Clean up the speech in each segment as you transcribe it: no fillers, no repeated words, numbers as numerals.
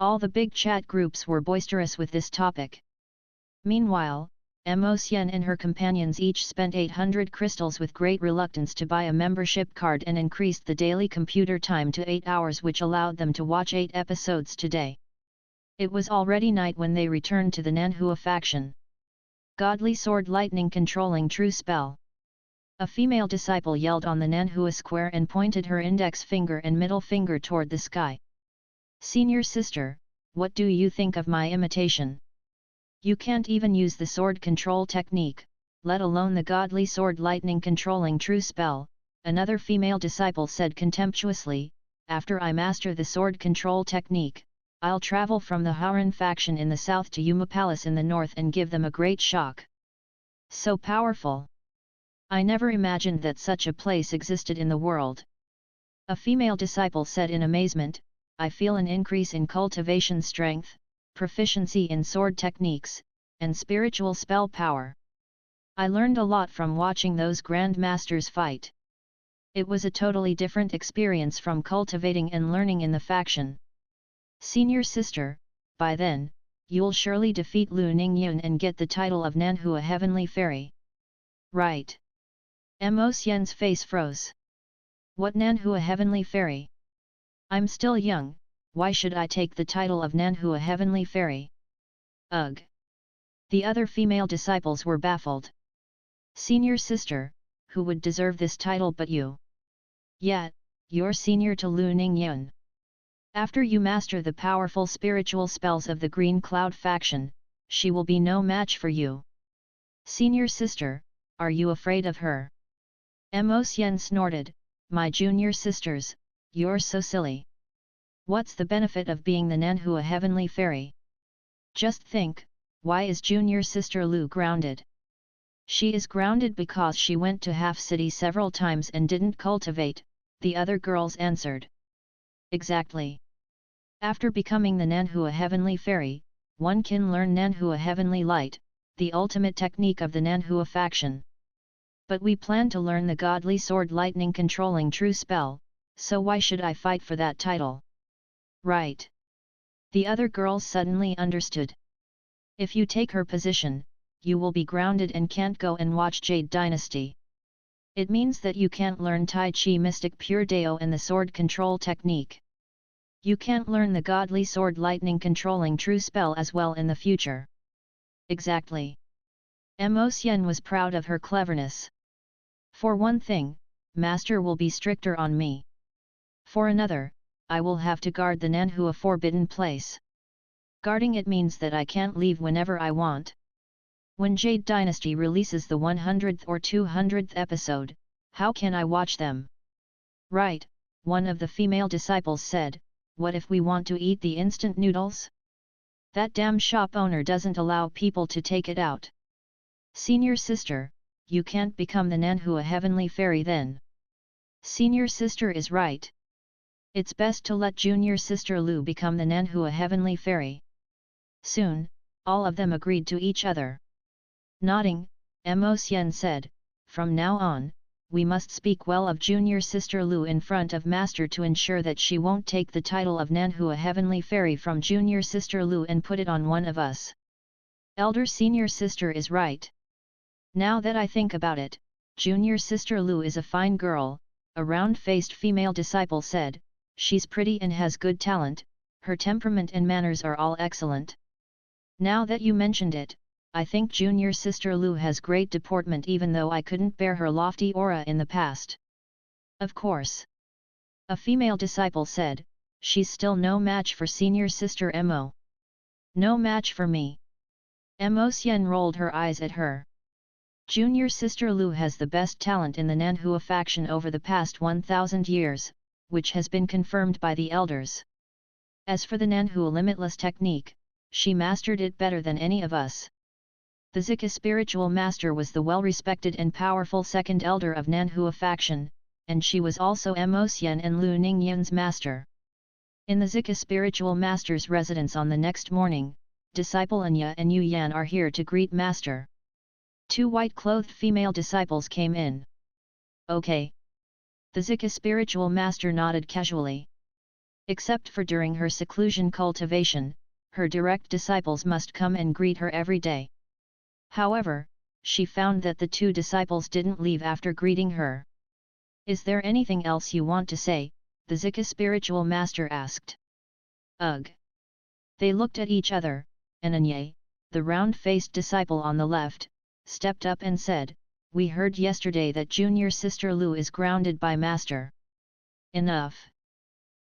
All the big chat groups were boisterous with this topic. Meanwhile, Mo Xian and her companions each spent 800 crystals with great reluctance to buy a membership card and increased the daily computer time to 8 hours, which allowed them to watch 8 episodes today. It was already night when they returned to the Nanhua faction. Godly sword lightning controlling true spell. A female disciple yelled on the Nanhua square and pointed her index finger and middle finger toward the sky. Senior sister, what do you think of my imitation? You can't even use the sword control technique, let alone the godly sword lightning controlling true spell, another female disciple said contemptuously. After I master the sword control technique, I'll travel from the Hauran faction in the south to Yuma Palace in the north and give them a great shock. So powerful! I never imagined that such a place existed in the world. A female disciple said in amazement, I feel an increase in cultivation strength, proficiency in sword techniques, and spiritual spell power. I learned a lot from watching those Grand Masters fight. It was a totally different experience from cultivating and learning in the faction. Senior sister, by then, you'll surely defeat Lu Ningyun and get the title of Nanhua Heavenly Fairy. Right. Mo Xian's face froze. What Nanhua Heavenly Fairy? I'm still young, why should I take the title of Nanhua Heavenly Fairy? Ugh! The other female disciples were baffled. Senior sister, who would deserve this title but you? Yet, you're senior to Lu Ningyun. After you master the powerful spiritual spells of the Green Cloud faction, she will be no match for you. Senior sister, are you afraid of her? Mo Xian snorted, my junior sisters, you're so silly. What's the benefit of being the Nanhua Heavenly Fairy? Just think, why is junior sister Lu grounded? She is grounded because she went to Half City several times and didn't cultivate, the other girls answered. Exactly. After becoming the Nanhua Heavenly Fairy, one can learn Nanhua Heavenly Light, the ultimate technique of the Nanhua faction. But we plan to learn the godly sword lightning controlling true spell, so why should I fight for that title? Right. The other girls suddenly understood. If you take her position, you will be grounded and can't go and watch Jade Dynasty. It means that you can't learn Tai Chi Mystic Pure Dao and the sword control technique. You can't learn the godly sword lightning controlling true spell as well in the future. Exactly. Mo Xian was proud of her cleverness. For one thing, Master will be stricter on me. For another, I will have to guard the Nanhua Forbidden Place. Guarding it means that I can't leave whenever I want. When Jade Dynasty releases the 100th or 200th episode, how can I watch them? Right, one of the female disciples said, what if we want to eat the instant noodles? That damn shop owner doesn't allow people to take it out. Senior sister, you can't become the Nanhua Heavenly Fairy then. Senior sister is right. It's best to let junior sister Lu become the Nanhua Heavenly Fairy. Soon, all of them agreed to each other. Nodding, Mo Xian said, from now on, we must speak well of junior sister Lu in front of Master to ensure that she won't take the title of Nanhua Heavenly Fairy from junior sister Lu and put it on one of us. Elder senior sister is right. Now that I think about it, junior sister Lu is a fine girl, a round-faced female disciple said, she's pretty and has good talent, her temperament and manners are all excellent. Now that you mentioned it, I think junior sister Lu has great deportment even though I couldn't bear her lofty aura in the past. Of course. A female disciple said, she's still no match for senior sister Mo. No match for me. Mo Xian rolled her eyes at her. Junior sister Lu has the best talent in the Nanhua faction over the past 1000 years, which has been confirmed by the elders. As for the Nanhua limitless technique, she mastered it better than any of us. The Zika spiritual master was the well-respected and powerful second elder of Nanhua faction, and she was also Mo Xian and Lu Ningyun's master. In the Zika spiritual master's residence on the next morning, disciple Anya and Yu Yan are here to greet master. 2 white-clothed female disciples came in. Okay. The Zika spiritual master nodded casually. Except for during her seclusion cultivation, her direct disciples must come and greet her every day. However, she found that the two disciples didn't leave after greeting her. "Is there anything else you want to say?" the Zika spiritual master asked. "Ugh." They looked at each other, and Anye, the round-faced disciple on the left, stepped up and said, "We heard yesterday that junior sister Lu is grounded by master." "Enough."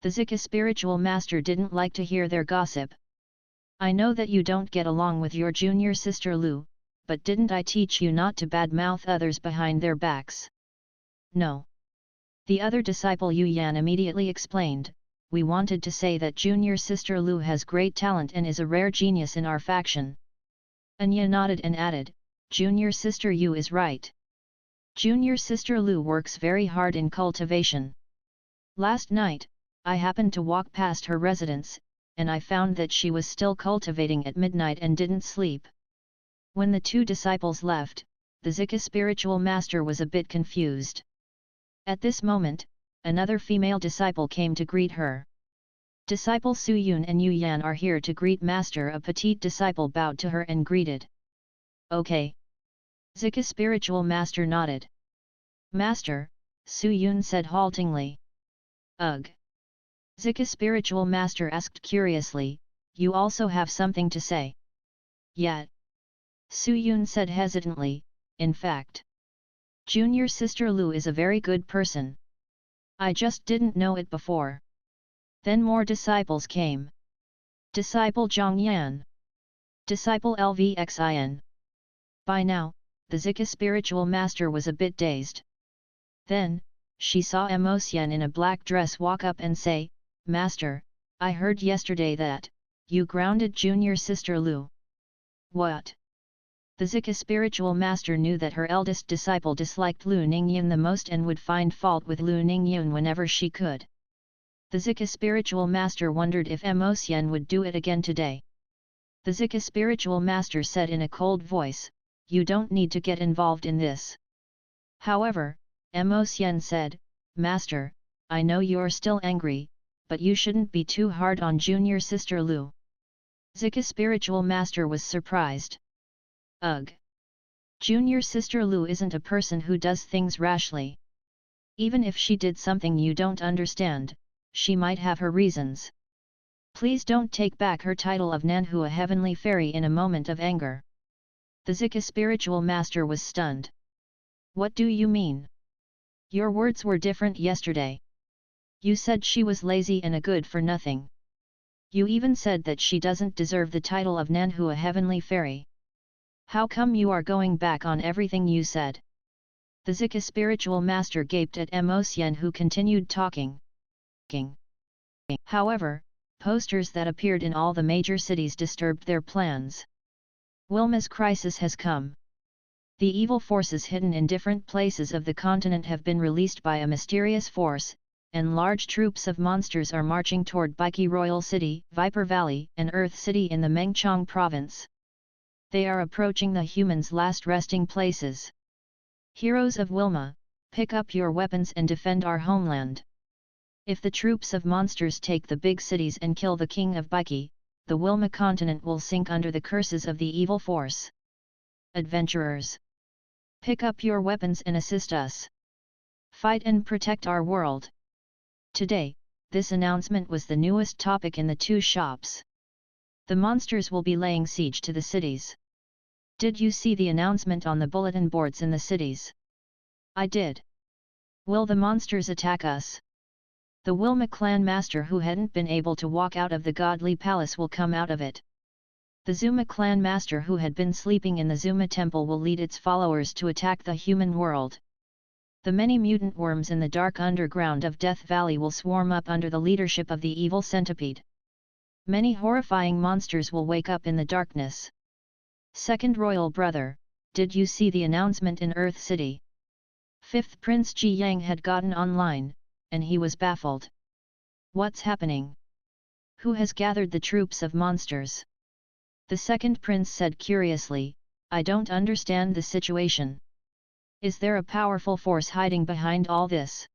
The Zika spiritual master didn't like to hear their gossip. "I know that you don't get along with your junior sister Lu, but didn't I teach you not to badmouth others behind their backs?" "No." The other disciple Yu Yan immediately explained, "We wanted to say that junior sister Lu has great talent and is a rare genius in our faction." Anya nodded and added, "Junior sister Yu is right. Junior sister Lu works very hard in cultivation. Last night, I happened to walk past her residence, and I found that she was still cultivating at midnight and didn't sleep." When the two disciples left, the Zika spiritual master was a bit confused. At this moment, another female disciple came to greet her. "Disciple Su Yun and Yu Yan are here to greet master." A petite disciple bowed to her and greeted. "Okay." Zika spiritual master nodded. "Master," Su Yun said haltingly. "Ugh." Zika spiritual master asked curiously, "You also have something to say?" "Yeah." Su Yun said hesitantly, "In fact, junior sister Lu is a very good person. I just didn't know it before." Then more disciples came. Disciple Zhang Yan. Disciple Lvxin. By now, the Zika spiritual master was a bit dazed. Then, she saw Emosian in a black dress walk up and say, "Master, I heard yesterday that you grounded junior sister Lu." "What?" The Zika spiritual master knew that her eldest disciple disliked Lu Ningyun the most and would find fault with Lu Ningyun whenever she could. The Zika spiritual master wondered if Emosian would do it again today. The Zika spiritual master said in a cold voice, "You don't need to get involved in this." However, Emosian said, "Master, I know you're still angry, but you shouldn't be too hard on junior sister Lu." Zika spiritual master was surprised. "Ugh. Junior sister Lu isn't a person who does things rashly. Even if she did something you don't understand, she might have her reasons. Please don't take back her title of Nanhua Heavenly Fairy in a moment of anger." The Zika spiritual master was stunned. "What do you mean? Your words were different yesterday. You said she was lazy and a good for nothing. You even said that she doesn't deserve the title of Nanhua Heavenly Fairy. How come you are going back on everything you said?" The Zika spiritual master gaped at Emosian, who continued talking. However, posters that appeared in all the major cities disturbed their plans. Wilma's crisis has come. The evil forces hidden in different places of the continent have been released by a mysterious force, and large troops of monsters are marching toward BTIC Royal City, Viper Valley, and Earth City in the Mengchong province. They are approaching the humans' last resting places. Heroes of Wilma, pick up your weapons and defend our homeland. If the troops of monsters take the big cities and kill the king of BTIC, the Wilma continent will sink under the curses of the evil force. Adventurers, pick up your weapons and assist us. Fight and protect our world. Today, this announcement was the newest topic in the two shops. The monsters will be laying siege to the cities. Did you see the announcement on the bulletin boards in the cities? I did. Will the monsters attack us? The Wilma clan master who hadn't been able to walk out of the godly palace will come out of it. The Zuma clan master who had been sleeping in the Zuma temple will lead its followers to attack the human world. The many mutant worms in the dark underground of Death Valley will swarm up under the leadership of the evil centipede. Many horrifying monsters will wake up in the darkness. Second royal brother, did you see the announcement in Earth City? Fifth Prince Ji Yang had gotten online, and he was baffled. What's happening? Who has gathered the troops of monsters? The second prince said curiously, I don't understand the situation. Is there a powerful force hiding behind all this?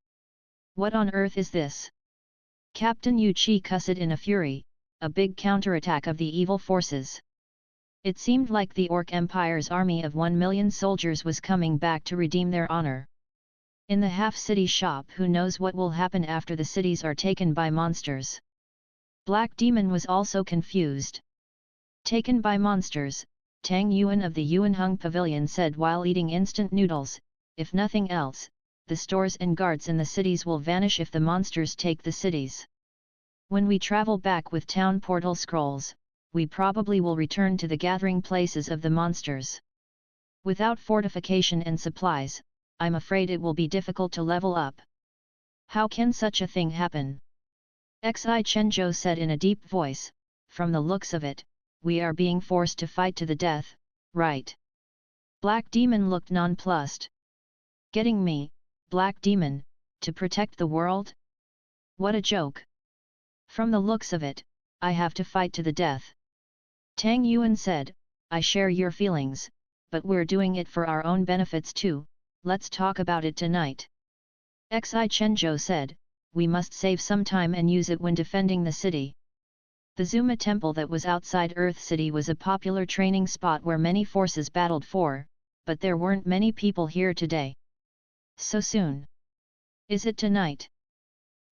What on earth is this? Captain Yu Qi cussed in a fury, a big counterattack of the evil forces. It seemed like the Orc Empire's army of 1 million soldiers was coming back to redeem their honor. In the half-city shop, who knows what will happen after the cities are taken by monsters. Black Demon was also confused. Taken by monsters, Tang Yuan of the Yuanheng Pavilion said while eating instant noodles, if nothing else, the stores and guards in the cities will vanish if the monsters take the cities. When we travel back with town portal scrolls, we probably will return to the gathering places of the monsters. Without fortification and supplies, I'm afraid it will be difficult to level up. How can such a thing happen? Xi Chenzhou said in a deep voice, from the looks of it, we are being forced to fight to the death, right? Black Demon looked nonplussed. Getting me, Black Demon, to protect the world? What a joke! From the looks of it, I have to fight to the death. Tang Yuan said, I share your feelings, but we're doing it for our own benefits too, let's talk about it tonight. Xi Chenzhou said, we must save some time and use it when defending the city. The Zuma temple that was outside Earth City was a popular training spot where many forces battled for, but there weren't many people here today. So soon. Is it tonight?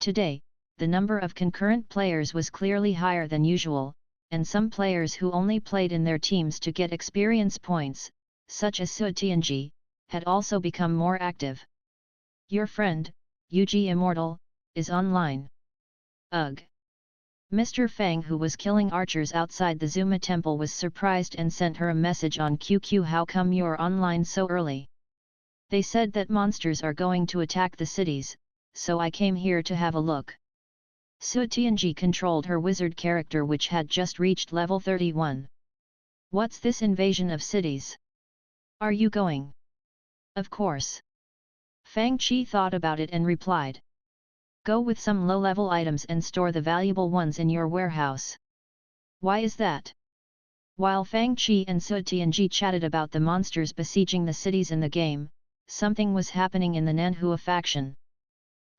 Today, the number of concurrent players was clearly higher than usual, and some players who only played in their teams to get experience points, such as Su Tianji, had also become more active. Your friend, Yuji Immortal, is online. Ugh. Mr. Fang, who was killing archers outside the Zuma temple, was surprised and sent her a message on QQ. How come you're online so early? They said that monsters are going to attack the cities, so I came here to have a look. Su Tianji controlled her wizard character, which had just reached level 31. What's this invasion of cities? Are you going? Of course. Fang Qi thought about it and replied. Go with some low-level items and store the valuable ones in your warehouse. Why is that? While Fang Qi and Su Tianji chatted about the monsters besieging the cities in the game, something was happening in the Nanhua faction.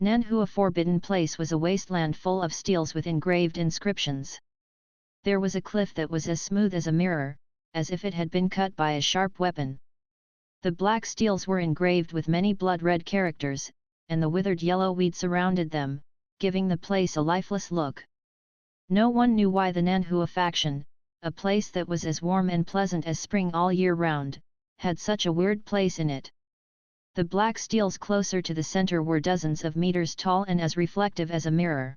Nanhua Forbidden Place was a wasteland full of steels with engraved inscriptions. There was a cliff that was as smooth as a mirror, as if it had been cut by a sharp weapon. The black steels were engraved with many blood-red characters, and the withered yellow weed surrounded them, giving the place a lifeless look. No one knew why the Nanhua faction, a place that was as warm and pleasant as spring all year round, had such a weird place in it. The black steels closer to the center were dozens of meters tall and as reflective as a mirror.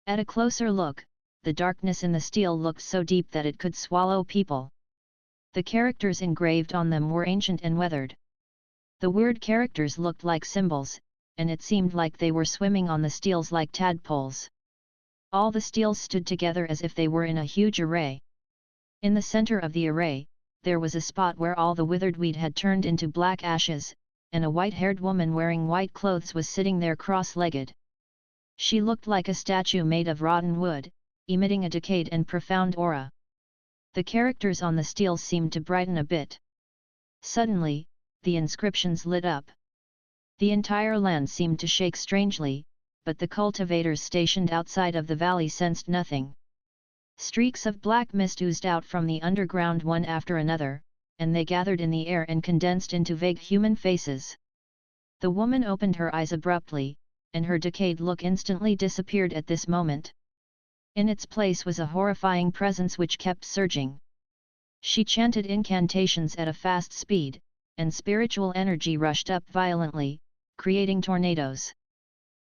At a closer look, the darkness in the steel looked so deep that it could swallow people. The characters engraved on them were ancient and weathered. The weird characters looked like symbols, and it seemed like they were swimming on the steels like tadpoles. All the steels stood together as if they were in a huge array. In the center of the array, there was a spot where all the withered weed had turned into black ashes, and a white-haired woman wearing white clothes was sitting there cross-legged. She looked like a statue made of rotten wood, emitting a decayed and profound aura. The characters on the steel seemed to brighten a bit. Suddenly, the inscriptions lit up. The entire land seemed to shake strangely, but the cultivators stationed outside of the valley sensed nothing. Streaks of black mist oozed out from the underground one after another, and they gathered in the air and condensed into vague human faces. The woman opened her eyes abruptly, and her decayed look instantly disappeared at this moment. In its place was a horrifying presence which kept surging. She chanted incantations at a fast speed, and spiritual energy rushed up violently, creating tornadoes.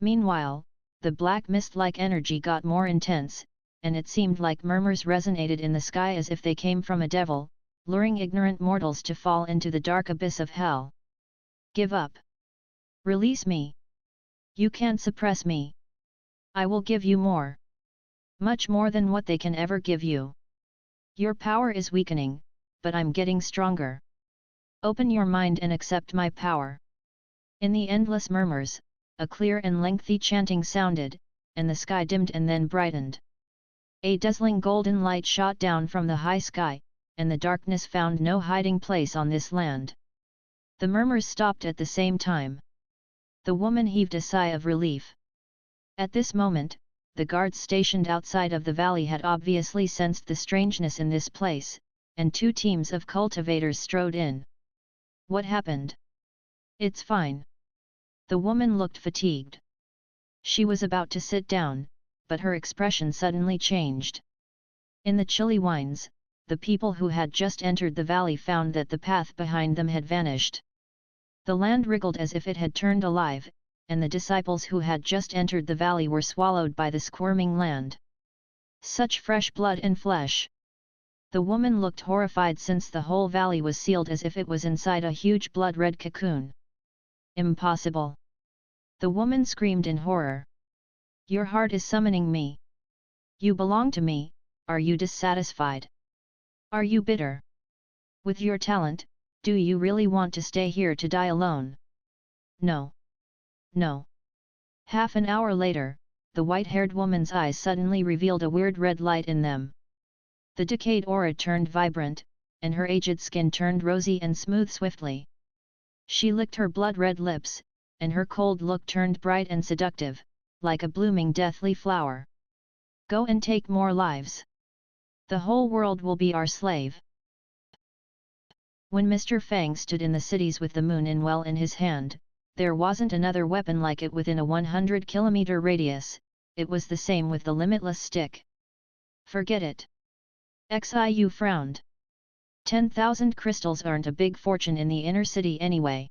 Meanwhile, the black mist-like energy got more intense, and it seemed like murmurs resonated in the sky as if they came from a devil, luring ignorant mortals to fall into the dark abyss of hell. Give up. Release me. You can't suppress me. I will give you more. Much more than what they can ever give you. Your power is weakening, but I'm getting stronger. Open your mind and accept my power. In the endless murmurs, a clear and lengthy chanting sounded, and the sky dimmed and then brightened. A dazzling golden light shot down from the high sky, and the darkness found no hiding place on this land. The murmurs stopped at the same time. The woman heaved a sigh of relief. At this moment, the guards stationed outside of the valley had obviously sensed the strangeness in this place, and 2 teams of cultivators strode in. What happened? It's fine. The woman looked fatigued. She was about to sit down, but her expression suddenly changed. In the chilly winds, the people who had just entered the valley found that the path behind them had vanished. The land wriggled as if it had turned alive, and the disciples who had just entered the valley were swallowed by the squirming land. Such fresh blood and flesh! The woman looked horrified since the whole valley was sealed as if it was inside a huge blood-red cocoon. Impossible! The woman screamed in horror. Your heart is summoning me. You belong to me. Are you dissatisfied? Are you bitter? With your talent, do you really want to stay here to die alone? No. No. Half an hour later, the white-haired woman's eyes suddenly revealed a weird red light in them. The decayed aura turned vibrant, and her aged skin turned rosy and smooth swiftly. She licked her blood-red lips, and her cold look turned bright and seductive, like a blooming deathly flower. Go and take more lives. The whole world will be our slave. When Mr. Fang stood in the cities with the moon in well in his hand, there wasn't another weapon like it within a 100-kilometer radius. It was the same with the limitless stick. Forget it. Xiu frowned. 10,000 crystals aren't a big fortune in the inner city anyway.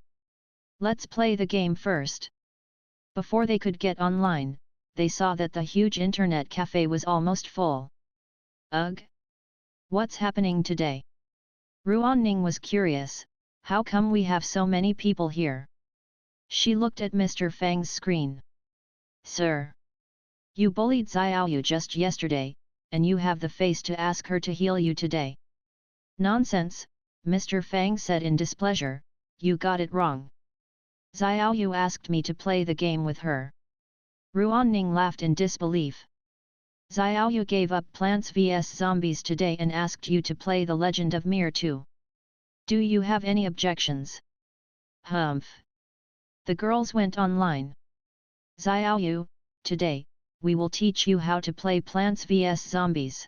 Let's play the game first. Before they could get online, they saw that the huge internet cafe was almost full. Ugh! What's happening today? Ruanning was curious. How come we have so many people here? She looked at Mr. Fang's screen. Sir! You bullied Xiaoyu just yesterday, and you have the face to ask her to heal you today. Nonsense, Mr. Fang said in displeasure, you got it wrong. Xiaoyu asked me to play the game with her. Ruanning laughed in disbelief. Xiaoyu gave up Plants vs Zombies today and asked you to play The Legend of Mir too. Do you have any objections? Humph. The girls went online. Xiaoyu, today, we will teach you how to play Plants vs Zombies.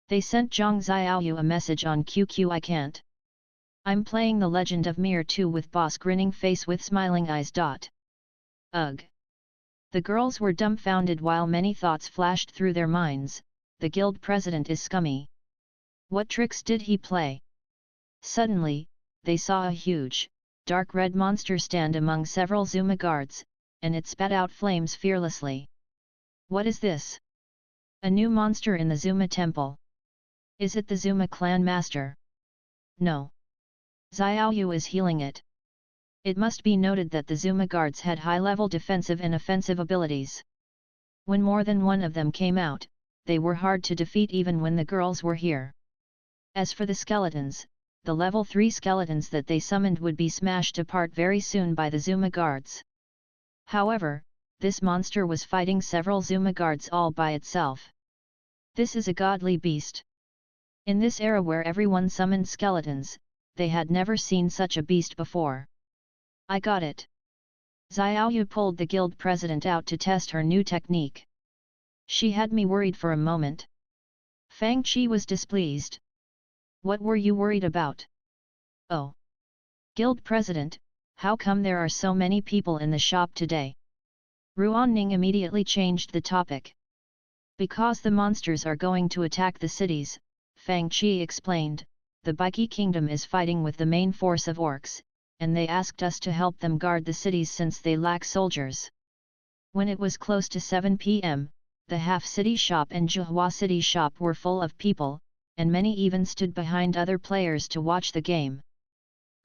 They sent Zhang Xiaoyu a message on QQ. I can't. I'm playing The Legend of Mir 2 with boss grinning face with smiling eyes. Ugh. The girls were dumbfounded while many thoughts flashed through their minds. The guild president is scummy. What tricks did he play? Suddenly, they saw a huge, dark red monster stand among several Zuma guards, and it spat out flames fearlessly. What is this? A new monster in the Zuma temple. Is it the Zuma clan master? No. Xiaoyu is healing it. It must be noted that the Zuma guards had high-level defensive and offensive abilities. When more than one of them came out, they were hard to defeat even when the girls were here. As for the skeletons, the level 3 skeletons that they summoned would be smashed apart very soon by the Zuma guards. However, this monster was fighting several Zuma guards all by itself. This is a godly beast. In this era where everyone summoned skeletons, they had never seen such a beast before. I got it. Xiaoyu pulled the guild president out to test her new technique. She had me worried for a moment. Fang Qi was displeased. What were you worried about? Oh. Guild president, how come there are so many people in the shop today? Ruanning immediately changed the topic. Because the monsters are going to attack the cities, Fang Qi explained, the BTIC kingdom is fighting with the main force of orcs, and they asked us to help them guard the cities since they lack soldiers. When it was close to 7 p.m., the half-city shop and Zhuhua city shop were full of people, and many even stood behind other players to watch the game.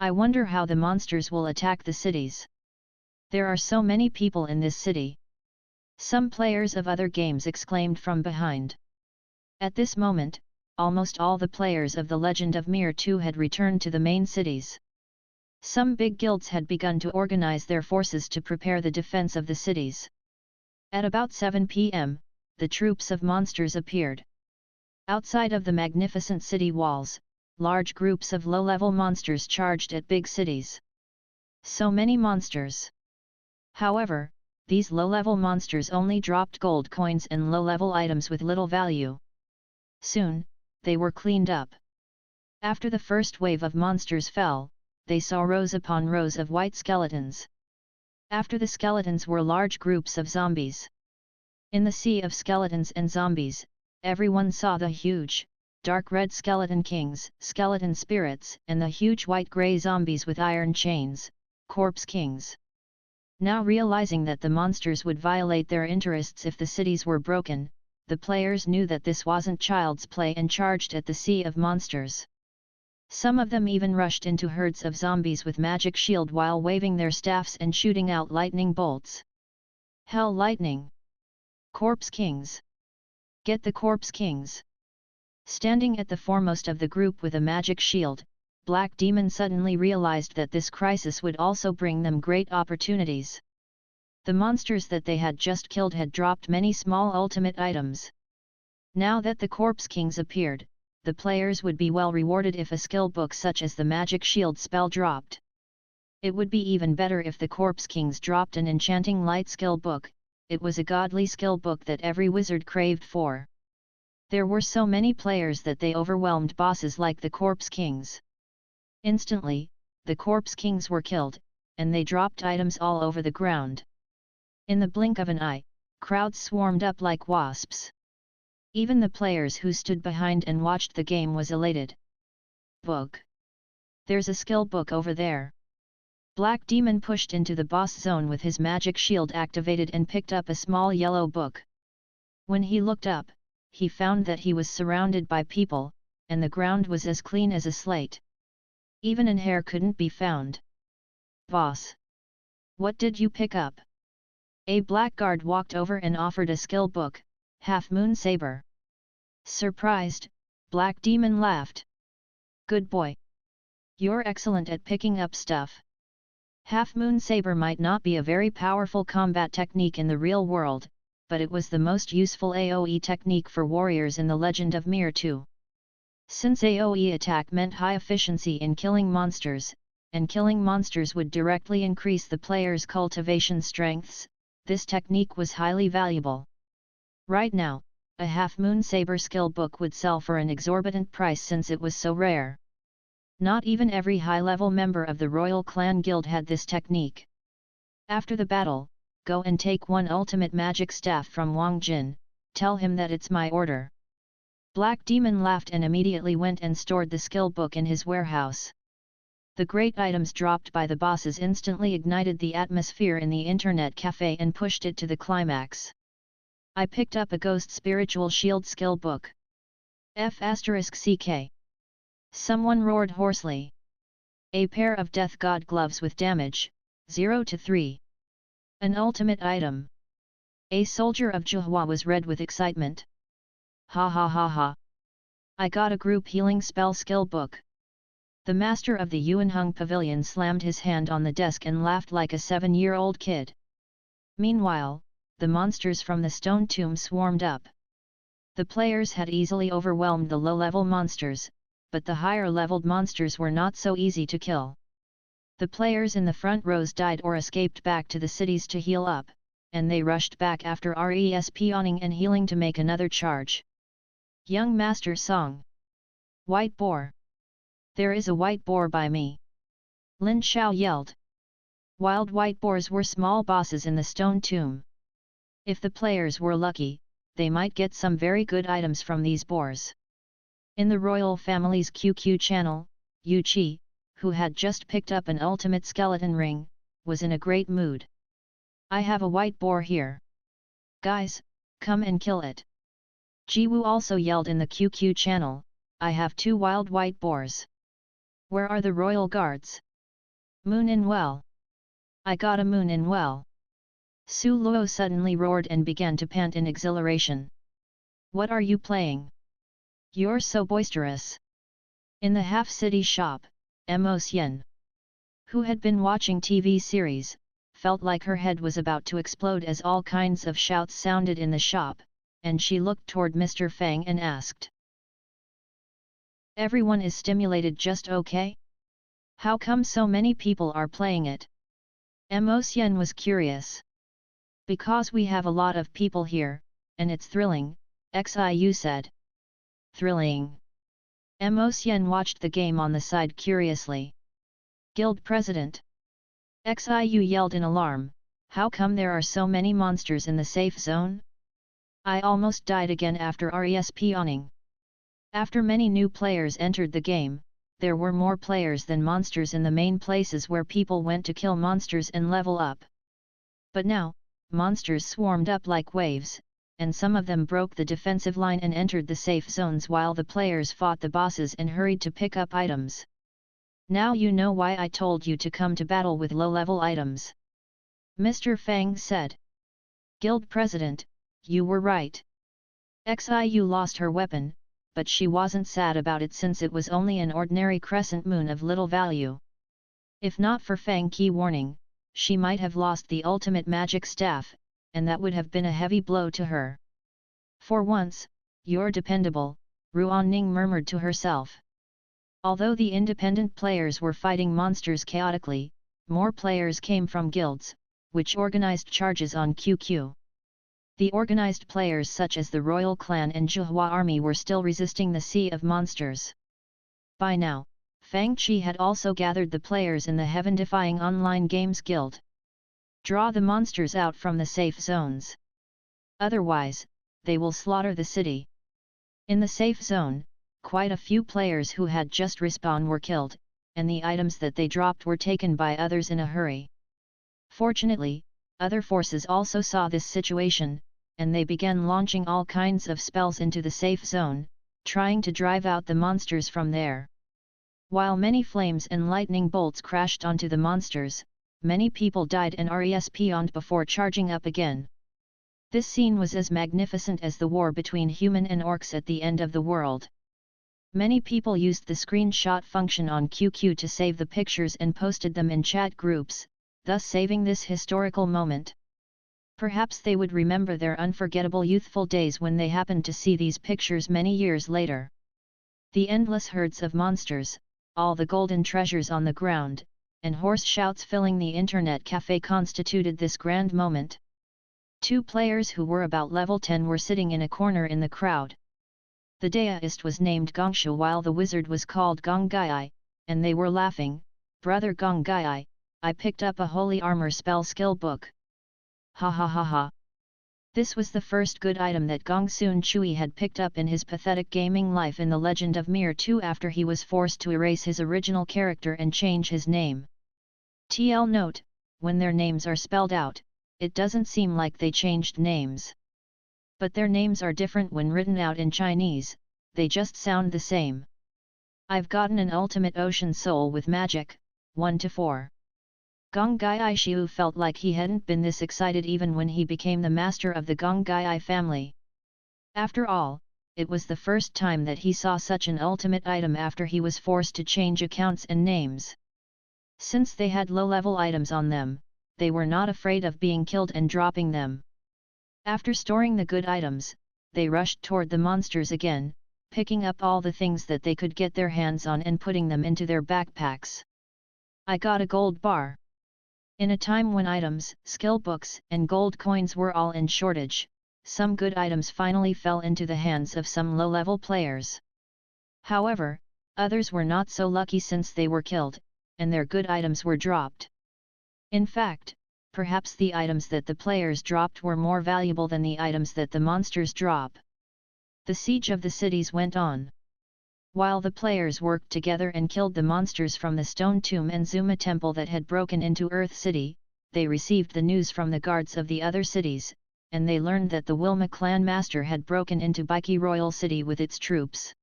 I wonder how the monsters will attack the cities. There are so many people in this city. Some players of other games exclaimed from behind. At this moment, almost all the players of The Legend of Mir 2 had returned to the main cities. Some big guilds had begun to organize their forces to prepare the defense of the cities. At about 7 p.m., the troops of monsters appeared. Outside of the magnificent city walls, large groups of low-level monsters charged at big cities. So many monsters! However, these low-level monsters only dropped gold coins and low-level items with little value. Soon, they were cleaned up. After the first wave of monsters fell, they saw rows upon rows of white skeletons. After the skeletons were large groups of zombies. In the sea of skeletons and zombies, everyone saw the huge, dark red skeleton kings, skeleton spirits, and the huge white-grey zombies with iron chains, corpse kings. Now realizing that the monsters would violate their interests if the cities were broken, the players knew that this wasn't child's play and charged at the sea of monsters. Some of them even rushed into herds of zombies with magic shield while waving their staffs and shooting out lightning bolts. Hell lightning! Corpse kings! Get the corpse kings! Standing at the foremost of the group with a magic shield, Black Demon suddenly realized that this crisis would also bring them great opportunities. The monsters that they had just killed had dropped many small ultimate items. Now that the corpse kings appeared, the players would be well rewarded if a skill book such as the magic shield spell dropped. It would be even better if the corpse kings dropped an enchanting light skill book. It was a godly skill book that every wizard craved for. There were so many players that they overwhelmed bosses like the corpse kings. Instantly, the corpse kings were killed, and they dropped items all over the ground. In the blink of an eye, crowds swarmed up like wasps. Even the players who stood behind and watched the game was elated. Book. There's a skill book over there. Black Demon pushed into the boss zone with his magic shield activated and picked up a small yellow book. When he looked up, he found that he was surrounded by people, and the ground was as clean as a slate. Even an hair couldn't be found. Boss! What did you pick up? A blackguard walked over and offered a skill book, Half Moon Saber. Surprised, Black Demon laughed. Good boy! You're excellent at picking up stuff. Half Moon Saber might not be a very powerful combat technique in the real world, but it was the most useful AoE technique for warriors in the Legend of Mir 2. Since AoE attack meant high efficiency in killing monsters, and killing monsters would directly increase the player's cultivation strengths, this technique was highly valuable. Right now, a Half Moon Saber skill book would sell for an exorbitant price since it was so rare. Not even every high-level member of the Royal Clan Guild had this technique. After the battle, go and take one ultimate magic staff from Wang Jin, tell him that it's my order. Black Demon laughed and immediately went and stored the skill book in his warehouse. The great items dropped by the bosses instantly ignited the atmosphere in the internet cafe and pushed it to the climax. I picked up a Ghost Spiritual Shield skill book. F***CK. Someone roared hoarsely. A pair of Death God gloves with damage, 0 to 3. An ultimate item. A soldier of Zhuhua was red with excitement. Ha ha ha ha. I got a group healing spell skill book. The master of the Yuanheng Pavilion slammed his hand on the desk and laughed like a 7-year-old kid. Meanwhile, the monsters from the stone tomb swarmed up. The players had easily overwhelmed the low-level monsters, but the higher-leveled monsters were not so easy to kill. The players in the front rows died or escaped back to the cities to heal up, and they rushed back after respawning and healing to make another charge. Young Master Song. White Boar. There is a white boar by me. Lin Shao yelled. Wild white boars were small bosses in the stone tomb. If the players were lucky, they might get some very good items from these boars. In the royal family's QQ channel, Yu Qi, who had just picked up an ultimate skeleton ring, was in a great mood. I have a white boar here. Guys, come and kill it. Jiwu also yelled in the QQ channel, I have 2 wild white boars. Where are the royal guards? Moon in well. I got a moon in well. Su Luo suddenly roared and began to pant in exhilaration. What are you playing? You're so boisterous. In the half-city shop, Mo Xian, who had been watching TV series, felt like her head was about to explode as all kinds of shouts sounded in the shop, and she looked toward Mr. Fang and asked. Everyone is stimulated just okay? How come so many people are playing it? Mo Xian was curious. Because we have a lot of people here, and it's thrilling, Xiu said. Thrilling. Mo Xian watched the game on the side curiously. Guild President. Xiu yelled in alarm, how come there are so many monsters in the safe zone? I almost died again after respawning. After many new players entered the game, there were more players than monsters in the main places where people went to kill monsters and level up. But now, monsters swarmed up like waves, and some of them broke the defensive line and entered the safe zones while the players fought the bosses and hurried to pick up items. Now you know why I told you to come to battle with low-level items. Mr. Fang said. Guild President, you were right. Xiu lost her weapon, but she wasn't sad about it since it was only an ordinary crescent moon of little value. If not for Fang Qi warning, she might have lost the ultimate magic staff, and that would have been a heavy blow to her. For once, you're dependable, Ruan Ning murmured to herself. Although the independent players were fighting monsters chaotically, more players came from guilds, which organized charges on QQ. The organized players such as the Royal Clan and Zhuhua Army were still resisting the sea of monsters. By now, Fang Qi had also gathered the players in the heaven-defying online games guild. Draw the monsters out from the safe zones. Otherwise, they will slaughter the city. In the safe zone, quite a few players who had just respawned were killed, and the items that they dropped were taken by others in a hurry. Fortunately, other forces also saw this situation, and they began launching all kinds of spells into the safe zone, trying to drive out the monsters from there. While many flames and lightning bolts crashed onto the monsters, many people died and respawned before charging up again. This scene was as magnificent as the war between human and orcs at the end of the world. Many people used the screenshot function on QQ to save the pictures and posted them in chat groups, thus saving this historical moment. Perhaps they would remember their unforgettable youthful days when they happened to see these pictures many years later. The endless herds of monsters, all the golden treasures on the ground, and hoarse shouts filling the internet cafe constituted this grand moment. Two players who were about level 10 were sitting in a corner in the crowd. The deist was named Gongshu while the wizard was called Gongai, and they were laughing, Brother Gongai, I picked up a holy armor spell skill book. Ha ha ha ha. This was the first good item that Gongsun Chui had picked up in his pathetic gaming life in the Legend of Mir 2 after he was forced to erase his original character and change his name. TL note, when their names are spelled out, it doesn't seem like they changed names. But their names are different when written out in Chinese, they just sound the same. I've gotten an ultimate ocean soul with magic, 1-4. Gongai Shiu felt like he hadn't been this excited even when he became the master of the Gongai family. After all, it was the first time that he saw such an ultimate item after he was forced to change accounts and names. Since they had low-level items on them, they were not afraid of being killed and dropping them. After storing the good items, they rushed toward the monsters again, picking up all the things that they could get their hands on and putting them into their backpacks. I got a gold bar. In a time when items, skill books, and gold coins were all in shortage, some good items finally fell into the hands of some low-level players. However, others were not so lucky since they were killed, and their good items were dropped. In fact, perhaps the items that the players dropped were more valuable than the items that the monsters drop. The siege of the cities went on. While the players worked together and killed the monsters from the Stone Tomb and Zuma Temple that had broken into Earth City, they received the news from the guards of the other cities, and they learned that the Wilma clan master had broken into BTIC Royal City with its troops.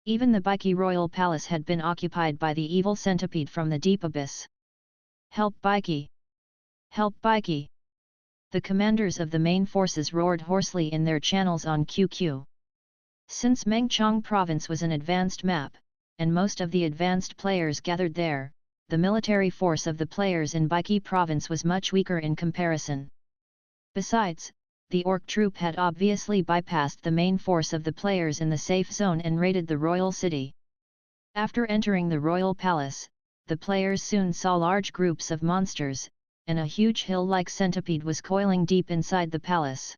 Even the BTIC Royal Palace had been occupied by the evil centipede from the deep abyss. Help BTIC! Help BTIC! The commanders of the main forces roared hoarsely in their channels on QQ. Since Mengchong province was an advanced map, and most of the advanced players gathered there, the military force of the players in BTIC province was much weaker in comparison. Besides, the orc troop had obviously bypassed the main force of the players in the safe zone and raided the royal city. After entering the royal palace, the players soon saw large groups of monsters, and a huge hill-like centipede was coiling deep inside the palace.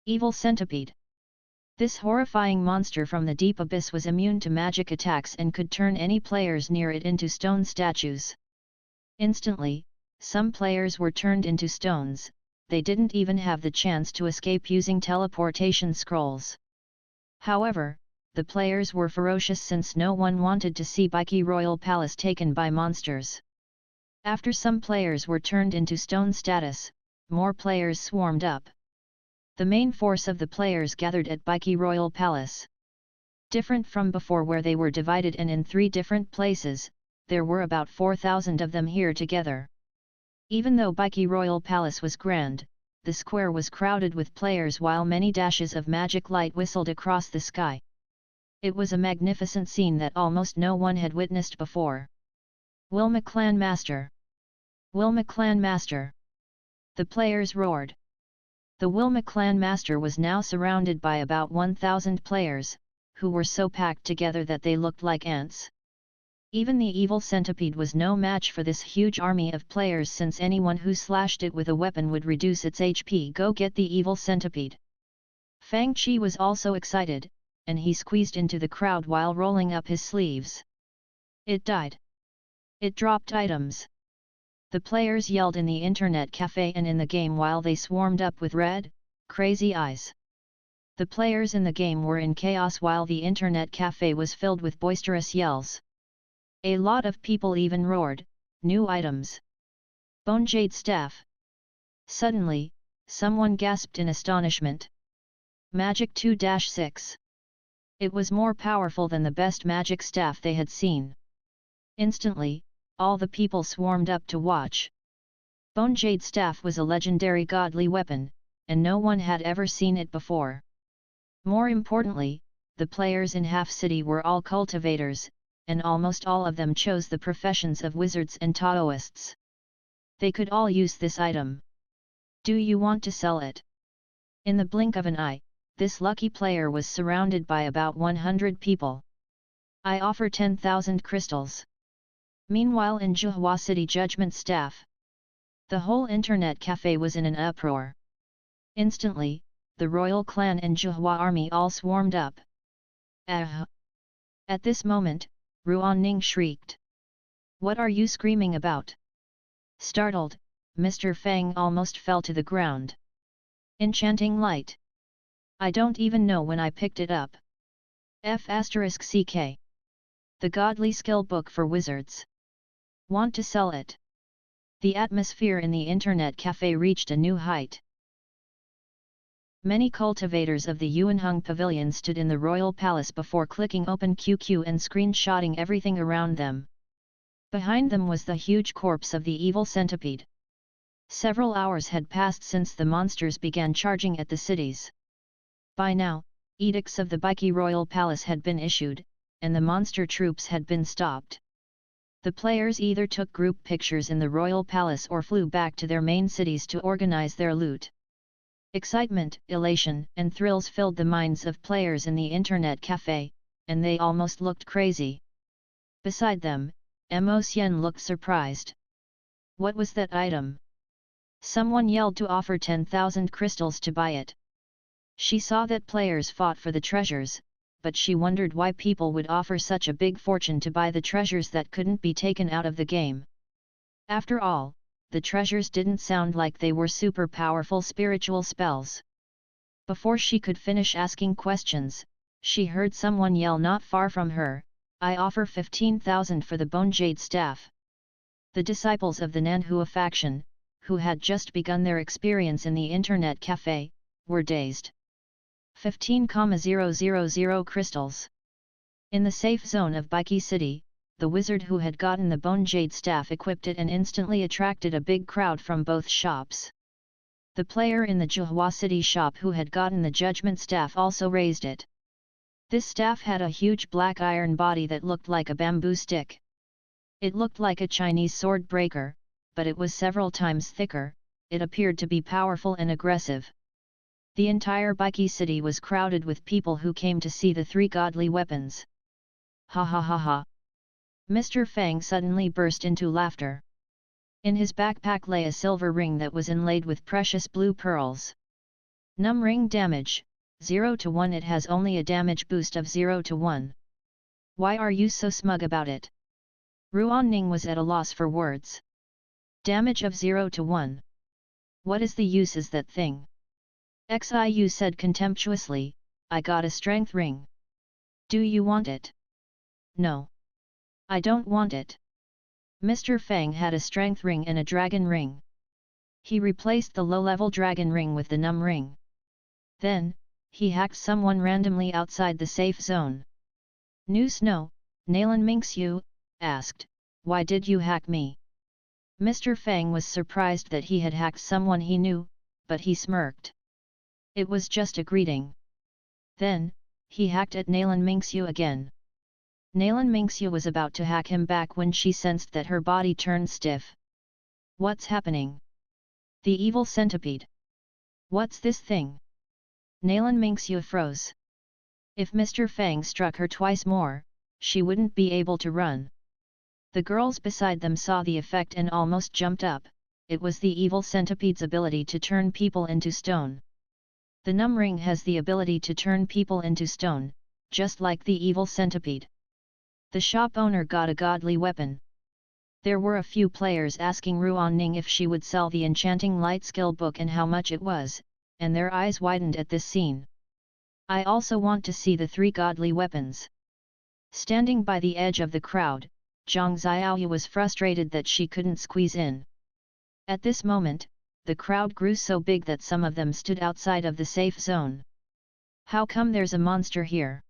Evil centipede. This horrifying monster from the deep abyss was immune to magic attacks and could turn any players near it into stone statues. Instantly, some players were turned into stones. They didn't even have the chance to escape using teleportation scrolls. However, the players were ferocious since no one wanted to see BTIC Royal Palace taken by monsters. After some players were turned into stone status, more players swarmed up. The main force of the players gathered at BTIC Royal Palace. Different from before where they were divided and in 3 different places, there were about 4,000 of them here together. Even though BTIC Royal Palace was grand, the square was crowded with players while many dashes of magic light whistled across the sky. It was a magnificent scene that almost no one had witnessed before. Wilma Clan Master! Wilma Clan Master! The players roared. The Wilma Clan Master was now surrounded by about 1,000 players, who were so packed together that they looked like ants. Even the evil centipede was no match for this huge army of players since anyone who slashed it with a weapon would reduce its HP. Go get the evil centipede! Fang Qi was also excited, and he squeezed into the crowd while rolling up his sleeves. It died. It dropped items. The players yelled in the internet cafe and in the game while they swarmed up with red, crazy eyes. The players in the game were in chaos while the internet cafe was filled with boisterous yells. A lot of people even roared, "New items! Bone Jade Staff!" Suddenly, someone gasped in astonishment. Magic 2-6. It was more powerful than the best magic staff they had seen. Instantly, all the people swarmed up to watch. Bone Jade Staff was a legendary godly weapon, and no one had ever seen it before. More importantly, the players in Half City were all cultivators, and almost all of them chose the professions of wizards and Taoists. They could all use this item. Do you want to sell it? In the blink of an eye, this lucky player was surrounded by about 100 people. I offer 10,000 crystals. Meanwhile in Zhuhua City Judgment Staff, the whole internet cafe was in an uproar. Instantly, the royal clan and Zhuhua army all swarmed up. Ah! At this moment, Ruan Ning shrieked. What are you screaming about? Startled, Mr. Fang almost fell to the ground. Enchanting light. I don't even know when I picked it up. F***CK. The Godly Skill Book for Wizards. Want to sell it? The atmosphere in the internet cafe reached a new height. Many cultivators of the Yuanheng Pavilion stood in the royal palace before clicking open QQ and screenshotting everything around them. Behind them was the huge corpse of the evil centipede. Several hours had passed since the monsters began charging at the cities. By now, edicts of the BTIC Royal Palace had been issued, and the monster troops had been stopped. The players either took group pictures in the Royal Palace or flew back to their main cities to organize their loot. Excitement, elation, and thrills filled the minds of players in the internet cafe, and they almost looked crazy. Beside them, Mo Xian looked surprised. What was that item? Someone yelled to offer 10,000 crystals to buy it. She saw that players fought for the treasures, but she wondered why people would offer such a big fortune to buy the treasures that couldn't be taken out of the game. After all, the treasures didn't sound like they were super powerful spiritual spells. Before she could finish asking questions, she heard someone yell not far from her, I offer 15,000 for the Bone Jade Staff. The disciples of the Nanhua faction, who had just begun their experience in the internet cafe, were dazed. 15,000 crystals. In the safe zone of BTIC City, the wizard who had gotten the Bone Jade Staff equipped it and instantly attracted a big crowd from both shops. The player in the Zhuhua City shop who had gotten the Judgment Staff also raised it. This staff had a huge black iron body that looked like a bamboo stick. It looked like a Chinese sword breaker, but it was several times thicker. It appeared to be powerful and aggressive. The entire BTIC City was crowded with people who came to see the 3 godly weapons. Ha ha ha ha! Mr. Fang suddenly burst into laughter. In his backpack lay a silver ring that was inlaid with precious blue pearls. Num ring damage, 0 to 1. It has only a damage boost of 0 to 1. Why are you so smug about it? Ruan Ning was at a loss for words. Damage of 0 to 1. What is the use is that thing? Xiu said contemptuously, I got a strength ring. Do you want it? No. I don't want it. Mr. Fang had a strength ring and a dragon ring. He replaced the low-level dragon ring with the num ring. Then, he hacked someone randomly outside the safe zone. Nu Snow, Nalan Mingxiu, asked, why did you hack me? Mr. Fang was surprised that he had hacked someone he knew, but he smirked. It was just a greeting. Then, he hacked at Nalan Mingxiu again. Nalan Mingxiu was about to hack him back when she sensed that her body turned stiff. What's happening? The evil centipede. What's this thing? Nalan Mingxiu froze. If Mr. Fang struck her twice more, she wouldn't be able to run. The girls beside them saw the effect and almost jumped up. It was the evil centipede's ability to turn people into stone. The num ring has the ability to turn people into stone, just like the evil centipede. The shop owner got a godly weapon. There were a few players asking Ruan Ning if she would sell the enchanting light skill book and how much it was, and their eyes widened at this scene. I also want to see the 3 godly weapons. Standing by the edge of the crowd, Zhang Xiaoyu was frustrated that she couldn't squeeze in. At this moment, the crowd grew so big that some of them stood outside of the safe zone. How come there's a monster here?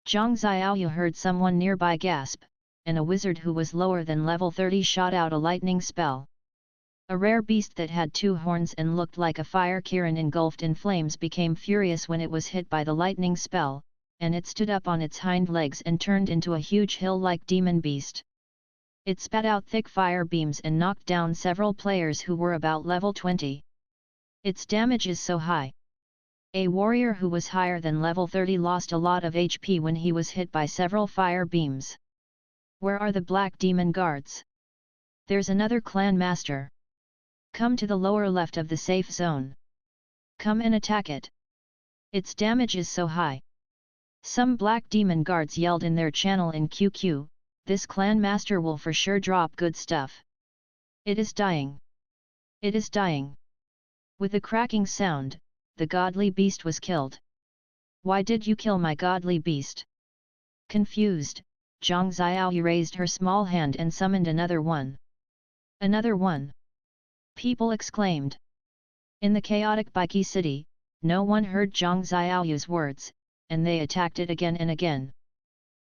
Zhang Xiaoyu heard someone nearby gasp, and a wizard who was lower than level 30 shot out a lightning spell. A rare beast that had 2 horns and looked like a fire Kirin engulfed in flames became furious when it was hit by the lightning spell, and it stood up on its hind legs and turned into a huge hill-like demon beast. It spat out thick fire beams and knocked down several players who were about level 20. Its damage is so high. A warrior who was higher than level 30 lost a lot of HP when he was hit by several fire beams. Where are the black demon guards? There's another clan master. Come to the lower left of the safe zone. Come and attack it. Its damage is so high. Some black demon guards yelled in their channel in QQ, this clan master will for sure drop good stuff. It is dying. It is dying. With a cracking sound, the godly beast was killed. Why did you kill my godly beast? Confused, Zhang Xiaoyu raised her small hand and summoned another one. Another one. People exclaimed. In the chaotic BTIC city, no one heard Zhang Xiaoyu's words, and they attacked it again and again.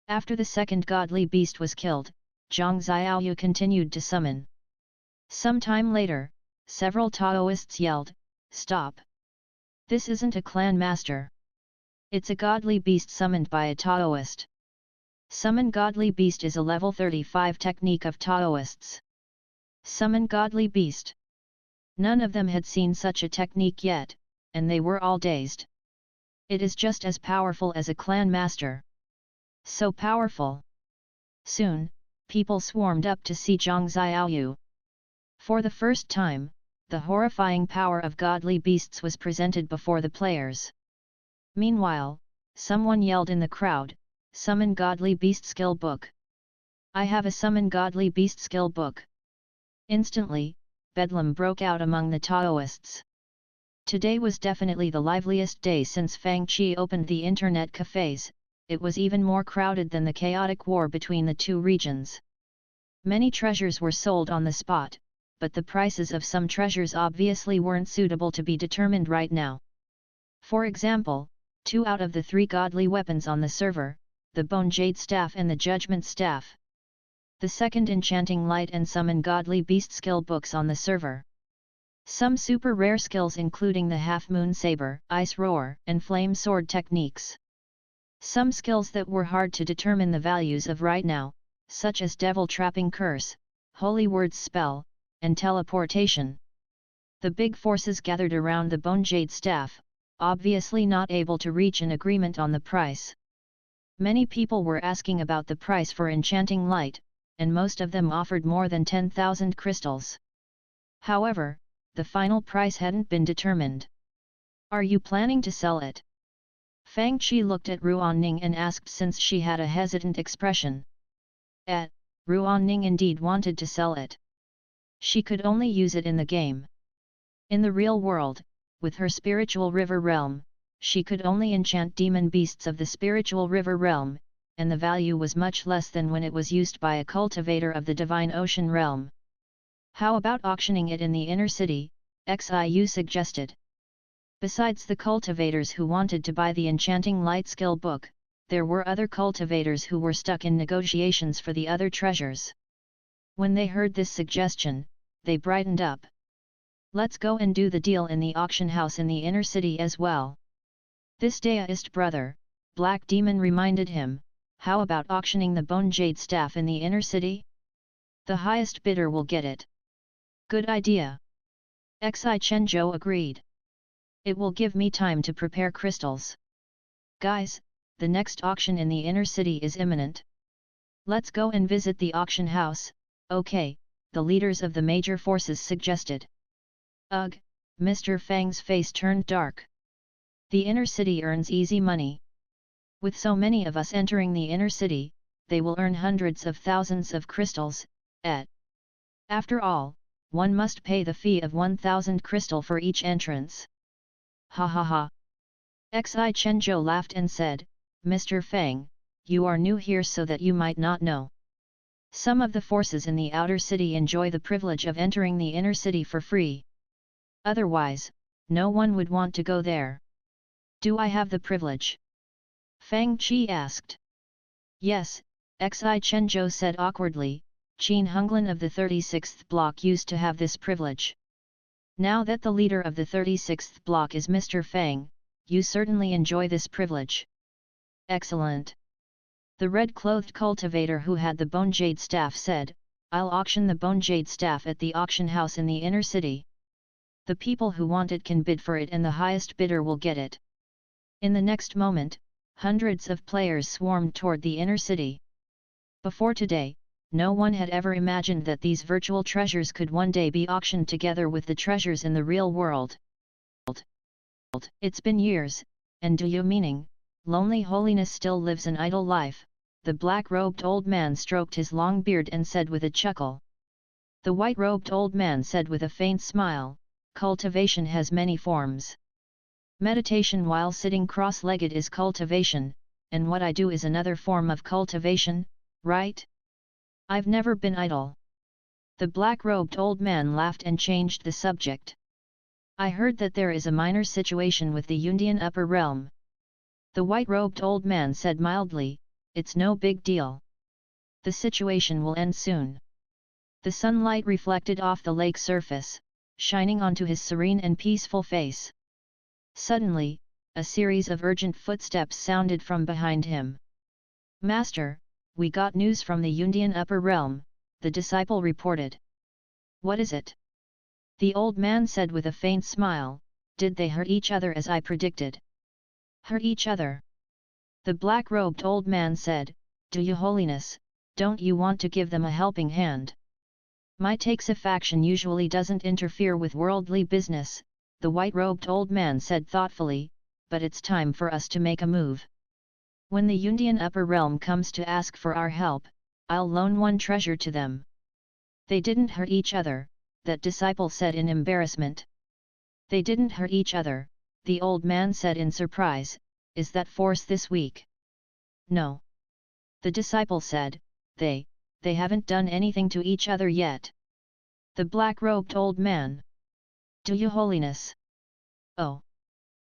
After the second godly beast was killed, Zhang Xiaoyu continued to summon. Some time later, several Taoists yelled, "Stop! This isn't a clan master. It's a godly beast summoned by a Taoist. Summon godly beast is a level 35 technique of Taoists. Summon godly beast." None of them had seen such a technique yet, and they were all dazed. It is just as powerful as a clan master. So powerful. Soon, people swarmed up to see Zhang Xiaoyu. For the first time, the horrifying power of godly beasts was presented before the players. Meanwhile, someone yelled in the crowd, "Summon godly beast skill book. I have a summon godly beast skill book." Instantly, bedlam broke out among the Taoists. Today was definitely the liveliest day since Fang Qi opened the internet cafes. It was even more crowded than the chaotic war between the 2 regions. Many treasures were sold on the spot, but the prices of some treasures obviously weren't suitable to be determined right now. For example, 2 out of the 3 godly weapons on the server, the Bone Jade Staff and the Judgment Staff. The second Enchanting Light and Summon Godly Beast skill books on the server. Some super rare skills including the Half Moon Saber, Ice Roar, and Flame Sword techniques. Some skills that were hard to determine the values of right now, such as Devil Trapping Curse, Holy Words Spell, and Teleportation. The big forces gathered around the Bone Jade Staff, obviously not able to reach an agreement on the price. Many people were asking about the price for Enchanting Light, and most of them offered more than 10,000 crystals. However, the final price hadn't been determined. Are you planning to sell it? Fang Qi looked at Ruanning and asked since she had a hesitant expression. Ruanning indeed wanted to sell it. She could only use it in the game. In the real world, with her spiritual river realm, she could only enchant demon beasts of the spiritual river realm, and the value was much less than when it was used by a cultivator of the divine ocean realm. How about auctioning it in the inner city, Xiu suggested. Besides the cultivators who wanted to buy the enchanting light skill book, there were other cultivators who were stuck in negotiations for the other treasures. When they heard this suggestion, they brightened up. Let's go and do the deal in the auction house in the inner city as well. This deist brother, Black Demon reminded him, how about auctioning the bone jade staff in the inner city? The highest bidder will get it. Good idea. Xi Chenzhou agreed. It will give me time to prepare crystals. Guys, the next auction in the inner city is imminent. Let's go and visit the auction house. Okay, the leaders of the major forces suggested. Ugh, Mr. Fang's face turned dark. The inner city earns easy money. With so many of us entering the inner city, they will earn hundreds of thousands of crystals, After all, one must pay the fee of 1,000 crystal for each entrance. Ha ha ha. Xi Chenzhou laughed and said, Mr. Fang, you are new here so that you might not know. Some of the forces in the outer city enjoy the privilege of entering the inner city for free. Otherwise, no one would want to go there. Do I have the privilege? Fang Qi asked. Yes, Xi Chenzhou said awkwardly, Qin Honglan of the 36th block used to have this privilege. Now that the leader of the 36th block is Mr. Fang, you certainly enjoy this privilege. Excellent. The red-clothed cultivator who had the bone jade staff said, I'll auction the bone jade staff at the auction house in the inner city. The people who want it can bid for it and the highest bidder will get it. In the next moment, hundreds of players swarmed toward the inner city. Before today, no one had ever imagined that these virtual treasures could one day be auctioned together with the treasures in the real world. It's been years, and do you meaning, lonely holiness still lives an idle life, the black-robed old man stroked his long beard and said with a chuckle. The white-robed old man said with a faint smile, cultivation has many forms. Meditation while sitting cross-legged is cultivation, and what I do is another form of cultivation, right? I've never been idle. The black-robed old man laughed and changed the subject. I heard that there is a minor situation with the Yuan Upper Realm. The white-robed old man said mildly, it's no big deal. The situation will end soon. The sunlight reflected off the lake surface, shining onto his serene and peaceful face. Suddenly, a series of urgent footsteps sounded from behind him. Master, we got news from the Yuan Upper Realm, the disciple reported. What is it? The old man said with a faint smile, did they hurt each other as I predicted? Hurt each other? The black-robed old man said, do you holiness, don't you want to give them a helping hand? My takes of faction usually doesn't interfere with worldly business, the white-robed old man said thoughtfully, but it's time for us to make a move. When the Yuan Upper Realm comes to ask for our help, I'll loan one treasure to them. They didn't hurt each other, that disciple said in embarrassment. They didn't hurt each other, the old man said in surprise, is that force this weak? No. The disciple said, they haven't done anything to each other yet. The black-robed old man. Do you holiness? Oh.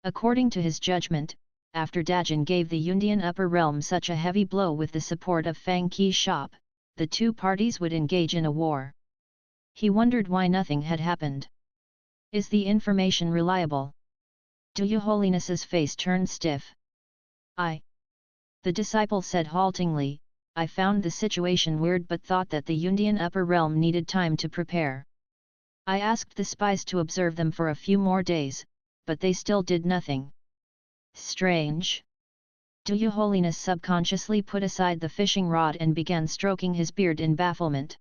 According to his judgment, after Dajin gave the Yuan Upper Realm such a heavy blow with the support of Fang Qi's shop, the two parties would engage in a war. He wondered why nothing had happened. Is the information reliable? Do you holiness's face turned stiff? The disciple said haltingly, I found the situation weird but thought that the Yuan Upper Realm needed time to prepare. I asked the spies to observe them for a few more days, but they still did nothing. Strange. Do you holiness subconsciously put aside the fishing rod and began stroking his beard in bafflement.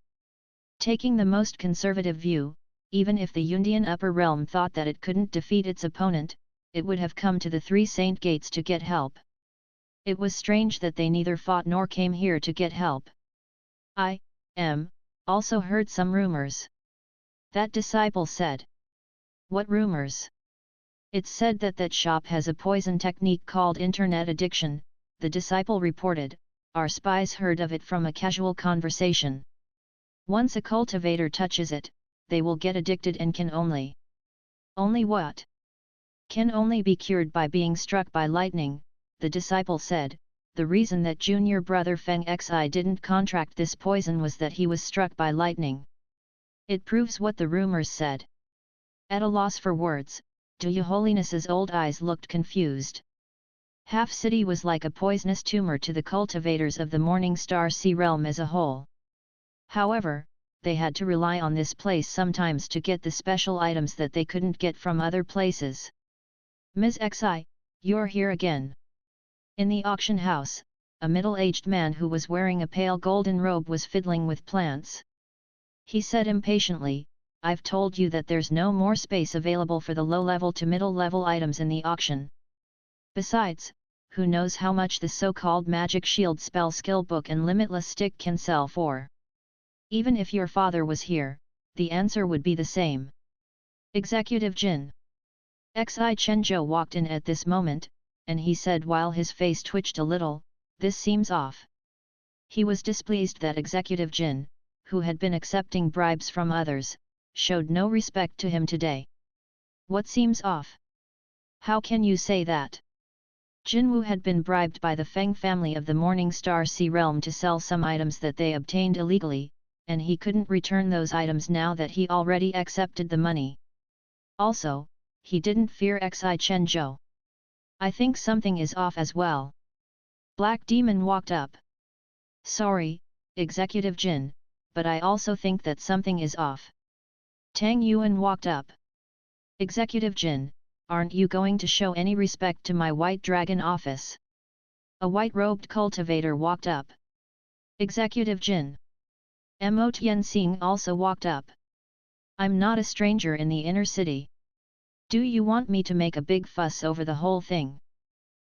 Taking the most conservative view, even if the Yundian upper realm thought that it couldn't defeat its opponent, it would have come to the three saint gates to get help. It was strange that they neither fought nor came here to get help. I also heard some rumors. That disciple said. What rumors? It's said that that shop has a poison technique called internet addiction, the disciple reported. Our spies heard of it from a casual conversation. Once a cultivator touches it, they will get addicted and can only what? Can only be cured by being struck by lightning, the disciple said. The reason that junior brother Fang Qi didn't contract this poison was that he was struck by lightning. It proves what the rumors said. At a loss for words, Your Holiness's old eyes looked confused. Half City was like a poisonous tumor to the cultivators of the Morning Star Sea realm as a whole. However, they had to rely on this place sometimes to get the special items that they couldn't get from other places. Ms. Xi, you're here again. In the auction house, a middle-aged man who was wearing a pale golden robe was fiddling with plants. He said impatiently, I've told you that there's no more space available for the low-level to middle-level items in the auction. Besides, who knows how much the so-called magic shield spell skill book and limitless stick can sell for? Even if your father was here, the answer would be the same. Executive Jin Xi Chenzhou walked in at this moment, and he said while his face twitched a little, this seems off. He was displeased that Executive Jin, who had been accepting bribes from others, showed no respect to him today. What seems off? How can you say that? Jinwu had been bribed by the Fang family of the Morning Star Sea realm to sell some items that they obtained illegally, and he couldn't return those items now that he already accepted the money. Also, he didn't fear Xi Chenzhou. I think something is off as well. Black Demon walked up. Sorry, Executive Jin, but I also think that something is off. Tang Yuan walked up. Executive Jin, aren't you going to show any respect to my White Dragon office? A white-robed cultivator walked up. Executive Jin. Mo Tianxing also walked up. I'm not a stranger in the inner city. Do you want me to make a big fuss over the whole thing?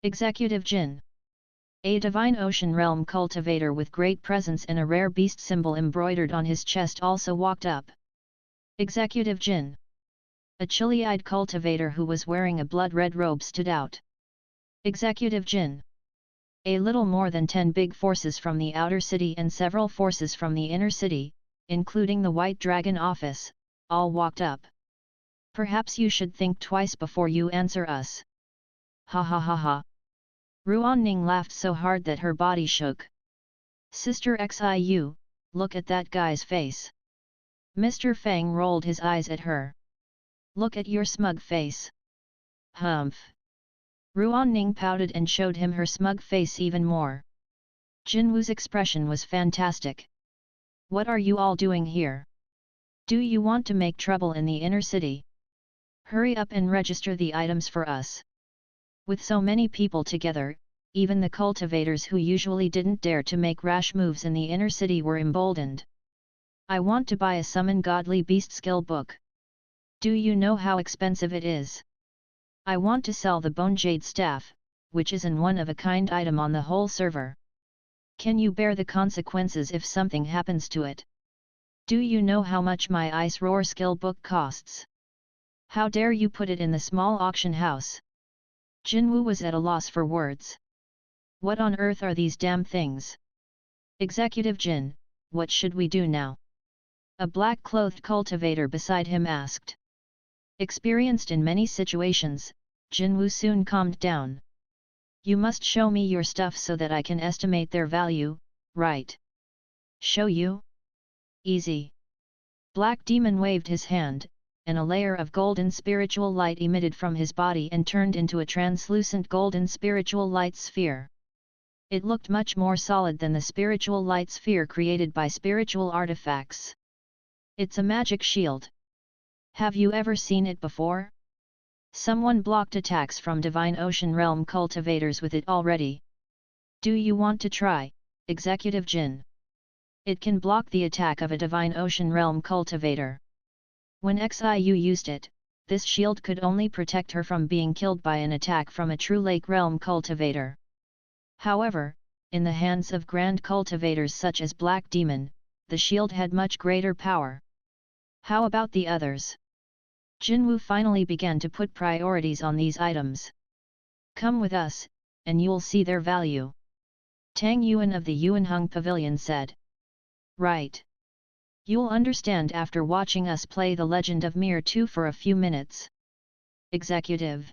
Executive Jin. A divine ocean realm cultivator with great presence and a rare beast symbol embroidered on his chest also walked up. Executive Jin. A chilly-eyed cultivator who was wearing a blood-red robe stood out. Executive Jin. A little more than 10 big forces from the outer city and several forces from the inner city, including the White Dragon office, all walked up. Perhaps you should think twice before you answer us. Ha ha ha ha. Ruanning laughed so hard that her body shook. Sister Xiu, look at that guy's face. Mr. Fang rolled his eyes at her. Look at your smug face. Humph. Ruanning pouted and showed him her smug face even more. Jinwu's expression was fantastic. What are you all doing here? Do you want to make trouble in the inner city? Hurry up and register the items for us. With so many people together, even the cultivators who usually didn't dare to make rash moves in the inner city were emboldened. I want to buy a summon godly beast skill book. Do you know how expensive it is? I want to sell the bone jade staff, which is an one-of-a-kind item on the whole server. Can you bear the consequences if something happens to it? Do you know how much my ice roar skill book costs? How dare you put it in the small auction house? Jinwu was at a loss for words. What on earth are these damn things? Executive Jin, what should we do now? A black-clothed cultivator beside him asked. Experienced in many situations, Jinwu soon calmed down. You must show me your stuff so that I can estimate their value, right? Show you? Easy. Black Demon waved his hand, and a layer of golden spiritual light emitted from his body and turned into a translucent golden spiritual light sphere. It looked much more solid than the spiritual light sphere created by spiritual artifacts. It's a magic shield. Have you ever seen it before? Someone blocked attacks from Divine Ocean Realm cultivators with it already. Do you want to try, Executive Jin? It can block the attack of a Divine Ocean Realm cultivator. When Xiu used it, this shield could only protect her from being killed by an attack from a true Lake Realm cultivator. However, in the hands of grand cultivators such as Black Demon, the shield had much greater power. How about the others? Jinwu finally began to put priorities on these items. Come with us, and you'll see their value. Tang Yuan of the Yuanheng Pavilion said. Right. You'll understand after watching us play The Legend of Mir 2 for a few minutes. Executive.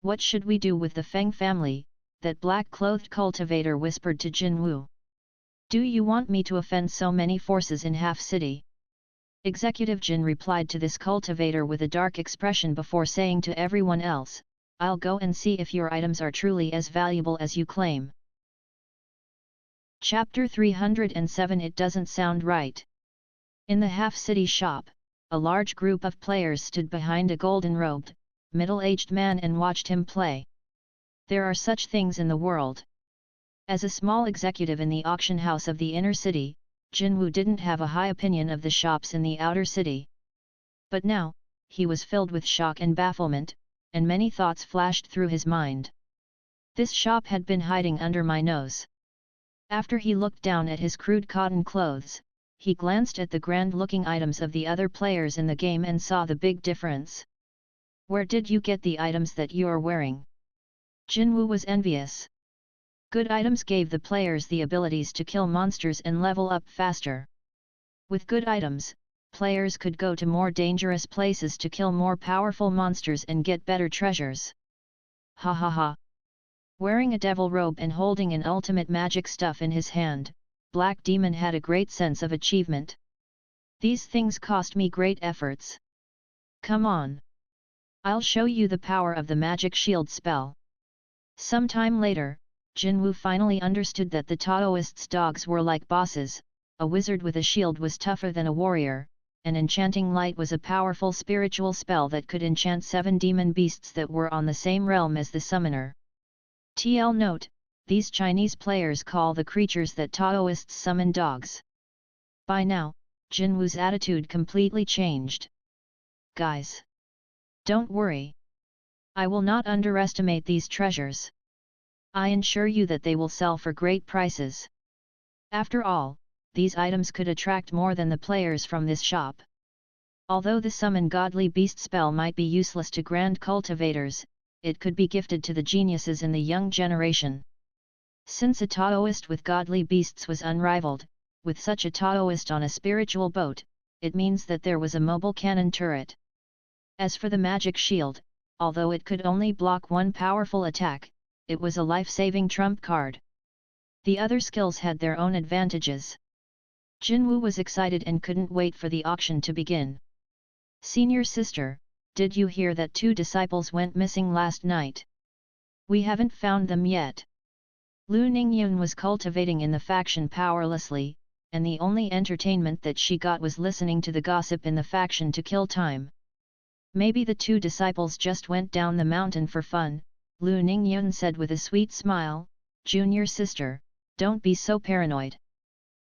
What should we do with the Fang family? That black-clothed cultivator whispered to Jinwu. Do you want me to offend so many forces in Half City? Executive Jin replied to this cultivator with a dark expression before saying to everyone else, I'll go and see if your items are truly as valuable as you claim. Chapter 307 It doesn't sound right. In the Half City shop, a large group of players stood behind a golden-robed, middle-aged man and watched him play. There are such things in the world. As a small executive in the auction house of the inner city, Jinwu didn't have a high opinion of the shops in the outer city. But now, he was filled with shock and bafflement, and many thoughts flashed through his mind. This shop had been hiding under my nose. After he looked down at his crude cotton clothes, he glanced at the grand-looking items of the other players in the game and saw the big difference. Where did you get the items that you are wearing? Jinwu was envious. Good items gave the players the abilities to kill monsters and level up faster. With good items, players could go to more dangerous places to kill more powerful monsters and get better treasures. Ha ha ha. Wearing a devil robe and holding an ultimate magic stuff in his hand, Black Demon had a great sense of achievement. These things cost me great efforts. Come on. I'll show you the power of the magic shield spell. Some time later, Jinwu finally understood that the Taoists' dogs were like bosses. A wizard with a shield was tougher than a warrior, and enchanting light was a powerful spiritual spell that could enchant 7 demon beasts that were on the same realm as the summoner. TL note, these Chinese players call the creatures that Taoists summon dogs. By now, Jinwu's attitude completely changed. Guys! Don't worry. I will not underestimate these treasures. I assure you that they will sell for great prices. After all, these items could attract more than the players from this shop. Although the summon godly beast spell might be useless to grand cultivators, it could be gifted to the geniuses in the young generation. Since a Taoist with godly beasts was unrivaled, with such a Taoist on a spiritual boat, it means that there was a mobile cannon turret. As for the magic shield, although it could only block one powerful attack, it was a life-saving trump card. The other skills had their own advantages. Jinwu was excited and couldn't wait for the auction to begin. Senior sister, did you hear that 2 disciples went missing last night? We haven't found them yet. Lu Ningyun was cultivating in the faction powerlessly, and the only entertainment that she got was listening to the gossip in the faction to kill time. Maybe the 2 disciples just went down the mountain for fun, Lu Ningyun said with a sweet smile. Junior sister, don't be so paranoid.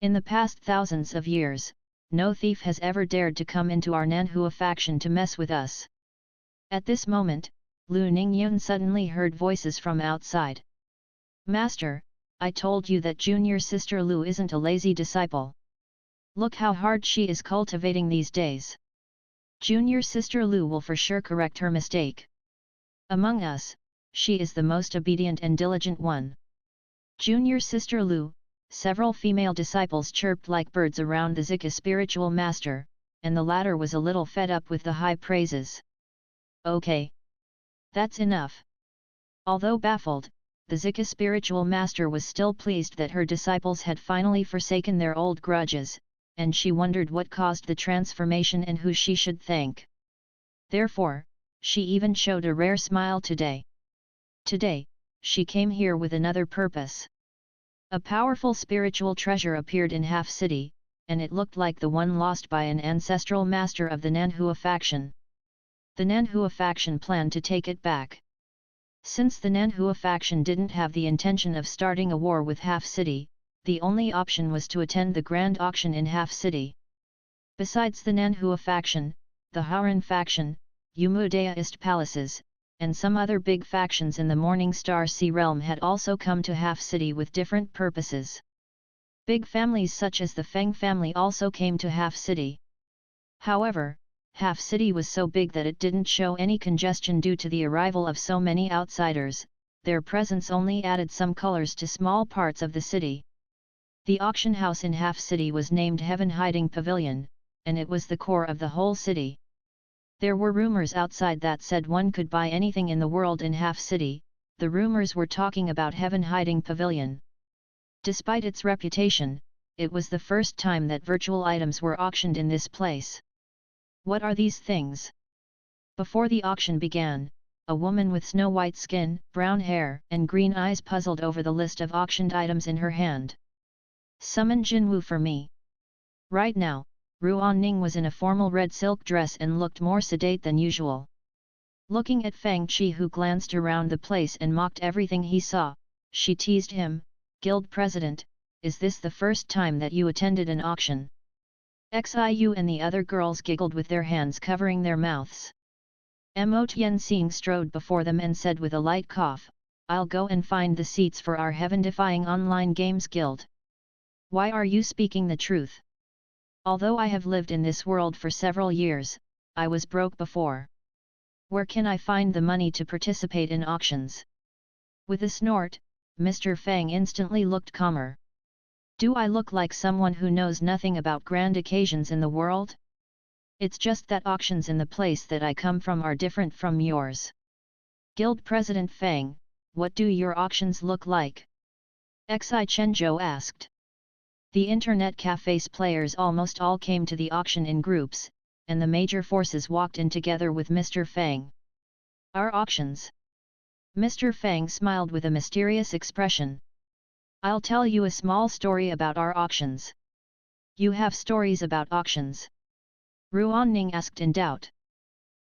In the past thousands of years, no thief has ever dared to come into our Nanhua faction to mess with us. At this moment, Lu Ningyun suddenly heard voices from outside. Master, I told you that junior sister Lu isn't a lazy disciple. Look how hard she is cultivating these days. Junior sister Lu will for sure correct her mistake. Among us, she is the most obedient and diligent one. Junior sister Lu, several female disciples chirped like birds around the Zika spiritual master, and the latter was a little fed up with the high praises. Okay. That's enough. Although baffled, the Zika spiritual master was still pleased that her disciples had finally forsaken their old grudges, and she wondered what caused the transformation and who she should thank. Therefore, she even showed a rare smile today. Today, she came here with another purpose. A powerful spiritual treasure appeared in Half City, and it looked like the one lost by an ancestral master of the Nanhua faction. The Nanhua faction planned to take it back. Since the Nanhua faction didn't have the intention of starting a war with Half City, the only option was to attend the grand auction in Half City. Besides the Nanhua faction, the Hauran faction, Umudaist palaces, and some other big factions in the Morning Star Sea realm had also come to Half City with different purposes. Big families such as the Fang family also came to Half City. However, Half City was so big that it didn't show any congestion due to the arrival of so many outsiders. Their presence only added some colors to small parts of the city. The auction house in Half City was named Heaven Hiding Pavilion, and it was the core of the whole city. There were rumors outside that said one could buy anything in the world in Half City. The rumors were talking about Heaven Hiding Pavilion. Despite its reputation, it was the first time that virtual items were auctioned in this place. What are these things? Before the auction began, a woman with snow-white skin, brown hair, and green eyes puzzled over the list of auctioned items in her hand. Summon Jinwu for me. Right now, Ruan Ning was in a formal red silk dress and looked more sedate than usual. Looking at Fang Qi, who glanced around the place and mocked everything he saw, she teased him, "Guild President, is this the first time that you attended an auction?" Xiu and the other girls giggled with their hands covering their mouths. Mo Tianxing strode before them and said with a light cough, "I'll go and find the seats for our heaven-defying online games guild." "Why are you speaking the truth?" "Although I have lived in this world for several years, I was broke before. Where can I find the money to participate in auctions?" With a snort, Mr. Fang instantly looked calmer. "Do I look like someone who knows nothing about grand occasions in the world? It's just that auctions in the place that I come from are different from yours." "Guild President Fang, what do your auctions look like?" Xi Chenzhou asked. The internet cafe's players almost all came to the auction in groups, and the major forces walked in together with Mr. Fang. "Our auctions?" Mr. Fang smiled with a mysterious expression. "I'll tell you a small story about our auctions." "You have stories about auctions?" Ruan Ning asked in doubt.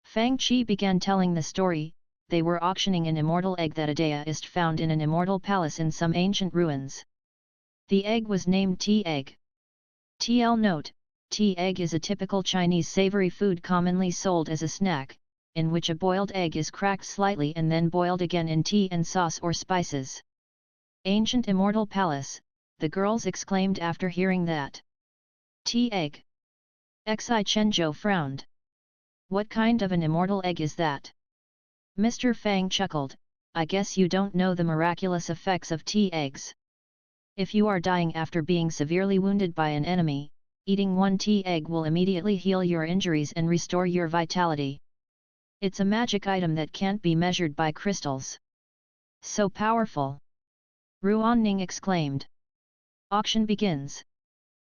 Fang Qi began telling the story. They were auctioning an immortal egg that a deist found in an immortal palace in some ancient ruins. The egg was named tea egg. TL note: tea egg is a typical Chinese savory food commonly sold as a snack, in which a boiled egg is cracked slightly and then boiled again in tea and sauce or spices. "Ancient immortal palace," the girls exclaimed after hearing that. "Tea egg?" Xi Chenzhou frowned. "What kind of an immortal egg is that?" Mr. Fang chuckled, "I guess you don't know the miraculous effects of tea eggs. If you are dying after being severely wounded by an enemy, eating one tea egg will immediately heal your injuries and restore your vitality. It's a magic item that can't be measured by crystals." "So powerful!" Ruan Ning exclaimed. "Auction begins."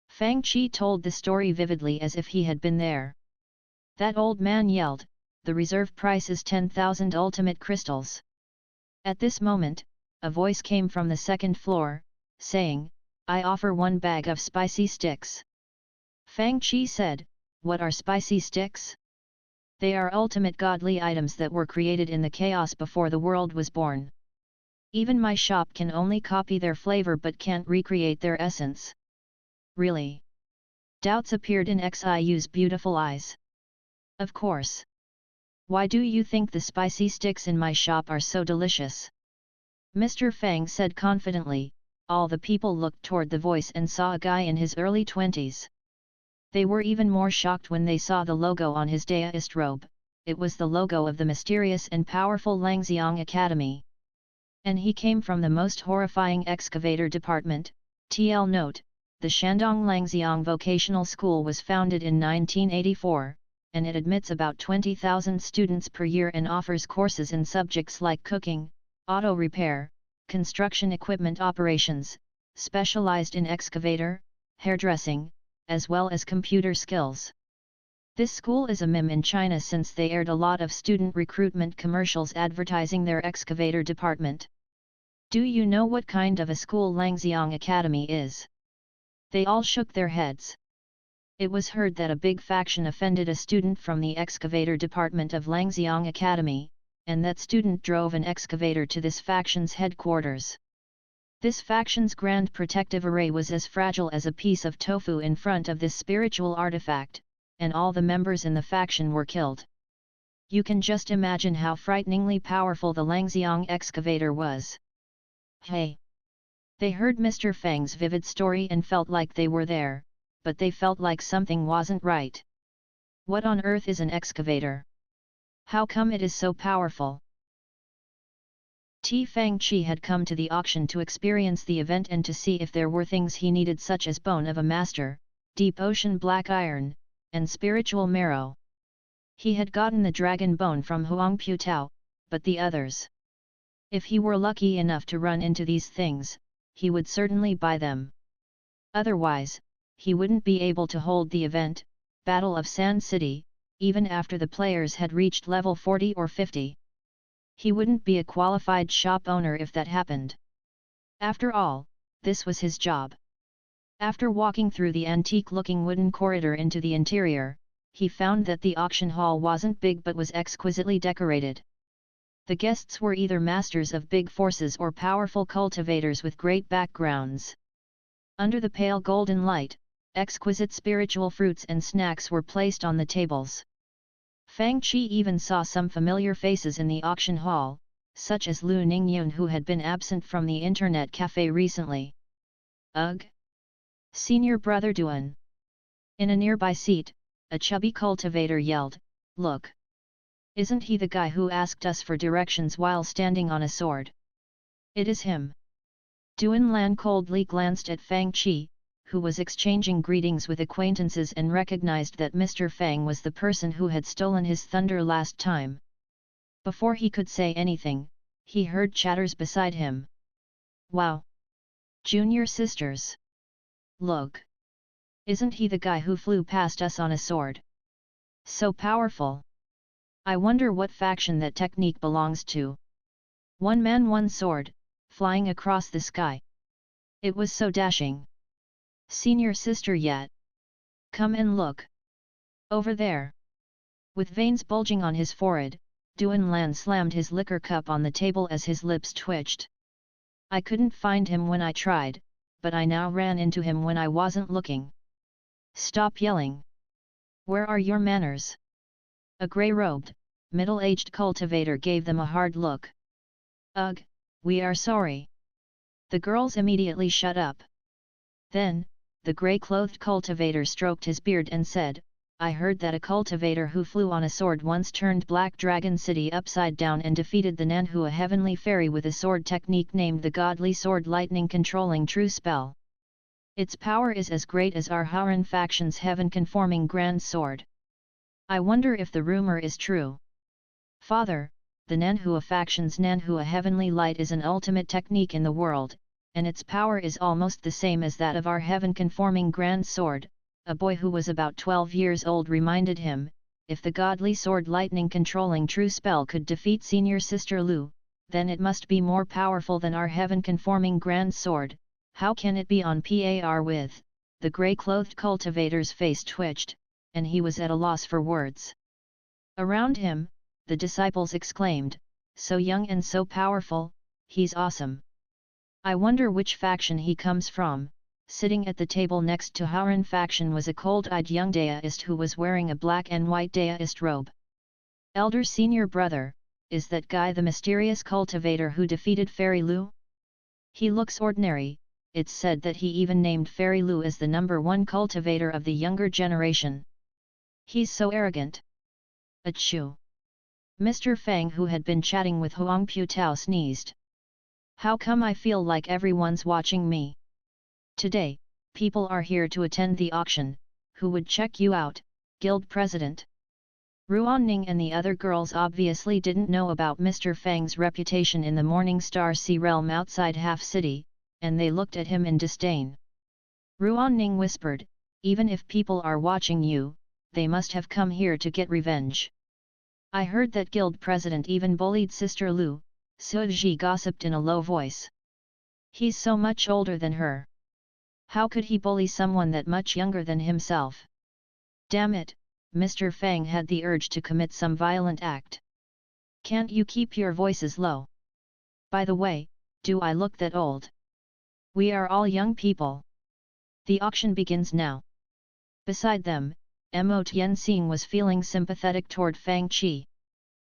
Fang Qi told the story vividly as if he had been there. That old man yelled, "The reserve price is 10,000 ultimate crystals." At this moment, a voice came from the second floor, saying, "I offer 1 bag of spicy sticks." Fang Qi said, "What are spicy sticks?" "They are ultimate godly items that were created in the chaos before the world was born. Even my shop can only copy their flavor but can't recreate their essence." "Really?" Doubts appeared in Xiu's beautiful eyes. "Of course. Why do you think the spicy sticks in my shop are so delicious?" Mr. Fang said confidently. All the people looked toward the voice and saw a guy in his early 20s. They were even more shocked when they saw the logo on his deist robe. It was the logo of the mysterious and powerful Langxiang Academy. And he came from the most horrifying excavator department. TL note: the Shandong Langxiang Vocational School was founded in 1984, and it admits about 20,000 students per year and offers courses in subjects like cooking, auto repair, construction equipment operations, specialized in excavator, hairdressing, as well as computer skills. This school is a meme in China since they aired a lot of student recruitment commercials advertising their excavator department. Do you know what kind of a school Langxiang Academy is? They all shook their heads. It was heard that a big faction offended a student from the excavator department of Langxiang Academy, and that student drove an excavator to this faction's headquarters. This faction's grand protective array was as fragile as a piece of tofu in front of this spiritual artifact, and all the members in the faction were killed. You can just imagine how frighteningly powerful the Langxiang excavator was. Hey! They heard Mr. Fang's vivid story and felt like they were there, but they felt like something wasn't right. What on earth is an excavator? How come it is so powerful? Fang Qi had come to the auction to experience the event and to see if there were things he needed, such as bone of a master, deep ocean black iron, and spiritual marrow. He had gotten the dragon bone from Huang Putao, but the others. If he were lucky enough to run into these things, he would certainly buy them. Otherwise, he wouldn't be able to hold the event, Battle of Sand City, even after the players had reached level 40 or 50. He wouldn't be a qualified shop owner if that happened. After all, this was his job. After walking through the antique-looking wooden corridor into the interior, he found that the auction hall wasn't big but was exquisitely decorated. The guests were either masters of big forces or powerful cultivators with great backgrounds. Under the pale golden light, exquisite spiritual fruits and snacks were placed on the tables. Fang Qi even saw some familiar faces in the auction hall, such as Lu Ningyun, who had been absent from the internet cafe recently. Ugh! Senior brother Duan. In a nearby seat, a chubby cultivator yelled, "Look! Isn't he the guy who asked us for directions while standing on a sword?" "It is him." Duan Lan coldly glanced at Fang Qi, who was exchanging greetings with acquaintances, and recognized that Mr. Fang was the person who had stolen his thunder last time. Before he could say anything, he heard chatters beside him. "Wow! Junior sisters! Look! Isn't he the guy who flew past us on a sword? So powerful! I wonder what faction that technique belongs to. One man, one sword, flying across the sky. It was so dashing. Senior sister yet. Come and look. Over there." With veins bulging on his forehead, Duan Lan slammed his liquor cup on the table as his lips twitched. "I couldn't find him when I tried, but I now ran into him when I wasn't looking." "Stop yelling! Where are your manners?" A grey-robed, middle-aged cultivator gave them a hard look. "Ugh, we are sorry." The girls immediately shut up. Then, the grey-clothed cultivator stroked his beard and said, "I heard that a cultivator who flew on a sword once turned Black Dragon City upside down and defeated the Nanhu, a heavenly fairy with a sword technique named the Godly Sword Lightning Controlling True Spell. Its power is as great as our Hauran faction's heaven-conforming Grand Sword. I wonder if the rumor is true." "Father, the Nanhua faction's Nanhua Heavenly Light is an ultimate technique in the world, and its power is almost the same as that of our heaven-conforming Grand Sword," a boy who was about 12 years old reminded him. "If the Godly Sword Lightning Controlling True Spell could defeat Senior Sister Lu, then it must be more powerful than our heaven-conforming Grand Sword. How can it be on par with?" The grey-clothed cultivator's face twitched, and he was at a loss for words. Around him, the disciples exclaimed, "So young and so powerful, he's awesome. I wonder which faction he comes from." Sitting at the table next to Hauran faction was a cold-eyed young Daoist who was wearing a black and white Daoist robe. "Elder senior brother, is that guy the mysterious cultivator who defeated Fairy Lu? He looks ordinary." It's said that he even named Fairy Lu as the #1 cultivator of the younger generation. "He's so arrogant." "Achoo!" Mr. Fang, who had been chatting with Huang Putao, sneezed. "How come I feel like everyone's watching me? Today, people are here to attend the auction. Who would check you out, guild president?" Ruanning and the other girls obviously didn't know about Mr. Fang's reputation in the Morning Star Sea realm outside Half City, and they looked at him in disdain. Ruanning whispered, "Even if people are watching you, they must have come here to get revenge." "I heard that guild president even bullied Sister Lu," Suji gossiped in a low voice. "He's so much older than her. How could he bully someone that much younger than himself?" Damn it, Mr. Fang had the urge to commit some violent act. "Can't you keep your voices low? By the way, do I look that old? We are all young people. The auction begins now." Beside them, Mo Tianxing was feeling sympathetic toward Fang Qi.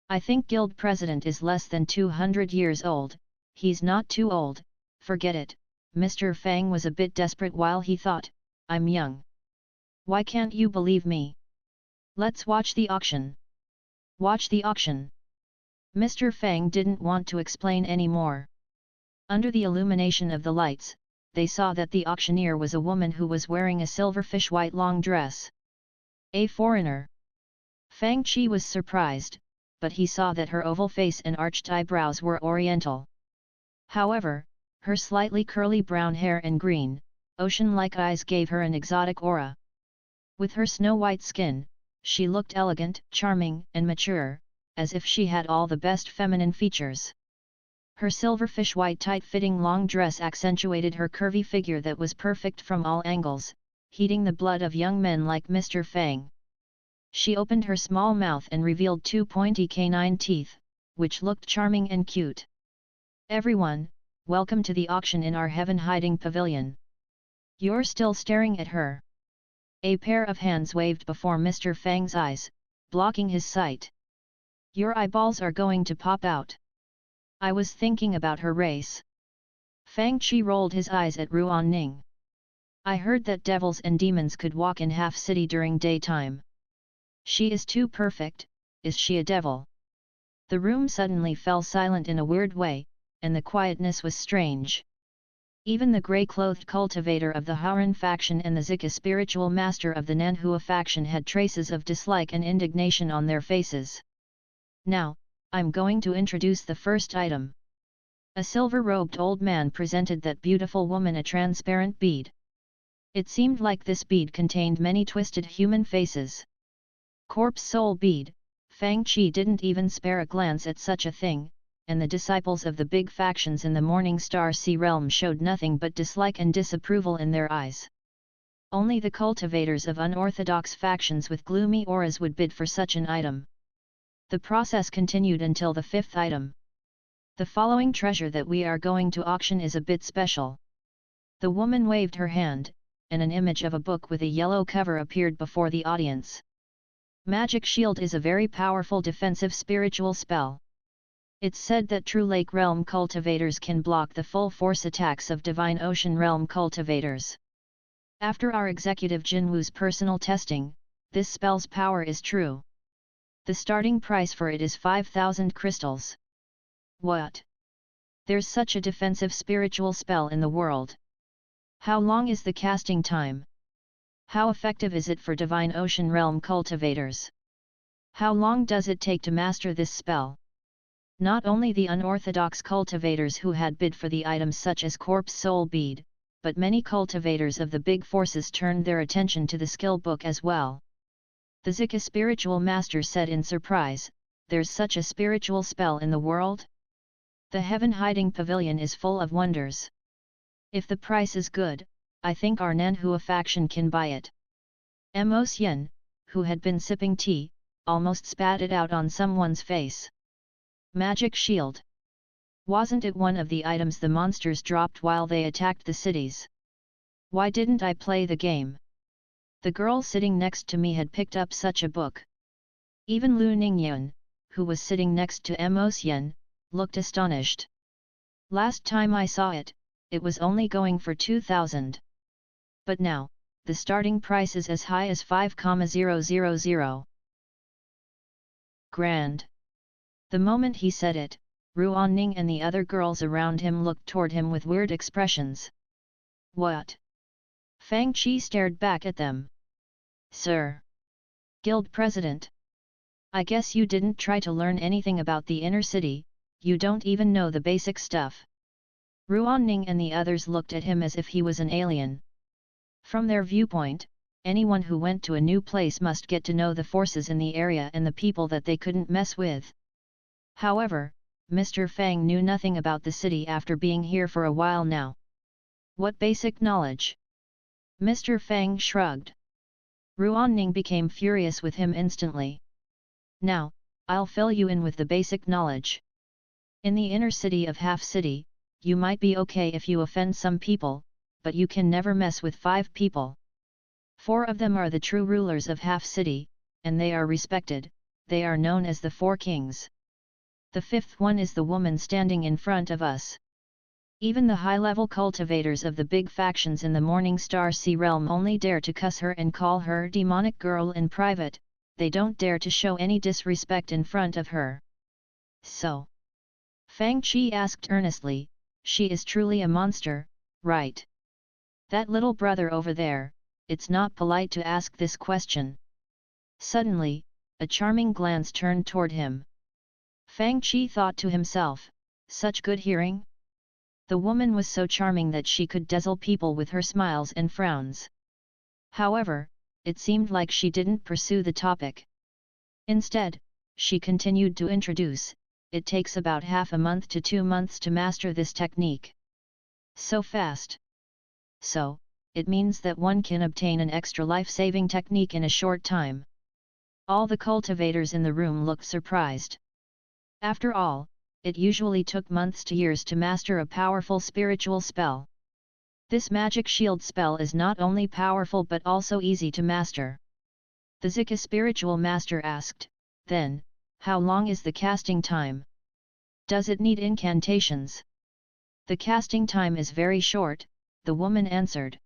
I think guild president is less than 200 years old, he's not too old, forget it. Mr. Fang was a bit desperate while he thought, I'm young. Why can't you believe me? Let's watch the auction. Watch the auction. Mr. Fang didn't want to explain any more. Under the illumination of the lights, they saw that the auctioneer was a woman who was wearing a silverfish white long dress. A foreigner. Fang Qi was surprised, but he saw that her oval face and arched eyebrows were oriental. However, her slightly curly brown hair and green, ocean-like eyes gave her an exotic aura. With her snow-white skin, she looked elegant, charming, and mature, as if she had all the best feminine features. Her silverfish white tight-fitting long dress accentuated her curvy figure that was perfect from all angles, heating the blood of young men like Mr. Fang. She opened her small mouth and revealed two pointy canine teeth, which looked charming and cute. Everyone, welcome to the auction in our heaven-hiding pavilion. You're still staring at her. A pair of hands waved before Mr. Fang's eyes, blocking his sight. Your eyeballs are going to pop out. I was thinking about her race. Fang Qi rolled his eyes at Ruan Ning. I heard that devils and demons could walk in half city during daytime. She is too perfect, is she a devil? The room suddenly fell silent in a weird way, and the quietness was strange. Even the grey-clothed cultivator of the Haran faction and the Zika spiritual master of the Nanhua faction had traces of dislike and indignation on their faces. Now, I'm going to introduce the first item. A silver-robed old man presented that beautiful woman a transparent bead. It seemed like this bead contained many twisted human faces. Corpse soul bead. Fang Qi didn't even spare a glance at such a thing, and the disciples of the big factions in the Morning Star Sea realm showed nothing but dislike and disapproval in their eyes. Only the cultivators of unorthodox factions with gloomy auras would bid for such an item. The process continued until the fifth item. The following treasure that we are going to auction is a bit special. The woman waved her hand, and an image of a book with a yellow cover appeared before the audience. Magic Shield is a very powerful defensive spiritual spell. It's said that True Lake Realm cultivators can block the full force attacks of Divine Ocean Realm cultivators. After our executive Jinwu's personal testing, this spell's power is true. The starting price for it is 5,000 crystals. What? There's such a defensive spiritual spell in the world. How long is the casting time? How effective is it for Divine Ocean Realm cultivators? How long does it take to master this spell? Not only the unorthodox cultivators who had bid for the items such as Corpse Soul Bead, but many cultivators of the big forces turned their attention to the skill book as well. The Zika spiritual master said in surprise, "There's such a spiritual spell in the world? The heaven-hiding pavilion is full of wonders. If the price is good, I think our Nanhua faction can buy it." Mo Xian, who had been sipping tea, almost spat it out on someone's face. Magic Shield. Wasn't it one of the items the monsters dropped while they attacked the cities? Why didn't I play the game? The girl sitting next to me had picked up such a book. Even Lu Ningyun, who was sitting next to Mo Xian, looked astonished. Last time I saw it, it was only going for 2,000. But now, the starting price is as high as 5,000. Grand. The moment he said it, Ruan Ning and the other girls around him looked toward him with weird expressions. What? Fang Qi stared back at them. Sir. Guild President. I guess you didn't try to learn anything about the inner city, you don't even know the basic stuff. Ruan Ning and the others looked at him as if he was an alien. From their viewpoint, anyone who went to a new place must get to know the forces in the area and the people that they couldn't mess with. However, Mr. Fang knew nothing about the city after being here for a while now. What basic knowledge? Mr. Fang shrugged. Ruan Ning became furious with him instantly. Now, I'll fill you in with the basic knowledge. In the inner city of Half City, you might be okay if you offend some people, but you can never mess with 5 people. 4 of them are the true rulers of half city, and they are respected, they are known as the 4 kings. The 5th one is the woman standing in front of us. Even the high-level cultivators of the big factions in the Morning Star Sea realm only dare to cuss her and call her demonic girl in private, they don't dare to show any disrespect in front of her. So? Fang Qi asked earnestly, she is truly a monster, right? That little brother over there, it's not polite to ask this question. Suddenly, a charming glance turned toward him. Fang Qi thought to himself, such good hearing? The woman was so charming that she could dazzle people with her smiles and frowns. However, it seemed like she didn't pursue the topic. Instead, she continued to introduce, it takes about half a month to 2 months to master this technique. So fast. So, it means that one can obtain an extra life-saving technique in a short time. All the cultivators in the room looked surprised. After all, it usually took months to years to master a powerful spiritual spell. This magic shield spell is not only powerful but also easy to master. The Zika spiritual master asked, then, how long is the casting time? Does it need incantations? The casting time is very short, the woman answered.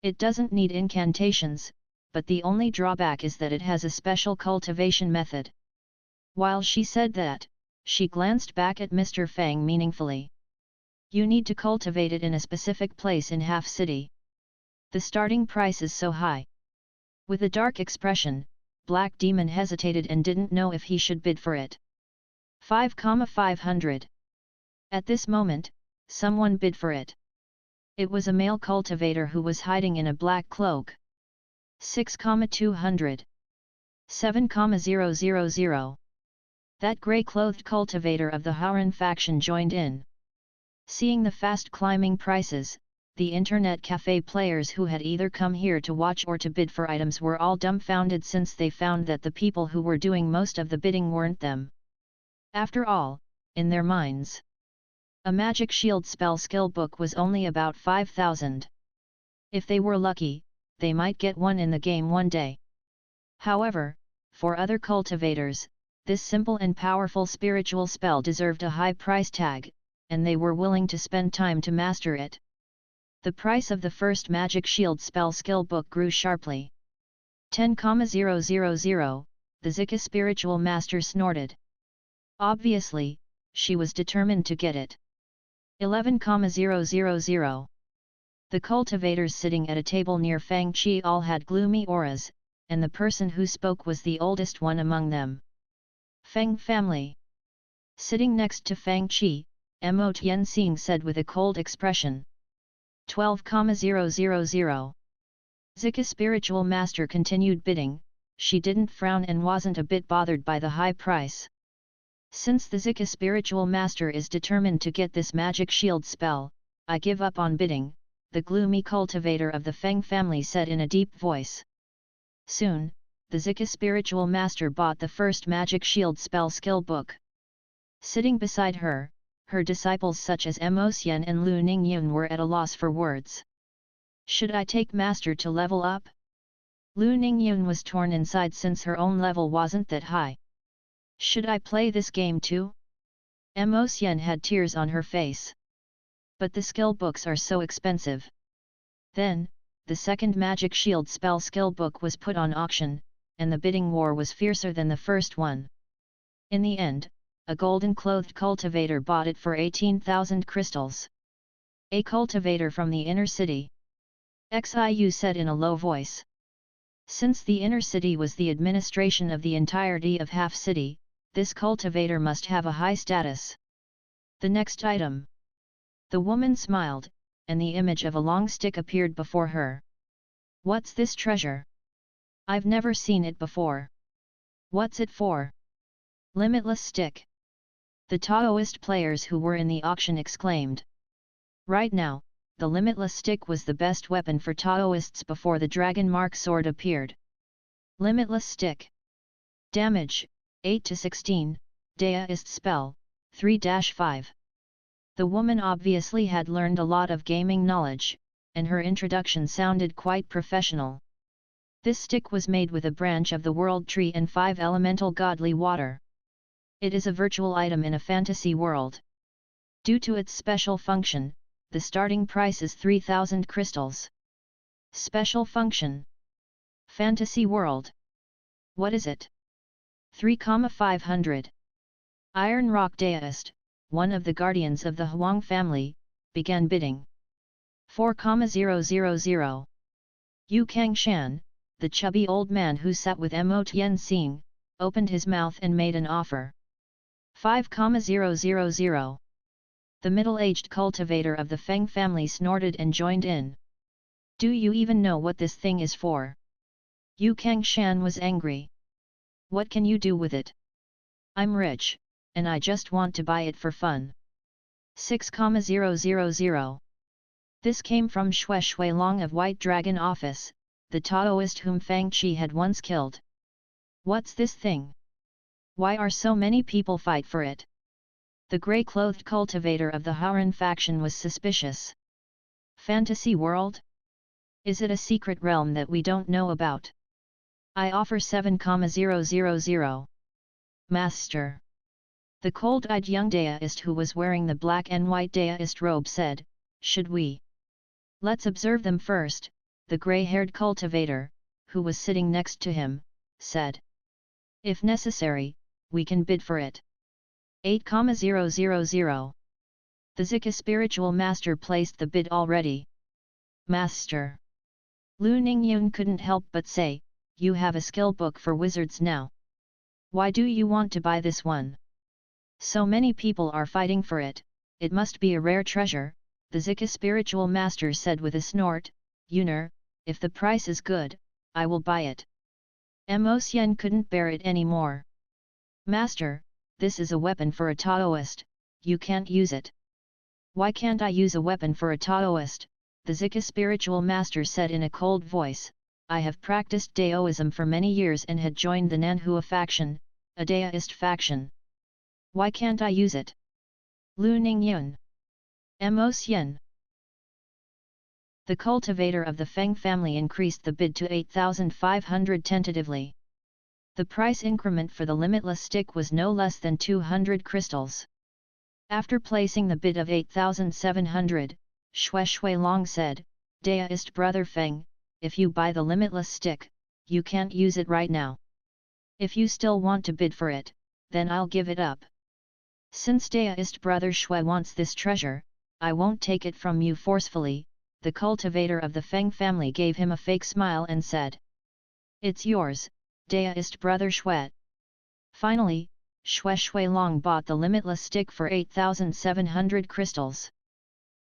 It doesn't need incantations, but the only drawback is that it has a special cultivation method. While she said that, she glanced back at Mr. Fang meaningfully. You need to cultivate it in a specific place in half city. The starting price is so high. With a dark expression, Black Demon hesitated and didn't know if he should bid for it. 5,500. At this moment, someone bid for it. It was a male cultivator who was hiding in a black cloak. 6,200. 7,000. That grey-clothed cultivator of the Hauran faction joined in. Seeing the fast-climbing prices, the internet cafe players who had either come here to watch or to bid for items were all dumbfounded since they found that the people who were doing most of the bidding weren't them. After all, in their minds, a magic shield spell skill book was only about 5,000. If they were lucky, they might get one in the game one day. However, for other cultivators, this simple and powerful spiritual spell deserved a high price tag, and they were willing to spend time to master it. The price of the first magic shield spell skill book grew sharply. 10,000, the Zika spiritual master snorted. Obviously, she was determined to get it. 11,000. The cultivators sitting at a table near Fang Qi all had gloomy auras, and the person who spoke was the oldest one among them. Fang family. Sitting next to Fang Qi, Mo Tianxing said with a cold expression. 12,000. Zika spiritual master continued bidding, she didn't frown and wasn't a bit bothered by the high price. Since the Zika spiritual master is determined to get this magic shield spell, I give up on bidding, the gloomy cultivator of the Feng family said in a deep voice. Soon, the Zika spiritual master bought the first magic shield spell skill book. Sitting beside her, her disciples such as Mo Xian and Lu Ningyun were at a loss for words. Should I take master to level up? Lu Ningyun was torn inside since her own level wasn't that high. Should I play this game too? Mo Xian had tears on her face. But the skill books are so expensive. Then, the second magic shield spell skill book was put on auction, and the bidding war was fiercer than the first one. In the end, a golden-clothed cultivator bought it for 18,000 crystals. A cultivator from the inner city. Xiu said in a low voice. Since the inner city was the administration of the entirety of half city, this cultivator must have a high status. The next item. The woman smiled, and the image of a long stick appeared before her. What's this treasure? I've never seen it before. What's it for? Limitless stick. The Taoist players who were in the auction exclaimed. Right now, the limitless stick was the best weapon for Taoists before the dragon mark sword appeared. Limitless stick. Damage, 8-16, Daoist spell, 3-5. The woman obviously had learned a lot of gaming knowledge, and her introduction sounded quite professional. This stick was made with a branch of the world tree and 5 elemental godly water. It is a virtual item in a fantasy world. Due to its special function, the starting price is 3,000 crystals. Special function. Fantasy world. What is it? 3,500. Iron Rock Deist, one of the guardians of the Huang family, began bidding. 4,000. Yu Kangshan, the chubby old man who sat with Mo Tianxing, opened his mouth and made an offer. 5,000. The middle-aged cultivator of the Fang family snorted and joined in. Do you even know what this thing is for? Yu Kangshan was angry. What can you do with it? I'm rich, and I just want to buy it for fun. 6,000. This came from Xue Shuilong of White Dragon Office, the Taoist whom Fang Qi had once killed. What's this thing? Why are so many people fight for it? The grey-clothed cultivator of the Haoran faction was suspicious. Fantasy world? Is it a secret realm that we don't know about? I offer 7,000. Master. The cold-eyed young Daoist who was wearing the black and white Daoist robe said, should we? Let's observe them first, the grey-haired cultivator, who was sitting next to him, said. If necessary, we can bid for it. 8,000. The Zika spiritual master placed the bid already. Master. Lu Ningyun couldn't help but say, you have a skill book for wizards now. Why do you want to buy this one? So many people are fighting for it, it must be a rare treasure, the Zika spiritual master said with a snort. Yuner, if the price is good, I will buy it. Mo Xian couldn't bear it anymore. Master, this is a weapon for a Taoist, you can't use it. Why can't I use a weapon for a Taoist? The Zika spiritual master said in a cold voice. I have practiced Daoism for many years and had joined the Nanhua faction, a Daoist faction. Why can't I use it? Lu Ningyun. Mo Xian. The cultivator of the Feng family increased the bid to 8,500 tentatively. The price increment for the limitless stick was no less than 200 crystals. After placing the bid of 8,700, Xue Shuilong said, Daoist brother Feng, if you buy the limitless stick, you can't use it right now. If you still want to bid for it, then I'll give it up. Since Daoist brother Xue wants this treasure, I won't take it from you forcefully. The cultivator of the Feng family gave him a fake smile and said. It's yours, Daoist brother Xue. Finally, Xue Shuilong bought the limitless stick for 8,700 crystals.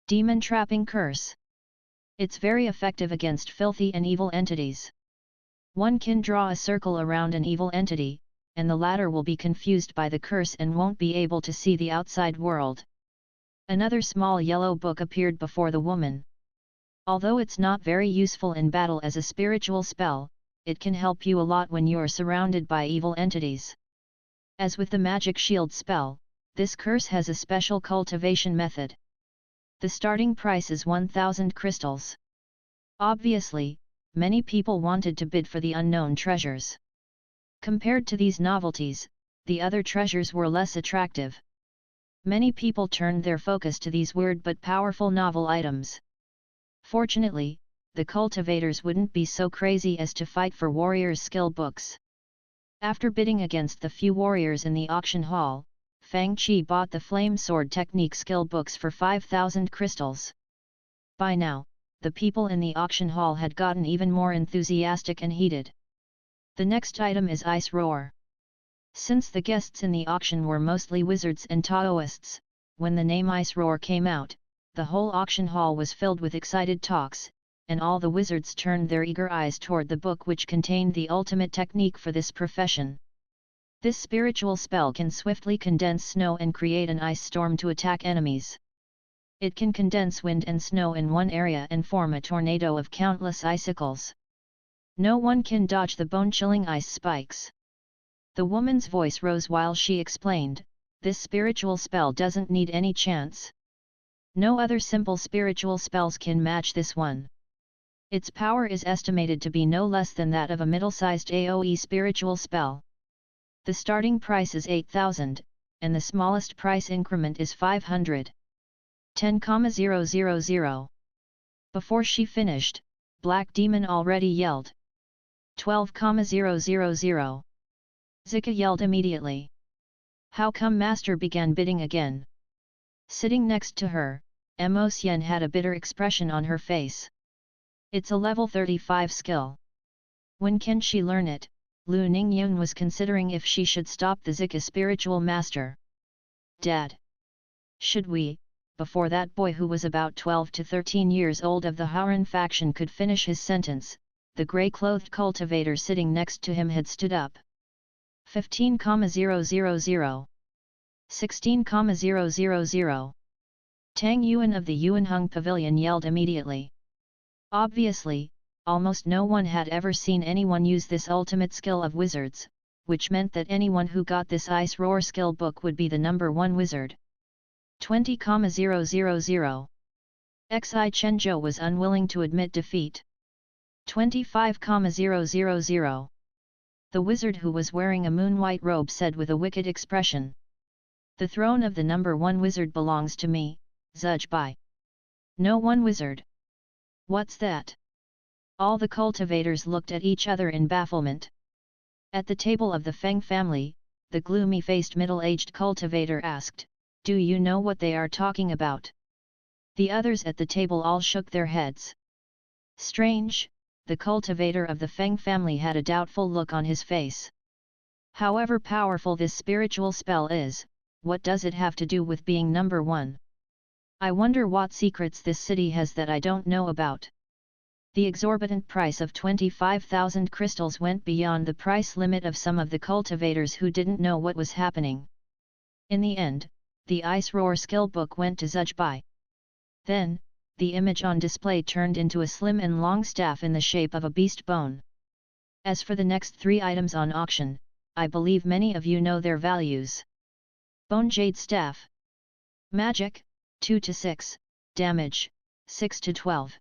Demon Trapping Curse. It's very effective against filthy and evil entities. One can draw a circle around an evil entity, and the latter will be confused by the curse and won't be able to see the outside world. Another small yellow book appeared before the woman. Although it's not very useful in battle as a spiritual spell, it can help you a lot when you're surrounded by evil entities. As with the magic shield spell, this curse has a special cultivation method. The starting price is 1,000 crystals. Obviously, many people wanted to bid for the unknown treasures. Compared to these novelties, the other treasures were less attractive. Many people turned their focus to these weird but powerful novel items. Fortunately, the cultivators wouldn't be so crazy as to fight for warriors' skill books. After bidding against the few warriors in the auction hall, Fang Qi bought the flame sword technique skill books for 5,000 crystals. By now, the people in the auction hall had gotten even more enthusiastic and heated. The next item is Ice Roar. Since the guests in the auction were mostly wizards and Taoists, when the name Ice Roar came out, the whole auction hall was filled with excited talks, and all the wizards turned their eager eyes toward the book which contained the ultimate technique for this profession. This spiritual spell can swiftly condense snow and create an ice storm to attack enemies. It can condense wind and snow in one area and form a tornado of countless icicles. No one can dodge the bone-chilling ice spikes. The woman's voice rose while she explained, this spiritual spell doesn't need any chance. No other simple spiritual spells can match this one. Its power is estimated to be no less than that of a middle-sized AoE spiritual spell. The starting price is 8,000, and the smallest price increment is 500. 10,000. Before she finished, Black Demon already yelled. 12,000. Zika yelled immediately. How come Master began bidding again? Sitting next to her, Mo Xian had a bitter expression on her face. It's a level 35 skill. When can she learn it? Lu Ningyun was considering if she should stop the Zika spiritual master. Dad. Should we, before that boy who was about 12 to 13 years old of the Hauran faction could finish his sentence, the grey-clothed cultivator sitting next to him had stood up. 15,000. 16,000. Tang Yuan of the Yuanheng Pavilion yelled immediately. Obviously, almost no one had ever seen anyone use this ultimate skill of wizards, which meant that anyone who got this Ice Roar skill book would be the number 1 wizard. 20,000. Xi Chenzhou was unwilling to admit defeat. 25,000. The wizard who was wearing a moon-white robe said with a wicked expression. The throne of the number 1 wizard belongs to me, Zujbai. No one wizard. What's that? All the cultivators looked at each other in bafflement. At the table of the Fang family, the gloomy-faced middle-aged cultivator asked, "Do you know what they are talking about?" The others at the table all shook their heads. Strange, the cultivator of the Fang family had a doubtful look on his face. However powerful this spiritual spell is, what does it have to do with being number 1? I wonder what secrets this city has that I don't know about. The exorbitant price of 25,000 crystals went beyond the price limit of some of the cultivators who didn't know what was happening. In the end, the Ice Roar skill book went to Zujbai. Then, the image on display turned into a slim and long staff in the shape of a beast bone. As for the next 3 items on auction, I believe many of you know their values. Bone Jade Staff. Magic, 2 to 6, damage, 6 to 12.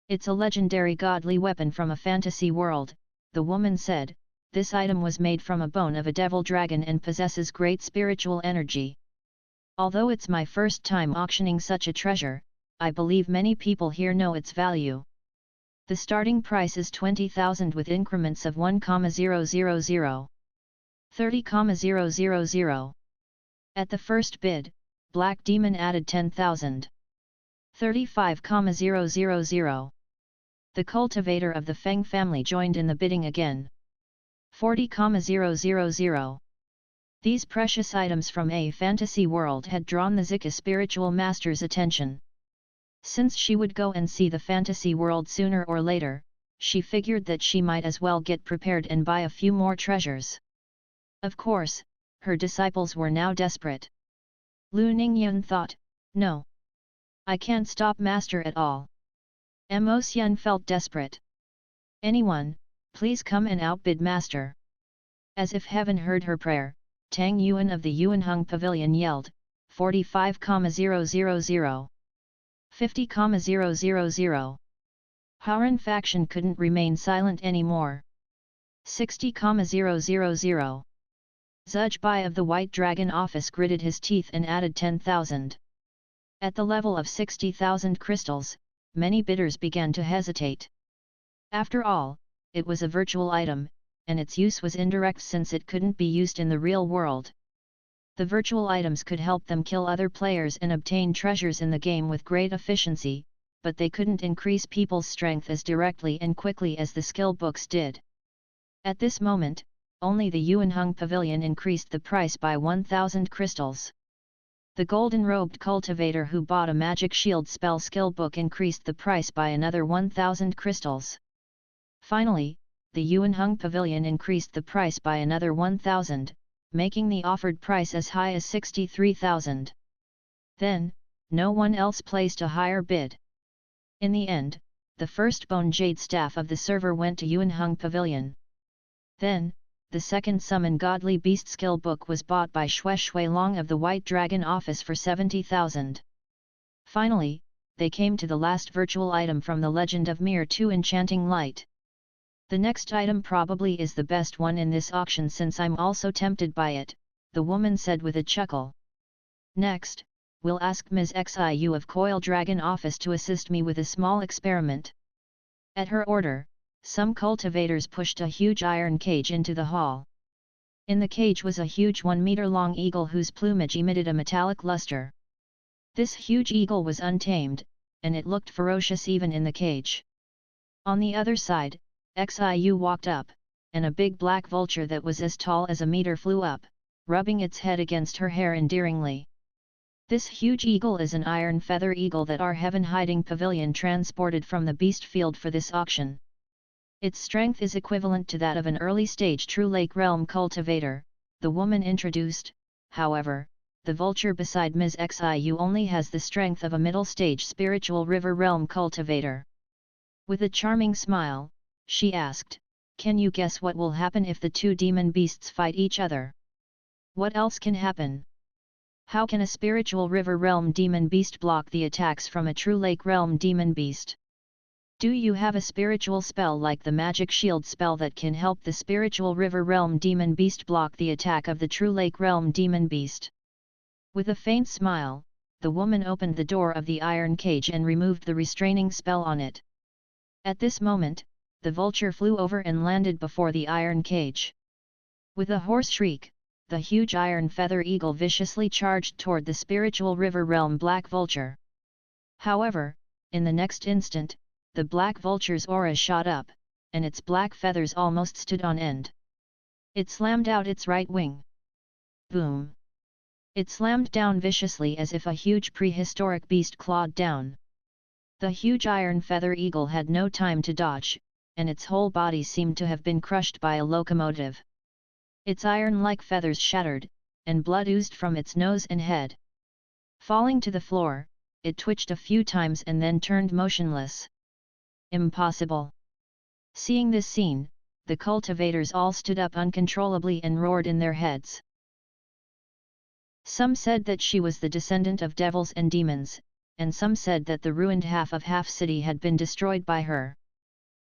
It's a legendary godly weapon from a fantasy world, the woman said. This item was made from a bone of a devil dragon and possesses great spiritual energy. Although it's my first time auctioning such a treasure, I believe many people here know its value. The starting price is 20,000 with increments of 1,000. 30,000. At the first bid, Black Demon added 10,000. 35,000. The cultivator of the Feng family joined in the bidding again. 40,000. These precious items from a fantasy world had drawn the Zika spiritual master's attention. Since she would go and see the fantasy world sooner or later, she figured that she might as well get prepared and buy a few more treasures. Of course, her disciples were now desperate. Lu Ningyun thought, no. I can't stop Master at all. Mo Xian felt desperate. Anyone, please come and outbid Master. As if heaven heard her prayer, Tang Yuan of the Yuanheng Pavilion yelled, 45,000. 50,000. Hauran faction couldn't remain silent anymore. 60,000. Zujbai of the White Dragon office gritted his teeth and added 10,000. At the level of 60,000 crystals, many bidders began to hesitate. After all, it was a virtual item, and its use was indirect since it couldn't be used in the real world. The virtual items could help them kill other players and obtain treasures in the game with great efficiency, but they couldn't increase people's strength as directly and quickly as the skill books did. At this moment, only the Yuanheng Pavilion increased the price by 1,000 crystals. The golden-robed cultivator who bought a magic shield spell skill book increased the price by another 1,000 crystals. Finally, the Yuanheng Pavilion increased the price by another 1,000, making the offered price as high as 63,000. Then, no one else placed a higher bid. In the end, the first bone jade staff of the server went to Yuanheng Pavilion. Then, the second summon godly beast skill book was bought by Shui Long of the White Dragon office for 70,000. Finally, they came to the last virtual item from the legend of Mere 2 Enchanting Light. The next item probably is the best one in this auction since I'm also tempted by it, the woman said with a chuckle. Next, we'll ask Ms. Xiu of Coil Dragon office to assist me with a small experiment. At her order, some cultivators pushed a huge iron cage into the hall. In the cage was a huge 1-meter-long eagle whose plumage emitted a metallic luster. This huge eagle was untamed, and it looked ferocious even in the cage. On the other side, Xiu walked up, and a big black vulture that was as tall as a meter flew up, rubbing its head against her hair endearingly. This huge eagle is an iron feather eagle that our heaven hiding pavilion transported from the beast field for this auction. Its strength is equivalent to that of an early-stage True Lake Realm cultivator, the woman introduced. However, the vulture beside Ms. Xiu only has the strength of a middle-stage spiritual River Realm cultivator. With a charming smile, she asked, "Can you guess what will happen if the two demon beasts fight each other?" "What else can happen? How can a spiritual River Realm demon beast block the attacks from a True Lake Realm demon beast? Do you have a spiritual spell like the magic shield spell that can help the spiritual River Realm demon beast block the attack of the True Lake Realm demon beast?" With a faint smile, the woman opened the door of the iron cage and removed the restraining spell on it. At this moment, the vulture flew over and landed before the iron cage. With a hoarse shriek, the huge iron feather eagle viciously charged toward the spiritual River Realm black vulture. However, in the next instant, the black vulture's aura shot up, and its black feathers almost stood on end. It slammed out its right wing. Boom! It slammed down viciously as if a huge prehistoric beast clawed down. The huge iron feather eagle had no time to dodge, and its whole body seemed to have been crushed by a locomotive. Its iron-like feathers shattered, and blood oozed from its nose and head. Falling to the floor, it twitched a few times and then turned motionless. Impossible! Seeing this scene, the cultivators all stood up uncontrollably and roared in their heads. Some said that she was the descendant of devils and demons, and some said that the ruined half of Half City had been destroyed by her.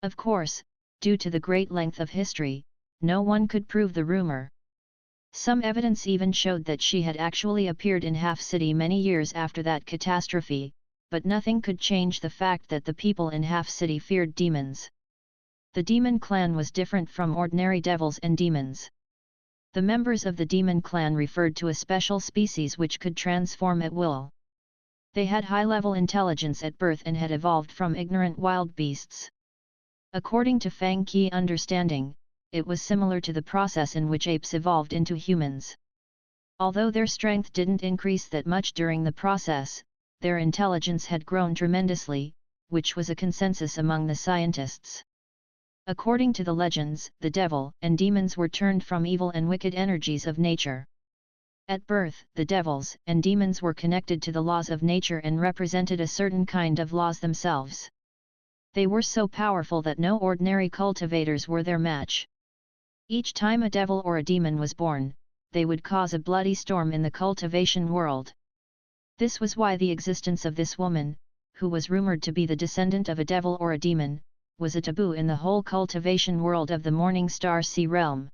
Of course, due to the great length of history, no one could prove the rumor. Some evidence even showed that she had actually appeared in Half City many years after that catastrophe, but nothing could change the fact that the people in Half City feared demons. The demon clan was different from ordinary devils and demons. The members of the demon clan referred to a special species which could transform at will. They had high-level intelligence at birth and had evolved from ignorant wild beasts. According to Fang Qi understanding, it was similar to the process in which apes evolved into humans. Although their strength didn't increase that much during the process, their intelligence had grown tremendously, which was a consensus among the scientists. According to the legends, the devil and demons were turned from evil and wicked energies of nature. At birth, the devils and demons were connected to the laws of nature and represented a certain kind of laws themselves. They were so powerful that no ordinary cultivators were their match. Each time a devil or a demon was born, they would cause a bloody storm in the cultivation world. This was why the existence of this woman, who was rumored to be the descendant of a devil or a demon, was a taboo in the whole cultivation world of the Morning Star Sea realm.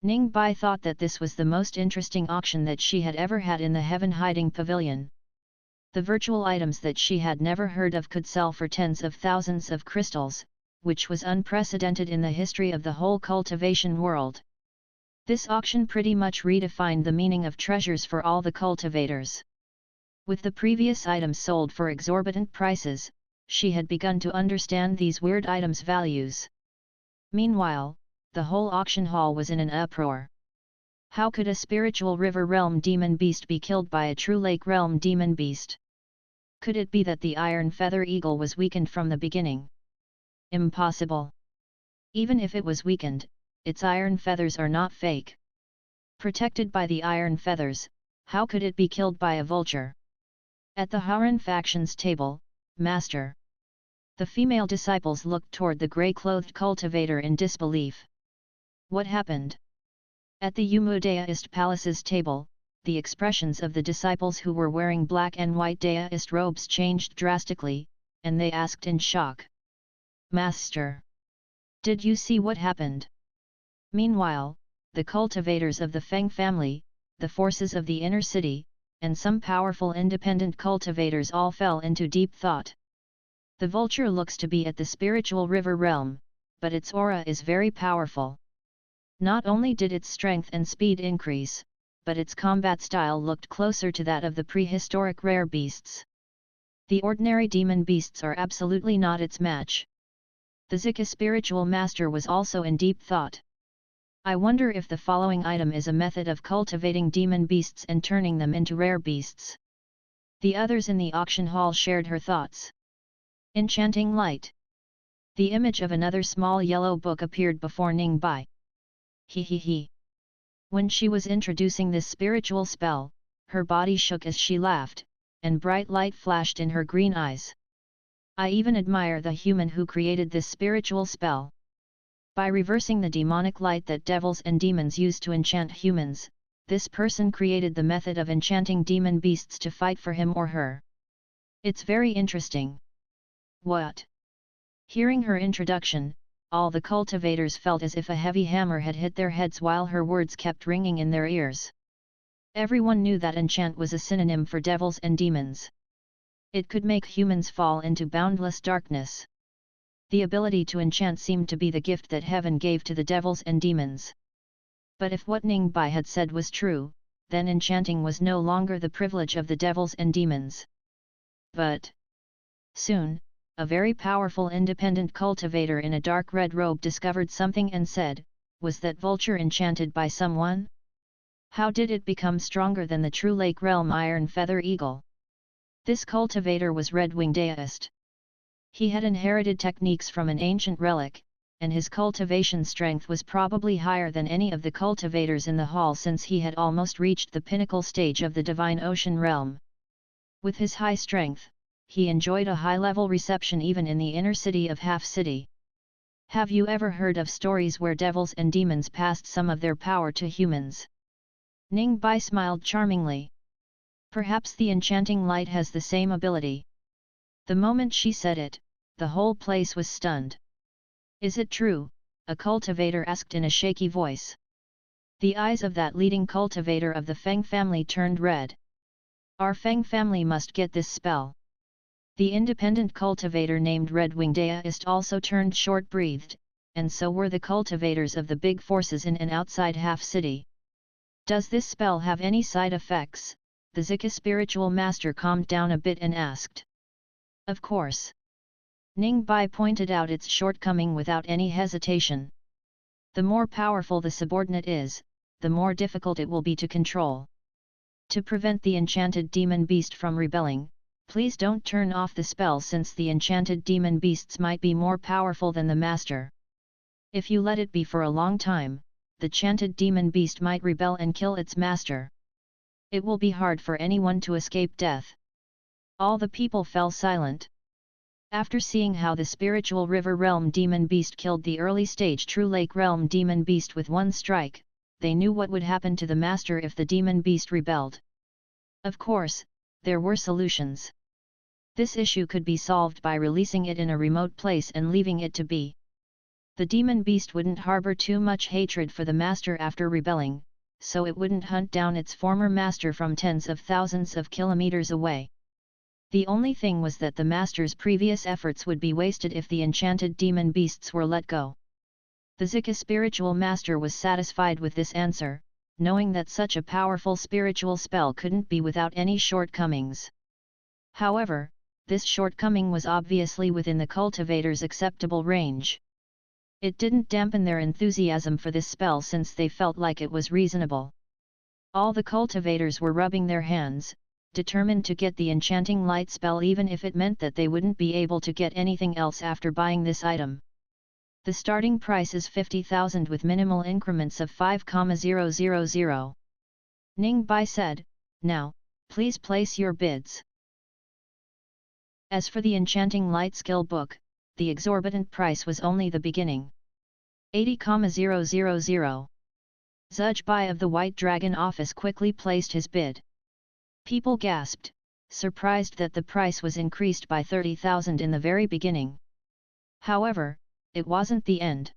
Ning Bai thought that this was the most interesting auction that she had ever had in the Heaven Hiding Pavilion. The virtual items that she had never heard of could sell for tens of thousands of crystals, which was unprecedented in the history of the whole cultivation world. This auction pretty much redefined the meaning of treasures for all the cultivators. With the previous items sold for exorbitant prices, she had begun to understand these weird items' values. Meanwhile, the whole auction hall was in an uproar. How could a spiritual River Realm demon beast be killed by a True Lake Realm demon beast? Could it be that the iron feather eagle was weakened from the beginning? Impossible. Even if it was weakened, its iron feathers are not fake. Protected by the iron feathers, how could it be killed by a vulture? At the Haran faction's table, Master. The female disciples looked toward the grey-clothed cultivator in disbelief. What happened? At the Umudaist Palace's table, the expressions of the disciples who were wearing black and white daist robes changed drastically, and they asked in shock. "Master, did you see what happened?" Meanwhile, the cultivators of the Fang family, the forces of the inner city, and some powerful independent cultivators all fell into deep thought. The vulture looks to be at the spiritual river realm, but its aura is very powerful. Not only did its strength and speed increase, but its combat style looked closer to that of the prehistoric rare beasts. The ordinary demon beasts are absolutely not its match. The Zika spiritual master was also in deep thought. I wonder if the following item is a method of cultivating demon beasts and turning them into rare beasts. The others in the auction hall shared her thoughts. Enchanting light. The image of another small yellow book appeared before Ning Bai. He. When she was introducing this spiritual spell, her body shook as she laughed, and bright light flashed in her green eyes. I even admire the human who created this spiritual spell. By reversing the demonic light that devils and demons use to enchant humans, this person created the method of enchanting demon beasts to fight for him or her. It's very interesting. What? Hearing her introduction, all the cultivators felt as if a heavy hammer had hit their heads while her words kept ringing in their ears. Everyone knew that enchant was a synonym for devils and demons. It could make humans fall into boundless darkness. The ability to enchant seemed to be the gift that heaven gave to the devils and demons. But if what Ning Bai had said was true, then enchanting was no longer the privilege of the devils and demons. But soon, a very powerful independent cultivator in a dark red robe discovered something and said, "Was that vulture enchanted by someone? How did it become stronger than the true Lake Realm Iron Feather Eagle?" This cultivator was Red-Winged Daist. He had inherited techniques from an ancient relic, and his cultivation strength was probably higher than any of the cultivators in the hall since he had almost reached the pinnacle stage of the Divine Ocean Realm. With his high strength, he enjoyed a high-level reception even in the inner city of Half City. Have you ever heard of stories where devils and demons passed some of their power to humans? Ning Bai smiled charmingly. Perhaps the enchanting light has the same ability. The moment she said it, the whole place was stunned. Is it true? A cultivator asked in a shaky voice. The eyes of that leading cultivator of the Fang family turned red. Our Fang family must get this spell. The independent cultivator named Red-Winged Daist also turned short-breathed, and so were the cultivators of the big forces in and outside Half City. Does this spell have any side effects? The Zika spiritual master calmed down a bit and asked. Of course. Ning Bai pointed out its shortcoming without any hesitation. The more powerful the subordinate is, the more difficult it will be to control. To prevent the enchanted demon beast from rebelling, please don't turn off the spell since the enchanted demon beasts might be more powerful than the master. If you let it be for a long time, the chanted demon beast might rebel and kill its master. It will be hard for anyone to escape death. All the people fell silent. After seeing how the spiritual river realm demon beast killed the early stage true lake realm demon beast with one strike, they knew what would happen to the master if the demon beast rebelled. Of course, there were solutions. This issue could be solved by releasing it in a remote place and leaving it to be. The demon beast wouldn't harbor too much hatred for the master after rebelling, so it wouldn't hunt down its former master from tens of thousands of kilometers away. The only thing was that the master's previous efforts would be wasted if the enchanted demon beasts were let go. The Zika spiritual master was satisfied with this answer, knowing that such a powerful spiritual spell couldn't be without any shortcomings. However, this shortcoming was obviously within the cultivators' acceptable range. It didn't dampen their enthusiasm for this spell since they felt like it was reasonable. All the cultivators were rubbing their hands, determined to get the enchanting light spell even if it meant that they wouldn't be able to get anything else after buying this item. The starting price is 50,000 with minimal increments of 5,000. Ning Bai said, "Now, please place your bids." As for the enchanting light skill book, the exorbitant price was only the beginning. 80,000. Zujbai of the White Dragon office quickly placed his bid. People gasped, surprised that the price was increased by 30,000 in the very beginning. However, it wasn't the end.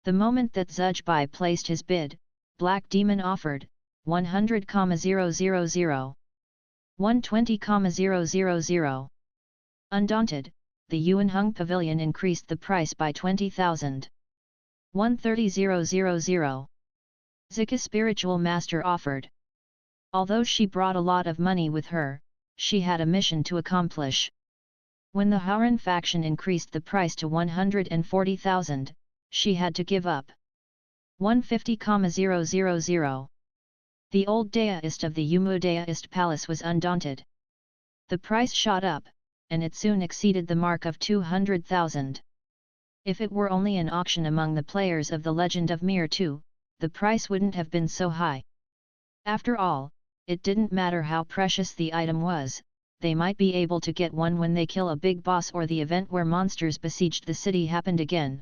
The moment that Zujbai placed his bid, Black Demon offered 100,000, 120,000. Undaunted, the Yuan Hung Pavilion increased the price by 20,000. 130,000. Zika Spiritual Master offered. Although she brought a lot of money with her, she had a mission to accomplish. When the Haran faction increased the price to 140,000, she had to give up. 150,000. The old deist of the Yumu deist palace was undaunted. The price shot up, and it soon exceeded the mark of 200,000. If it were only an auction among the players of the Legend of Mir 2, the price wouldn't have been so high. After all, it didn't matter how precious the item was, they might be able to get one when they kill a big boss or the event where monsters besieged the city happened again.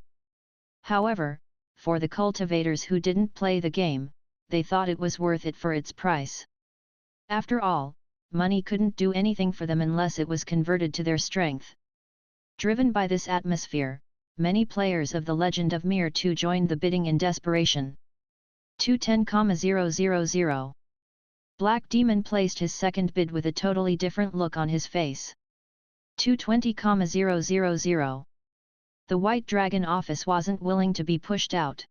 However, for the cultivators who didn't play the game, they thought it was worth it for its price. After all, money couldn't do anything for them unless it was converted to their strength. Driven by this atmosphere, many players of the Legend of Mir 2 joined the bidding in desperation. 210,000. Black Demon placed his second bid with a totally different look on his face. 220,000. The White Dragon office wasn't willing to be pushed out.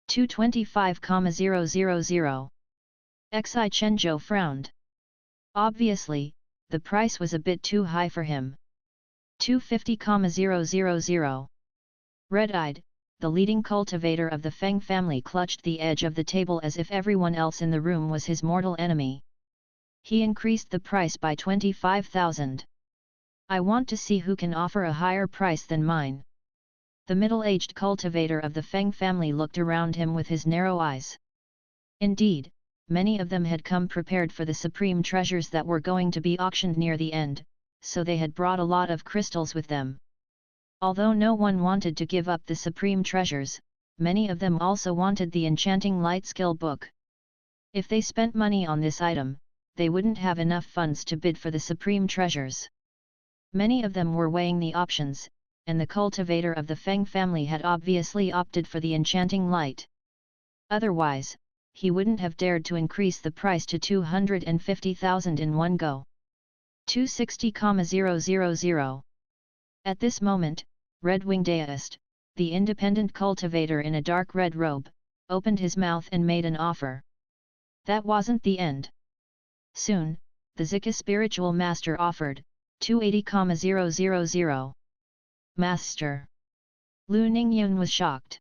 225,000. Xi Chenzhou frowned. Obviously, the price was a bit too high for him. 250,000. Red-eyed, the leading cultivator of the Fang family clutched the edge of the table as if everyone else in the room was his mortal enemy. He increased the price by 25,000. I want to see who can offer a higher price than mine. The middle-aged cultivator of the Fang family looked around him with his narrow eyes. Indeed, many of them had come prepared for the supreme treasures that were going to be auctioned near the end, so they had brought a lot of crystals with them. Although no one wanted to give up the supreme treasures, many of them also wanted the enchanting light skill book. If they spent money on this item, they wouldn't have enough funds to bid for the supreme treasures. Many of them were weighing the options, and the cultivator of the Fang family had obviously opted for the enchanting light. Otherwise, he wouldn't have dared to increase the price to 250,000 in one go. 260,000. At this moment, Red-Wing Deist, the independent cultivator in a dark red robe, opened his mouth and made an offer. That wasn't the end. Soon, the Zika spiritual master offered 280,000. Master! Lu Ningyun was shocked.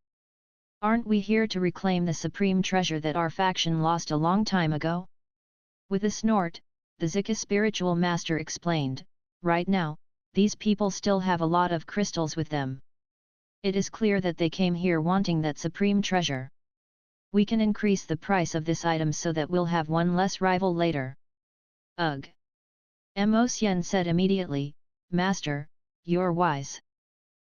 Aren't we here to reclaim the supreme treasure that our faction lost a long time ago? With a snort, the Zika spiritual master explained, right now, these people still have a lot of crystals with them. It is clear that they came here wanting that supreme treasure. We can increase the price of this item so that we'll have one less rival later. Ugh! Mo Xian said immediately, Master, you're wise.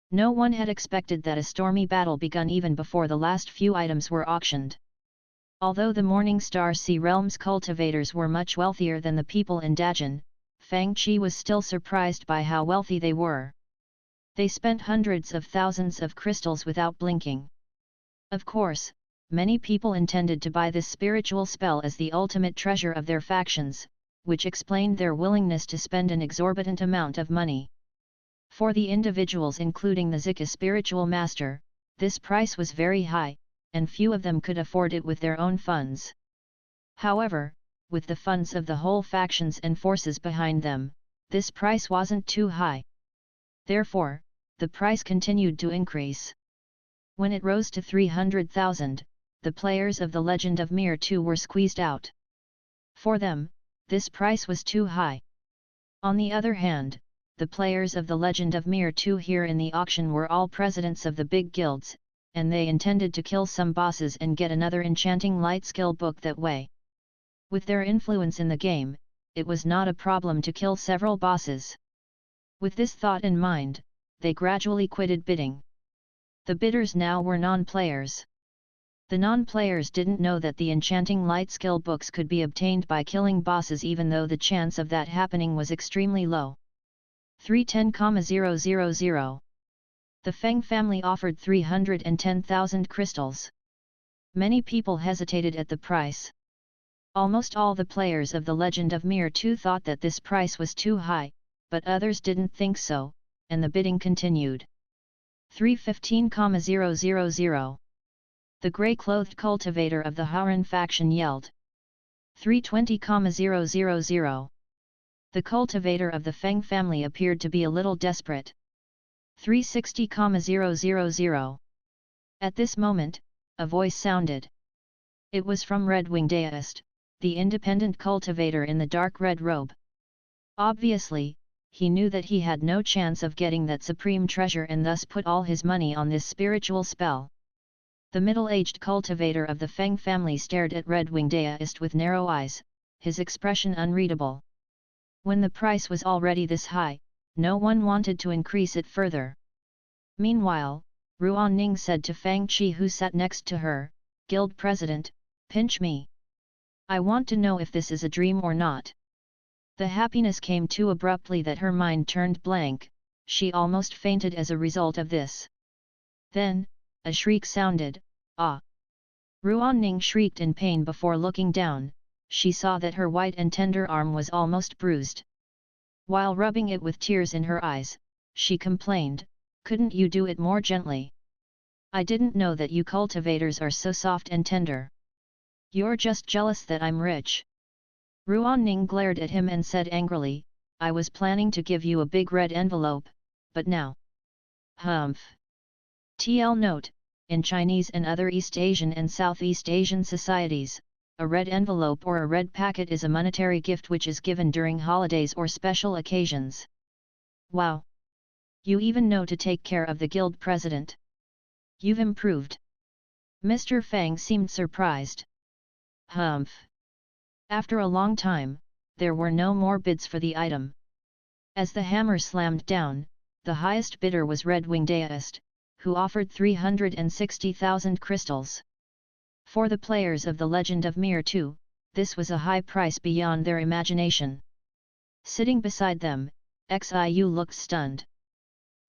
No one had expected that a stormy battle begun even before the last few items were auctioned. Although the Morning Star Sea Realm's cultivators were much wealthier than the people in Dajin, Fang Qi was still surprised by how wealthy they were. They spent hundreds of thousands of crystals without blinking. Of course, many people intended to buy this spiritual spell as the ultimate treasure of their factions, which explained their willingness to spend an exorbitant amount of money. For the individuals including the Zika spiritual master, this price was very high, and few of them could afford it with their own funds. However, with the funds of the whole factions and forces behind them, this price wasn't too high. Therefore, the price continued to increase. When it rose to 300,000, the players of the Legend of Mir 2 were squeezed out. For them, this price was too high. On the other hand, the players of the Legend of Mir 2 here in the auction were all presidents of the big guilds, and they intended to kill some bosses and get another enchanting light skill book that way. With their influence in the game, it was not a problem to kill several bosses. With this thought in mind, they gradually quitted bidding. The bidders now were non-players. The non-players didn't know that the enchanting light skill books could be obtained by killing bosses, even though the chance of that happening was extremely low. 310,000. The Fang family offered 310,000 crystals. Many people hesitated at the price. Almost all the players of the Legend of Mir 2 thought that this price was too high, but others didn't think so, and the bidding continued. 315,000. The grey-clothed cultivator of the Hauran faction yelled. 320,000. The cultivator of the Fang family appeared to be a little desperate. 360,000. At this moment, a voice sounded. It was from Red-Wing Deist, the independent cultivator in the dark red robe. Obviously, he knew that he had no chance of getting that supreme treasure and thus put all his money on this spiritual spell. The middle-aged cultivator of the Fang family stared at Red-Wing Deist with narrow eyes, his expression unreadable. When the price was already this high, no one wanted to increase it further. Meanwhile, Ruan Ning said to Fang Qi, who sat next to her, "Guild President, pinch me. I want to know if this is a dream or not." The happiness came too abruptly that her mind turned blank, she almost fainted as a result of this. Then, a shriek sounded, "Ah!" Ruan Ning shrieked in pain before looking down. She saw that her white and tender arm was almost bruised. While rubbing it with tears in her eyes, she complained, "Couldn't you do it more gently? I didn't know that you cultivators are so soft and tender. You're just jealous that I'm rich." Ruan Ning glared at him and said angrily, "I was planning to give you a big red envelope, but now." Humph. TL note, in Chinese and other East Asian and Southeast Asian societies, a red envelope or a red packet is a monetary gift which is given during holidays or special occasions. Wow! You even know to take care of the guild president. You've improved. Mr. Fang seemed surprised. Humph. After a long time, there were no more bids for the item. As the hammer slammed down, the highest bidder was Red-Wing Deist, who offered 360,000 crystals. For the players of the Legend of Mir 2, this was a high price beyond their imagination. Sitting beside them, Xiu looked stunned.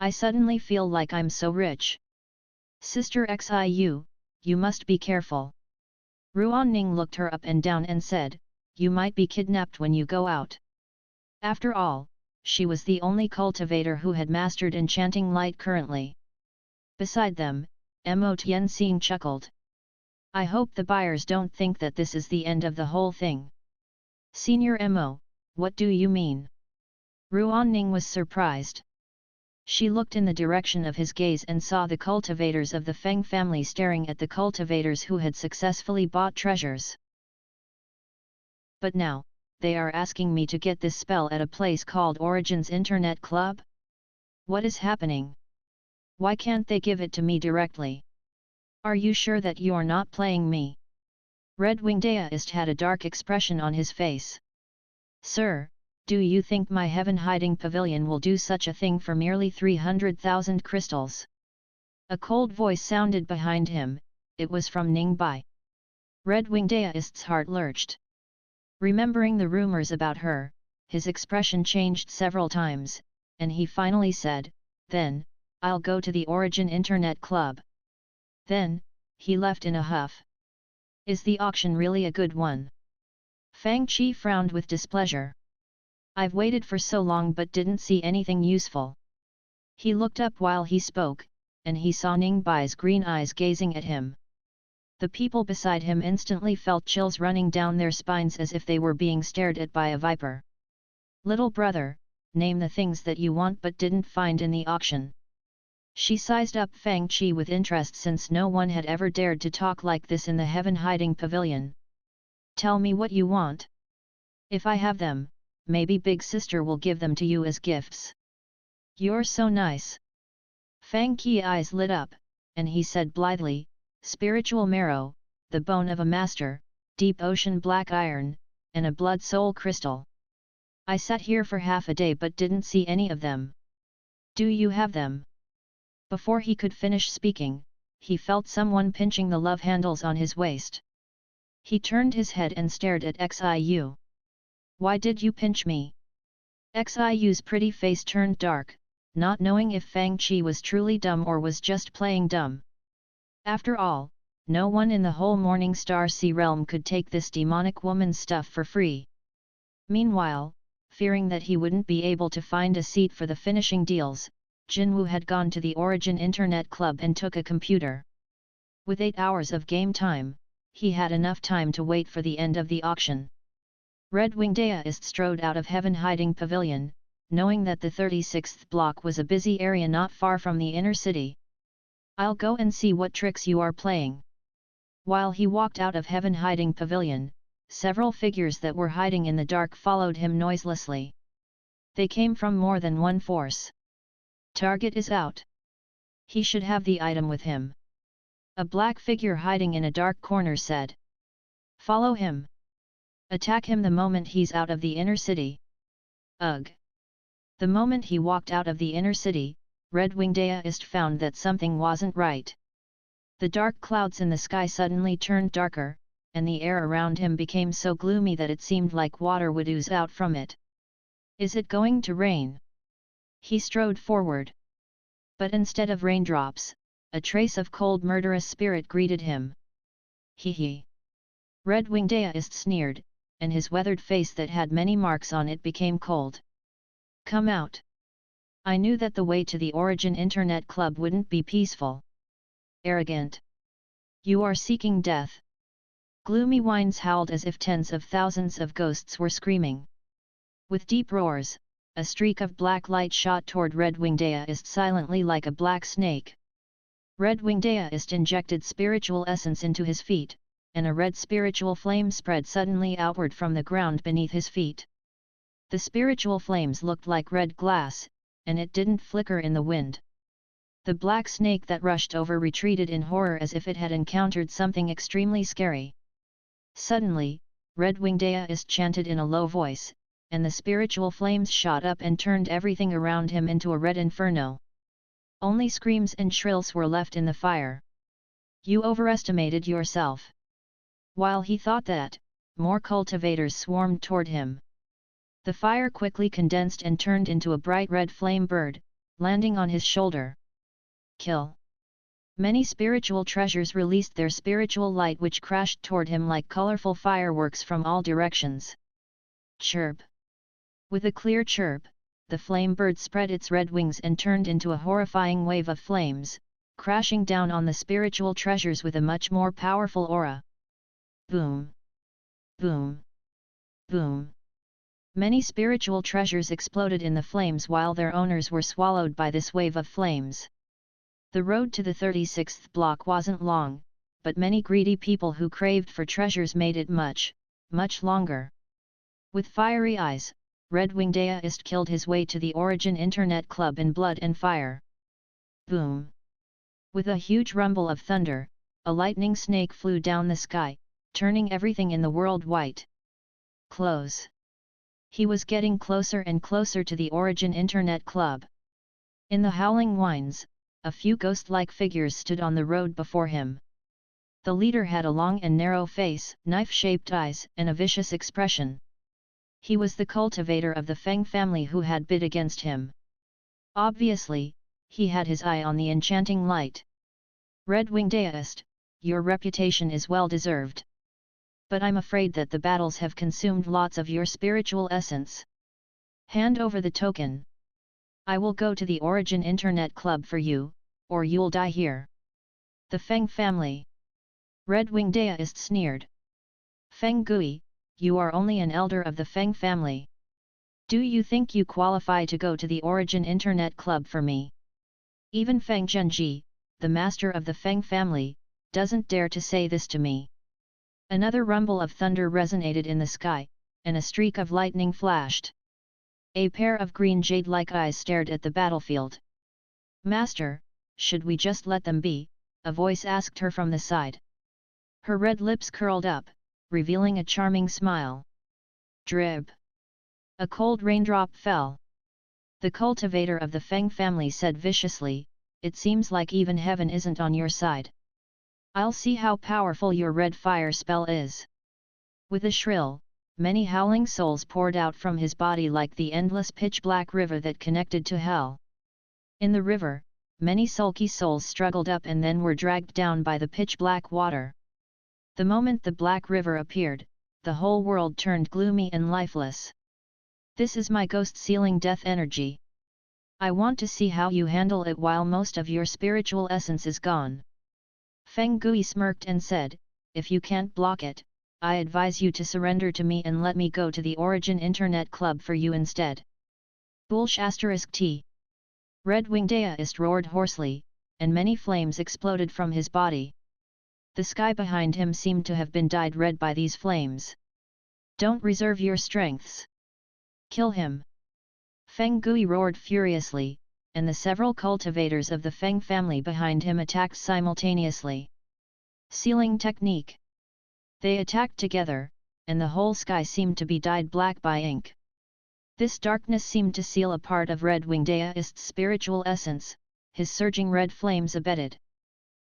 "I suddenly feel like I'm so rich." "Sister Xiu, you must be careful." Ruan Ning looked her up and down and said, "You might be kidnapped when you go out." After all, she was the only cultivator who had mastered enchanting light currently. Beside them, Mo Tianxing chuckled. "I hope the buyers don't think that this is the end of the whole thing." "Senior Mo, what do you mean?" Ruan Ning was surprised. She looked in the direction of his gaze and saw the cultivators of the Fang family staring at the cultivators who had successfully bought treasures. "But now, they are asking me to get this spell at a place called Origins Internet Club? What is happening? Why can't they give it to me directly? Are you sure that you're not playing me?" Red-Wing Deist had a dark expression on his face. "Sir, do you think my heaven-hiding pavilion will do such a thing for merely 300,000 crystals?" A cold voice sounded behind him. It was from Ning Bai. Red-Wing Deist's heart lurched. Remembering the rumors about her, his expression changed several times, and he finally said, "Then, I'll go to the Origin Internet Club." Then, he left in a huff. "Is the auction really a good one?" Fang Qi frowned with displeasure. "I've waited for so long but didn't see anything useful." He looked up while he spoke, and he saw Ning Bai's green eyes gazing at him. The people beside him instantly felt chills running down their spines as if they were being stared at by a viper. "Little brother, name the things that you want but didn't find in the auction." She sized up Fang Qi with interest since no one had ever dared to talk like this in the heaven-hiding pavilion. "Tell me what you want. If I have them, maybe Big Sister will give them to you as gifts." "You're so nice." Fang Qi's eyes lit up, and he said blithely, "Spiritual marrow, the bone of a master, deep ocean black iron, and a blood soul crystal. I sat here for half a day but didn't see any of them. Do you have them?" Before he could finish speaking, he felt someone pinching the love handles on his waist. He turned his head and stared at Xiu. "Why did you pinch me?" Xiu's pretty face turned dark, not knowing if Fang Qi was truly dumb or was just playing dumb. After all, no one in the whole Morning Star Sea realm could take this demonic woman's stuff for free. Meanwhile, fearing that he wouldn't be able to find a seat for the finishing deals, Jinwu had gone to the Origin Internet Club and took a computer. With 8 hours of game time, he had enough time to wait for the end of the auction. Red Wing Deist strode out of Heaven Hiding Pavilion, knowing that the 36th block was a busy area not far from the inner city. "I'll go and see what tricks you are playing." While he walked out of Heaven Hiding Pavilion, several figures that were hiding in the dark followed him noiselessly. They came from more than one force. "Target is out. He should have the item with him," a black figure hiding in a dark corner said. "Follow him. Attack him the moment he's out of the inner city." Ugh! The moment he walked out of the inner city, Red Wing Deist found that something wasn't right. The dark clouds in the sky suddenly turned darker, and the air around him became so gloomy that it seemed like water would ooze out from it. "Is it going to rain?" He strode forward. But instead of raindrops, a trace of cold murderous spirit greeted him. "Hee hee!" Red Wing Deist sneered, and his weathered face that had many marks on it became cold. "Come out! I knew that the way to the Origin Internet Club wouldn't be peaceful. Arrogant! You are seeking death!" Gloomy whines howled as if tens of thousands of ghosts were screaming. With deep roars, a streak of black light shot toward Red Wing Deist silently like a black snake. Red Wing Deist injected spiritual essence into his feet, and a red spiritual flame spread suddenly outward from the ground beneath his feet. The spiritual flames looked like red glass, and it didn't flicker in the wind. The black snake that rushed over retreated in horror as if it had encountered something extremely scary. Suddenly, Red Wing Deist chanted in a low voice, and the spiritual flames shot up and turned everything around him into a red inferno. Only screams and shrills were left in the fire. "You overestimated yourself." While he thought that, more cultivators swarmed toward him. The fire quickly condensed and turned into a bright red flame bird, landing on his shoulder. Kill! Many spiritual treasures released their spiritual light which crashed toward him like colorful fireworks from all directions. Chirp! With a clear chirp, the flame bird spread its red wings and turned into a horrifying wave of flames, crashing down on the spiritual treasures with a much more powerful aura. Boom! Boom! Boom! Many spiritual treasures exploded in the flames while their owners were swallowed by this wave of flames. The road to the 36th block wasn't long, but many greedy people who craved for treasures made it much, much longer. With fiery eyes, Red Wing Deist killed his way to the Origin Internet Club in blood and fire. Boom! With a huge rumble of thunder, a lightning snake flew down the sky, turning everything in the world white. Close! He was getting closer and closer to the Origin Internet Club. In the howling whines, a few ghost-like figures stood on the road before him. The leader had a long and narrow face, knife-shaped eyes, and a vicious expression. He was the cultivator of the Fang family who had bid against him. Obviously, he had his eye on the enchanting light. Red Wing Deist, your reputation is well deserved. But I'm afraid that the battles have consumed lots of your spiritual essence. Hand over the token. I will go to the Origin Internet Club for you, or you'll die here. The Fang family. Red Wing Deist sneered. Fang Qi, you are only an elder of the Fang family. Do you think you qualify to go to the Origin Internet Club for me? Even Fang Zhenji, the master of the Fang family, doesn't dare to say this to me. Another rumble of thunder resonated in the sky, and a streak of lightning flashed. A pair of green jade-like eyes stared at the battlefield. Master, should we just let them be? A voice asked her from the side. Her red lips curled up, revealing a charming smile. Drip! A cold raindrop fell. The cultivator of the Fang family said viciously, it seems like even heaven isn't on your side. I'll see how powerful your red fire spell is. With a shrill, many howling souls poured out from his body like the endless pitch-black river that connected to hell. In the river, many sulky souls struggled up and then were dragged down by the pitch-black water. The moment the black river appeared, the whole world turned gloomy and lifeless. This is my ghost-sealing death energy. I want to see how you handle it while most of your spiritual essence is gone. Fang Qi smirked and said, if you can't block it, I advise you to surrender to me and let me go to the Origin Internet Club for you instead. Bullsh *T. Red-winged deist roared hoarsely, and many flames exploded from his body. The sky behind him seemed to have been dyed red by these flames. Don't reserve your strengths. Kill him! Fang Qi roared furiously, and the several cultivators of the Fang family behind him attacked simultaneously. Sealing technique. They attacked together, and the whole sky seemed to be dyed black by ink. This darkness seemed to seal a part of Red-winged deist's spiritual essence, his surging red flames abetted.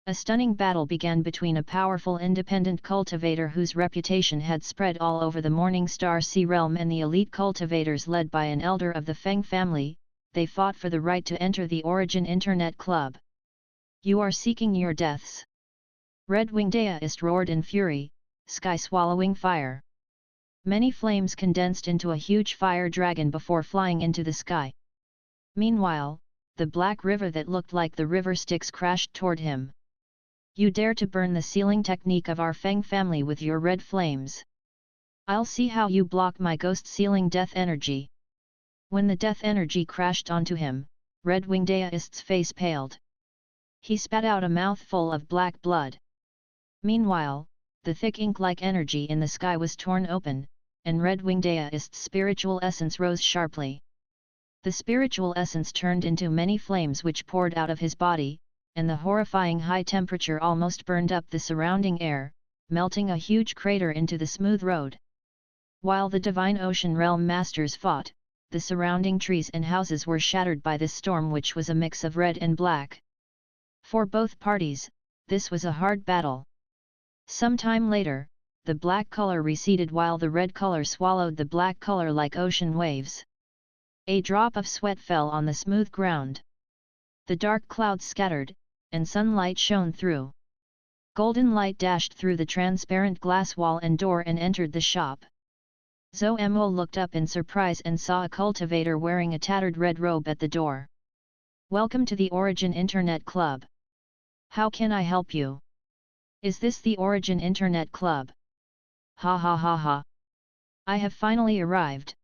A stunning battle began between a powerful independent cultivator whose reputation had spread all over the Morning Star Sea realm and the elite cultivators led by an elder of the Fang family. They fought for the right to enter the Origin Internet Club. You are seeking your deaths. Red-winged deist roared in fury, sky-swallowing fire. Many flames condensed into a huge fire dragon before flying into the sky. Meanwhile, the black river that looked like the river Styx crashed toward him. You dare to burn the sealing technique of our Fang family with your red flames. I'll see how you block my ghost-sealing death energy. When the death energy crashed onto him, Red-winged deist's face paled. He spat out a mouthful of black blood. Meanwhile, the thick ink-like energy in the sky was torn open, and Red-winged deist's spiritual essence rose sharply. The spiritual essence turned into many flames which poured out of his body, and the horrifying high temperature almost burned up the surrounding air, melting a huge crater into the smooth road. While the divine ocean realm masters fought, the surrounding trees and houses were shattered by this storm which was a mix of red and black. For both parties, this was a hard battle. Some time later, the black color receded while the red color swallowed the black color like ocean waves. A drop of sweat fell on the smooth ground. The dark clouds scattered, and sunlight shone through. Golden light dashed through the transparent glass wall and door and entered the shop. Zhou Mo looked up in surprise and saw a cultivator wearing a tattered red robe at the door. Welcome to the Origin Internet Club. How can I help you? Is this the Origin Internet Club? Ha ha ha ha. I have finally arrived.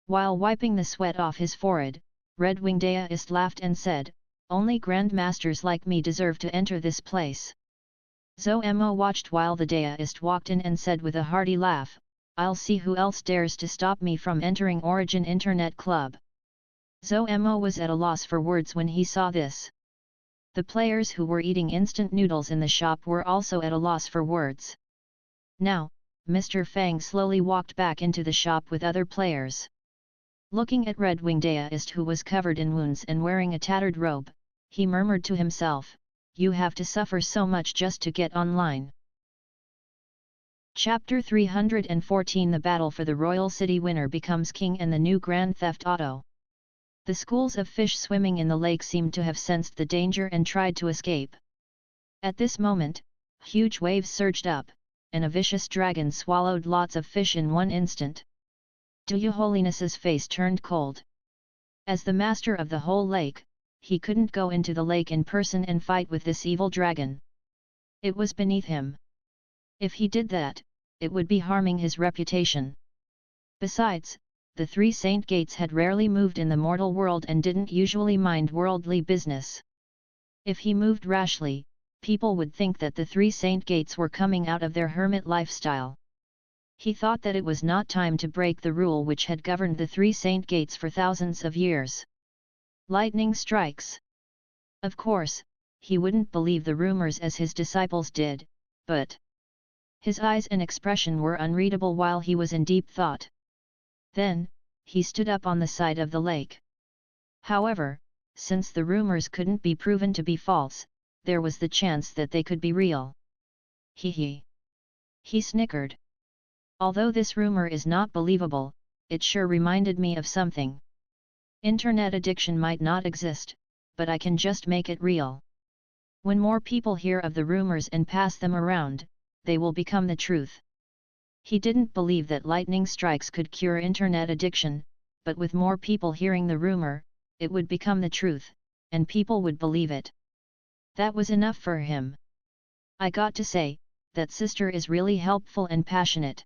While wiping the sweat off his forehead, Red-winged deist laughed and said, only grandmasters like me deserve to enter this place. Zhou Mo watched while the deist walked in and said with a hearty laugh, I'll see who else dares to stop me from entering Origin Internet Club. Zhou Mo was at a loss for words when he saw this. The players who were eating instant noodles in the shop were also at a loss for words. Now, Mr. Fang slowly walked back into the shop with other players. Looking at Red-winged deist who was covered in wounds and wearing a tattered robe, he murmured to himself, you have to suffer so much just to get online. Chapter 314 The battle for the royal city winner becomes king and the new Grand Theft Auto. The schools of fish swimming in the lake seemed to have sensed the danger and tried to escape. At this moment, huge waves surged up, and a vicious dragon swallowed lots of fish in one instant. Your Holiness's face turned cold. As the master of the whole lake, he couldn't go into the lake in person and fight with this evil dragon. It was beneath him. If he did that, it would be harming his reputation. Besides, the three saint gates had rarely moved in the mortal world and didn't usually mind worldly business. If he moved rashly, people would think that the three saint gates were coming out of their hermit lifestyle. He thought that it was not time to break the rule which had governed the three saint gates for thousands of years. Lightning strikes. Of course, he wouldn't believe the rumors as his disciples did, but his eyes and expression were unreadable while he was in deep thought. Then, he stood up on the side of the lake. However, since the rumors couldn't be proven to be false, there was the chance that they could be real. Hee. He snickered. Although this rumor is not believable, it sure reminded me of something. Internet addiction might not exist, but I can just make it real. When more people hear of the rumors and pass them around, they will become the truth. He didn't believe that lightning strikes could cure internet addiction, but with more people hearing the rumor, it would become the truth, and people would believe it. That was enough for him. I got to say, that sister is really helpful and passionate.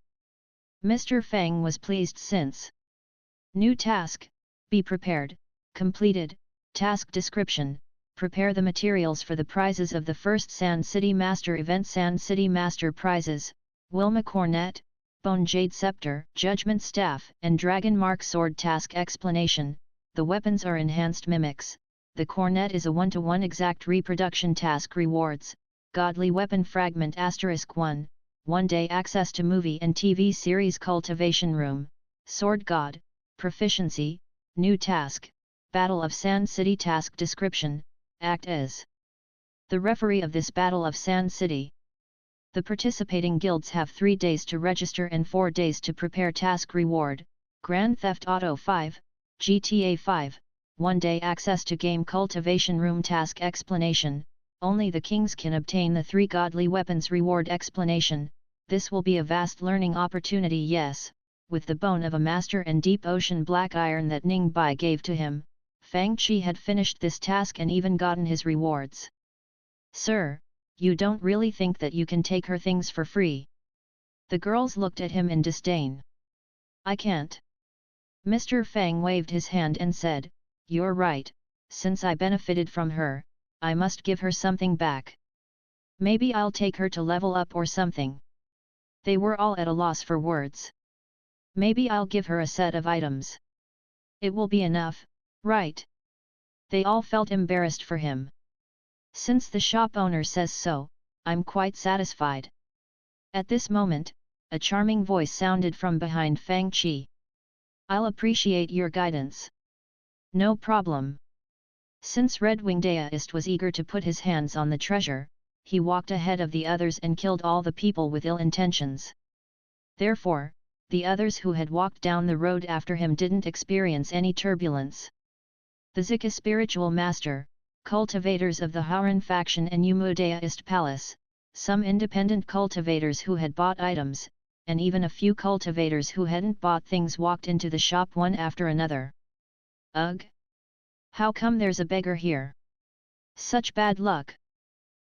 Mr. Fang was pleased since. New task, be prepared, completed, task description, prepare the materials for the prizes of the first Sand City Master event. Sand City Master prizes, Wilma Cornet, Bone Jade Scepter, Judgment Staff and Dragon Mark Sword. Task explanation, the weapons are enhanced mimics, the cornet is a 1-to-1 exact reproduction. Task rewards, Godly Weapon Fragment *1, 1-day access to movie and TV series. Cultivation Room, Sword God, Proficiency, New task, Battle of Sand City. Task description, act as the referee of this Battle of Sand City. The participating guilds have 3 days to register and 4 days to prepare. Task reward, Grand Theft Auto 5, GTA 5, 1-day access to game. Cultivation Room. Task explanation, only the kings can obtain the 3 godly weapons. Reward explanation, this will be a vast learning opportunity. Yes, with the bone of a master and deep ocean black iron that Ning Bai gave to him, Fang Qi had finished this task and even gotten his rewards. Sir, you don't really think that you can take her things for free? The girls looked at him in disdain. I can't. Mr. Fang waved his hand and said, you're right, since I benefited from her, I must give her something back. Maybe I'll take her to level up or something. They were all at a loss for words. Maybe I'll give her a set of items. It will be enough, right? They all felt embarrassed for him. Since the shop owner says so, I'm quite satisfied. At this moment, a charming voice sounded from behind Fang Qi. I'll appreciate your guidance. No problem. Since Red Wing Daoist was eager to put his hands on the treasure, he walked ahead of the others and killed all the people with ill intentions. Therefore, the others who had walked down the road after him didn't experience any turbulence. The Zika spiritual master, cultivators of the Hauran faction and Yumu Daoist Palace, some independent cultivators who had bought items, and even a few cultivators who hadn't bought things walked into the shop one after another. Ugh! How come there's a beggar here? Such bad luck!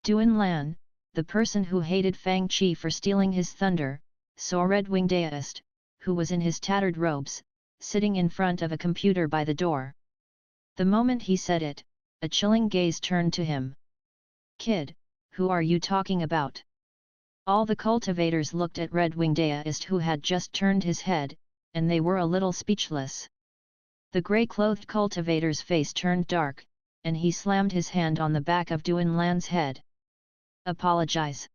Duan Lan, the person who hated Fang Qi for stealing his thunder, saw Red Wing Daoist, who was in his tattered robes, sitting in front of a computer by the door. The moment he said it, a chilling gaze turned to him. Kid, who are you talking about? All the cultivators looked at Red Wing Daoist who had just turned his head, and they were a little speechless. The grey-clothed cultivator's face turned dark, and he slammed his hand on the back of Duan Lan's head. Apologize.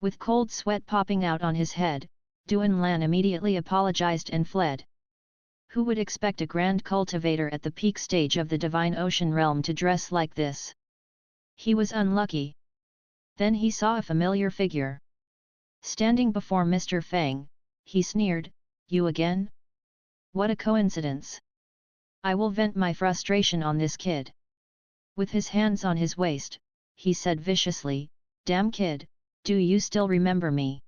With cold sweat popping out on his head, Duan Lan immediately apologized and fled. Who would expect a grand cultivator at the peak stage of the Divine Ocean Realm to dress like this? He was unlucky. Then he saw a familiar figure. Standing before Mr. Fang, he sneered, you again? What a coincidence! I will vent my frustration on this kid. With his hands on his waist, he said viciously, damn kid, do you still remember me?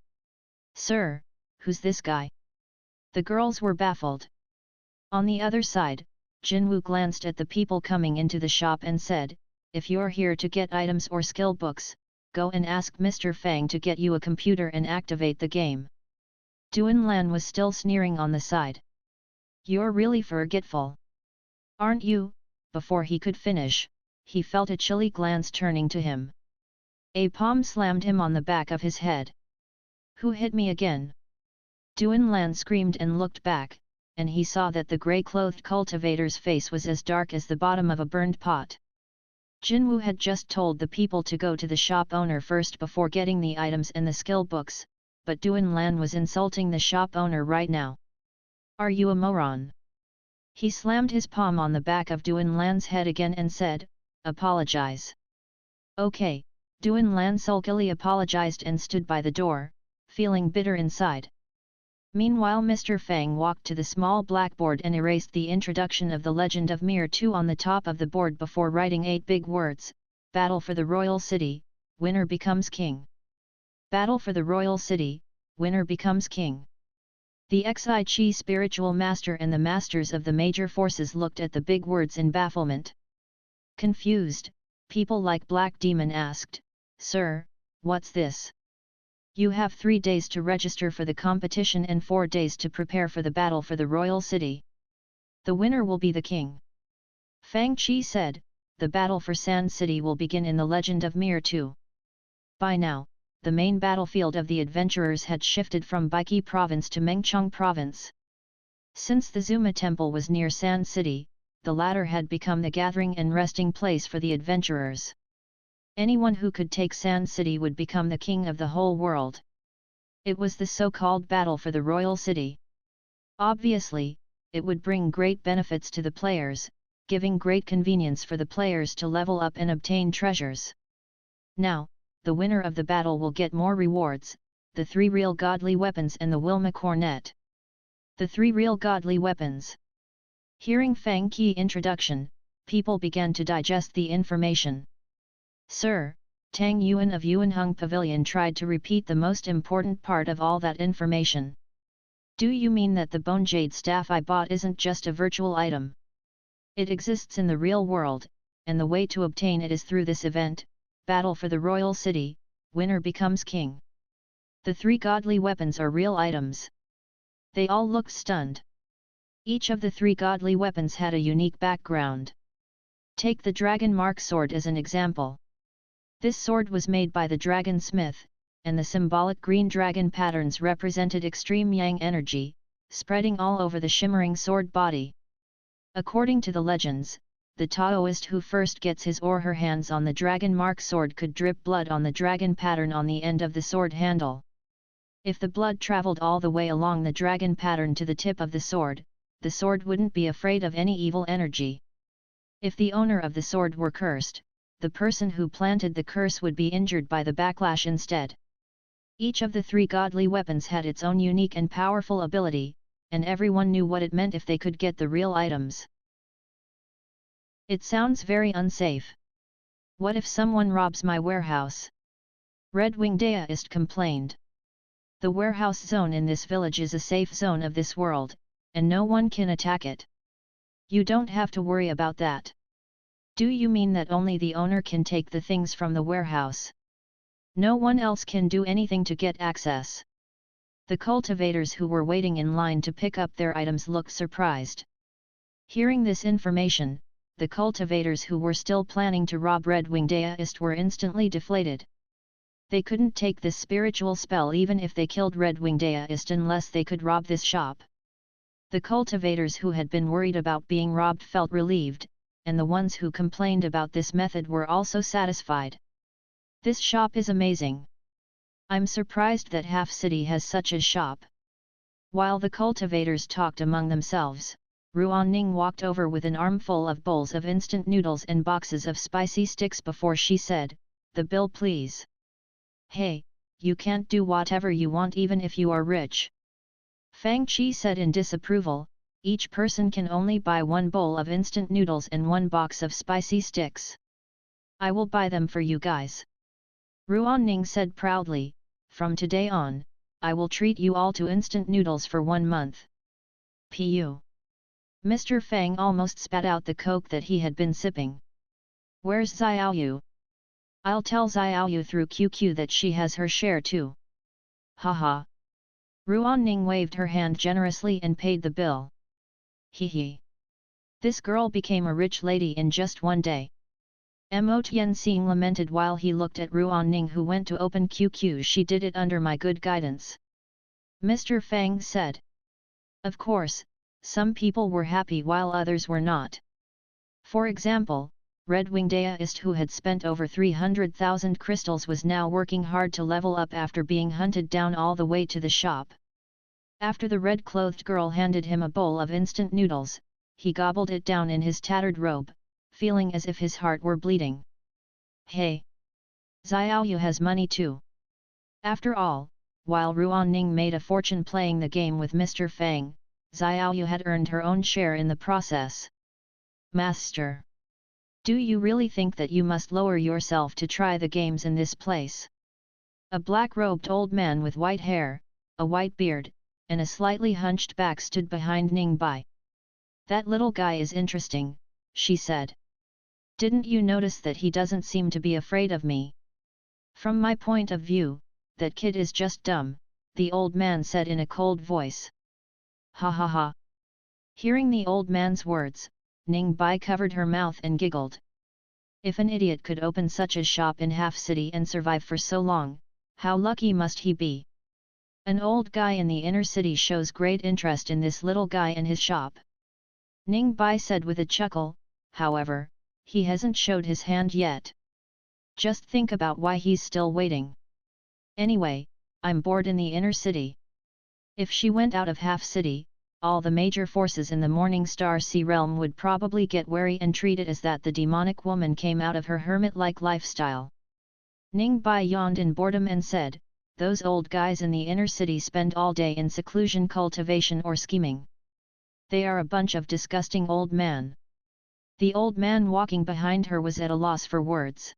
Sir, who's this guy? The girls were baffled. On the other side, Jinwu glanced at the people coming into the shop and said, if you're here to get items or skill books, go and ask Mr. Fang to get you a computer and activate the game. Duan Lan was still sneering on the side. You're really forgetful. Aren't you? Before he could finish, he felt a chilly glance turning to him. A palm slammed him on the back of his head. Who hit me again? Duan Lan screamed and looked back, and he saw that the grey-clothed cultivator's face was as dark as the bottom of a burned pot. Jinwu had just told the people to go to the shop owner first before getting the items and the skill books, but Duan Lan was insulting the shop owner right now. Are you a moron? He slammed his palm on the back of Duan Lan's head again and said, "Apologize." "Okay," Duan Lan sulkily apologized and stood by the door, feeling bitter inside. Meanwhile Mr. Fang walked to the small blackboard and erased the introduction of the legend of Mir 2 on the top of the board before writing 8 big words: "Battle for the Royal City, winner becomes king." Battle for the Royal City, winner becomes king. The Xi Qi spiritual master and the masters of the major forces looked at the big words in bafflement. Confused, people like Black Demon asked, "Sir, what's this? You have 3 days to register for the competition and 4 days to prepare for the battle for the royal city. The winner will be the king." Fang Qi said, "The battle for Sand City will begin in the Legend of Mir 2. By now, the main battlefield of the adventurers had shifted from Baiqi province to Mengchong province. Since the Zuma temple was near Sand City, the latter had become the gathering and resting place for the adventurers. Anyone who could take Sand City would become the king of the whole world. It was the so-called battle for the royal city. Obviously, it would bring great benefits to the players, giving great convenience for the players to level up and obtain treasures. Now, the winner of the battle will get more rewards, the 3 real godly weapons and the Wilma cornet. The 3 real godly weapons. Hearing Fang Qi introduction, people began to digest the information. Sir, Tang Yuan of Yuanheng Pavilion tried to repeat the most important part of all that information. Do you mean that the bone jade staff I bought isn't just a virtual item? It exists in the real world, and the way to obtain it is through this event, Battle for the Royal City, winner becomes king. The 3 godly weapons are real items. They all looked stunned. Each of the 3 godly weapons had a unique background. Take the dragon mark sword as an example. This sword was made by the dragon smith, and the symbolic green dragon patterns represented extreme yang energy, spreading all over the shimmering sword body. According to the legends, the Taoist who first gets his or her hands on the dragon mark sword could drip blood on the dragon pattern on the end of the sword handle. If the blood traveled all the way along the dragon pattern to the tip of the sword wouldn't be afraid of any evil energy. If the owner of the sword were cursed, the person who planted the curse would be injured by the backlash instead. Each of the 3 godly weapons had its own unique and powerful ability, and everyone knew what it meant if they could get the real items. It sounds very unsafe. What if someone robs my warehouse? Red Wing Daoist complained. The warehouse zone in this village is a safe zone of this world, and no one can attack it. You don't have to worry about that. Do you mean that only the owner can take the things from the warehouse? No one else can do anything to get access. The cultivators who were waiting in line to pick up their items looked surprised. Hearing this information, the cultivators who were still planning to rob Red Wing Daoist were instantly deflated. They couldn't take this spiritual spell even if they killed Red Wing Daoist unless they could rob this shop. The cultivators who had been worried about being robbed felt relieved, and the ones who complained about this method were also satisfied. This shop is amazing. I'm surprised that Half City has such a shop. While the cultivators talked among themselves, Ruan-Ning walked over with an armful of bowls of instant noodles and boxes of spicy sticks before she said, "The bill please." "Hey, you can't do whatever you want even if you are rich." Fang Qi said in disapproval, "Each person can only buy 1 bowl of instant noodles and 1 box of spicy sticks. I will buy them for you guys." Ruan-Ning said proudly, "From today on, I will treat you all to instant noodles for 1 month. Pu." Mr. Fang almost spat out the coke that he had been sipping. "Where's Xiaoyu? I'll tell Xiaoyu through QQ that she has her share too." Haha. Ruan-Ning waved her hand generously and paid the bill. Hee. This girl became a rich lady in just 1 day. Mo Tianxing lamented while he looked at Ruan-Ning who went to open QQ. "She did it under my good guidance." Mr. Fang said. Of course, some people were happy while others were not. For example, Red Wing Daoist who had spent over 300,000 crystals was now working hard to level up after being hunted down all the way to the shop. After the red-clothed girl handed him a bowl of instant noodles, he gobbled it down in his tattered robe, feeling as if his heart were bleeding. Hey! Xiaoyu has money too. After all, while Ruan Ning made a fortune playing the game with Mr. Fang, Xiaoyu had earned her own share in the process. Master! Do you really think that you must lower yourself to try the games in this place? A black-robed old man with white hair, a white beard, and a slightly hunched back stood behind Ning Bai. That little guy is interesting, she said. Didn't you notice that he doesn't seem to be afraid of me? From my point of view, that kid is just dumb, the old man said in a cold voice. Ha ha ha. Hearing the old man's words, Ning Bai covered her mouth and giggled. If an idiot could open such a shop in Half City and survive for so long, how lucky must he be? An old guy in the inner city shows great interest in this little guy and his shop. Ning Bai said with a chuckle, however, he hasn't showed his hand yet. Just think about why he's still waiting. Anyway, I'm bored in the inner city. If she went out of Half City, all the major forces in the Morning Star Sea realm would probably get wary and treat it as that the demonic woman came out of her hermit-like lifestyle. Ning Bai yawned in boredom and said, those old guys in the inner city spend all day in seclusion, cultivation or scheming. They are a bunch of disgusting old men. The old man walking behind her was at a loss for words.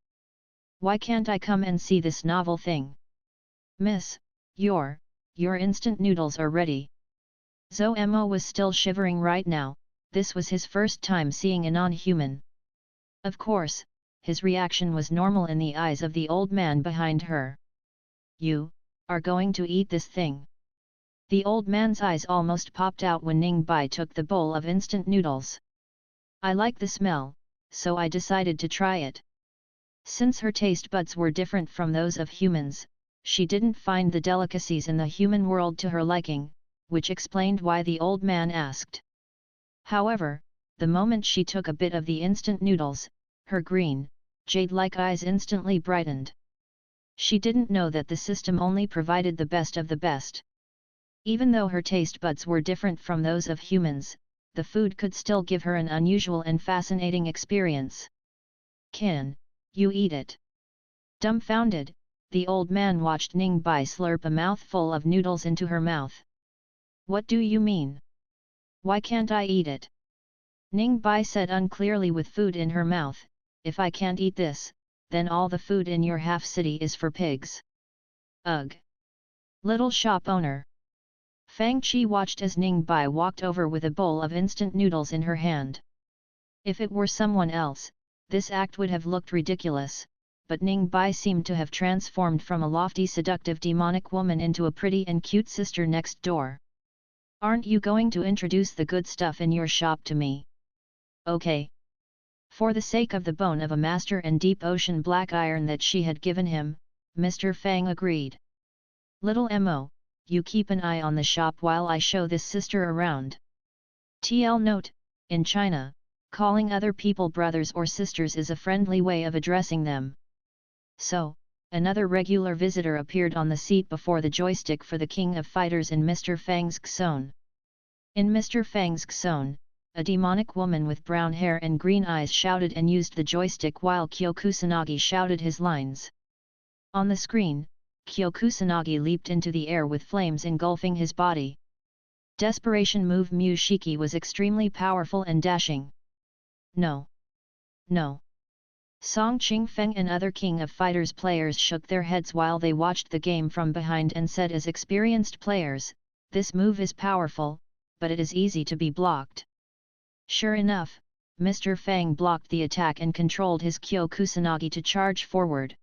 Why can't I come and see this novel thing? Miss, your instant noodles are ready. Zhou Mo was still shivering right now, this was his first time seeing a non-human. Of course, his reaction was normal in the eyes of the old man behind her. You are going to eat this thing? The old man's eyes almost popped out when Ning Bai took the bowl of instant noodles. I like the smell, so I decided to try it. Since her taste buds were different from those of humans, she didn't find the delicacies in the human world to her liking, which explained why the old man asked. However, the moment she took a bit of the instant noodles, her green, jade-like eyes instantly brightened. She didn't know that the system only provided the best of the best. Even though her taste buds were different from those of humans, the food could still give her an unusual and fascinating experience. Can you eat it? Dumbfounded, the old man watched Ning Bai slurp a mouthful of noodles into her mouth. What do you mean? Why can't I eat it? Ning Bai said unclearly with food in her mouth, if I can't eat this, then all the food in your half city is for pigs. Ugh! Little shop owner. Fang Qi watched as Ning Bai walked over with a bowl of instant noodles in her hand. If it were someone else, this act would have looked ridiculous, but Ning Bai seemed to have transformed from a lofty seductive demonic woman into a pretty and cute sister next door. Aren't you going to introduce the good stuff in your shop to me? Okay. For the sake of the bone of a master and deep ocean black iron that she had given him, Mr. Fang agreed. Little Mo, you keep an eye on the shop while I show this sister around. TL note, in China, calling other people brothers or sisters is a friendly way of addressing them. So, another regular visitor appeared on the seat before the joystick for the King of Fighters in Mr. Fang's Xone. In Mr. Fang's Xone, a demonic woman with brown hair and green eyes shouted and used the joystick while Kyokusanagi shouted his lines. On the screen, Kyokusanagi leaped into the air with flames engulfing his body. Desperation move Mushiki was extremely powerful and dashing. No. No. Song Qingfeng and other King of Fighters players shook their heads while they watched the game from behind and said as experienced players, this move is powerful, but it is easy to be blocked. Sure enough, Mr. Fang blocked the attack and controlled his Kyokusanagi to charge forward.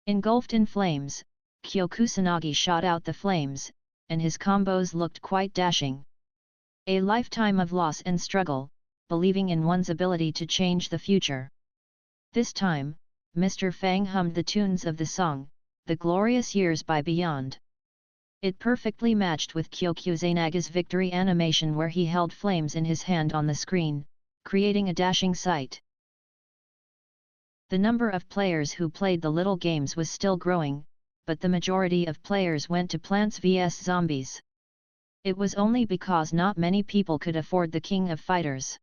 Engulfed in flames, Kyokusanagi shot out the flames, and his combos looked quite dashing. A lifetime of loss and struggle, believing in one's ability to change the future. This time, Mr. Fang hummed the tunes of the song, The Glorious Years by Beyond. It perfectly matched with Kyokusanaga's victory animation where he held flames in his hand on the screen, creating a dashing sight. The number of players who played the little games was still growing, but the majority of players went to Plants vs Zombies. It was only because not many people could afford the King of Fighters.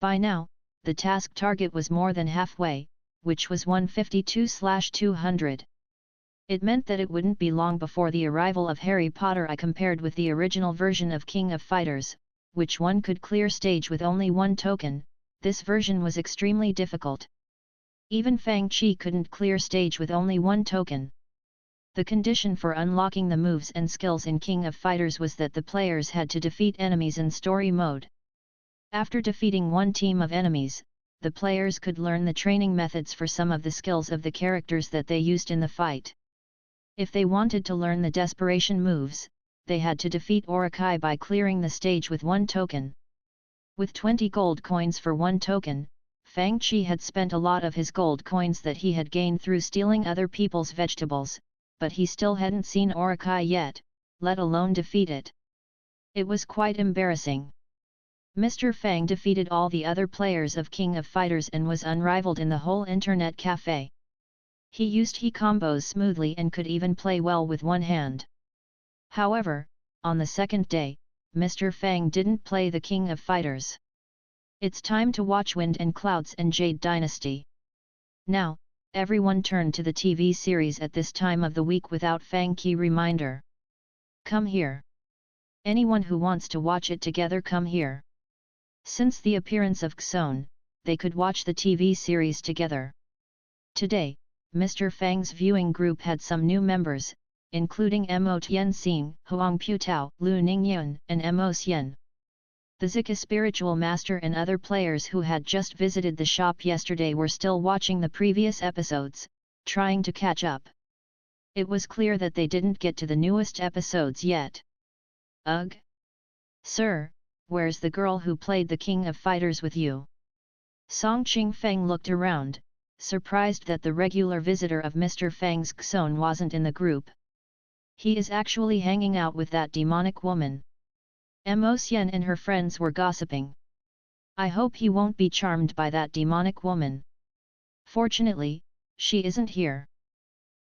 By now, the task target was more than halfway, which was 152/200. It meant that it wouldn't be long before the arrival of Harry Potter. I compared with the original version of King of Fighters, which one could clear stage with only one token. This version was extremely difficult. Even Fang Qi couldn't clear stage with only one token. The condition for unlocking the moves and skills in King of Fighters was that the players had to defeat enemies in story mode. After defeating one team of enemies, the players could learn the training methods for some of the skills of the characters that they used in the fight. If they wanted to learn the desperation moves, they had to defeat Orokai by clearing the stage with one token. With 20 gold coins for one token, Fang Qi had spent a lot of his gold coins that he had gained through stealing other people's vegetables, but he still hadn't seen Orokai yet, let alone defeat it. It was quite embarrassing. Mr. Fang defeated all the other players of King of Fighters and was unrivaled in the whole internet cafe. He used He combos smoothly and could even play well with one hand. However, on the second day, Mr. Fang didn't play the King of Fighters. It's time to watch Wind and Clouds and Jade Dynasty. Now, everyone turned to the TV series at this time of the week without Fang Qi reminder. Come here. Anyone who wants to watch it together, come here. Since the appearance of Xon, they could watch the TV series together. Today, Mr. Fang's viewing group had some new members, including Mo Tianxing, Huang Putao, Lu Ningyun, and Mo Xian. The Zika spiritual master and other players who had just visited the shop yesterday were still watching the previous episodes, trying to catch up. It was clear that they didn't get to the newest episodes yet. Ugh! Sir, where's the girl who played the King of Fighters with you? Song Qingfeng looked around, surprised that the regular visitor of Mr. Fang's Xon wasn't in the group. He is actually hanging out with that demonic woman. Mo Xian and her friends were gossiping. I hope he won't be charmed by that demonic woman. Fortunately, she isn't here.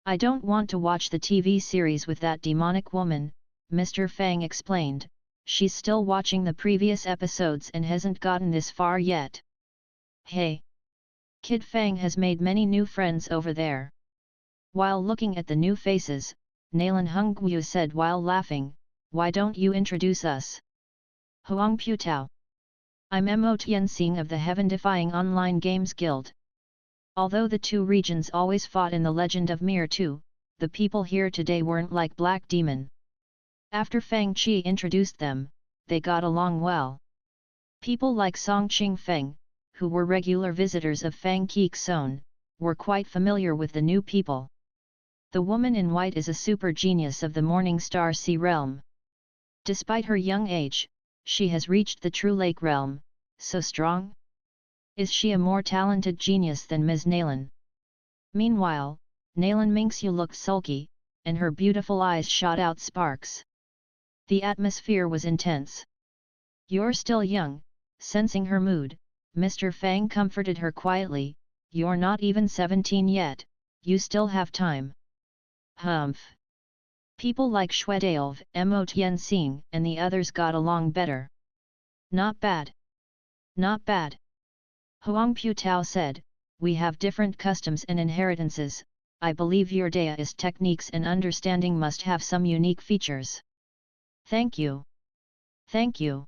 I don't want to watch the TV series with that demonic woman, Mr. Fang explained. She's still watching the previous episodes and hasn't gotten this far yet. Hey! Kid Fang has made many new friends over there. While looking at the new faces, Nalan Hongyu said while laughing, why don't you introduce us? Huang Putao. I'm Mo Tianxing of the Heaven-Defying Online Games Guild. Although the two regions always fought in the Legend of Mir 2, the people here today weren't like Black Demon. After Fang Qi introduced them, they got along well. People like Song Qingfeng, who were regular visitors of Fang Qi Xon, were quite familiar with the new people. The woman in white is a super genius of the Morning Star Sea realm. Despite her young age, she has reached the True Lake realm, so strong? Is she a more talented genius than Ms. Nalan? Meanwhile, Nalan Mingxiu looked sulky, and her beautiful eyes shot out sparks. The atmosphere was intense. You're still young, sensing her mood, Mr. Fang comforted her quietly, you're not even 17 yet, you still have time. Humph. People like Xuedaove, Mo Tianxing and the others got along better. Not bad. Not bad. Huang Putao said, we have different customs and inheritances, I believe your Daoist techniques and understanding must have some unique features. Thank you. Thank you.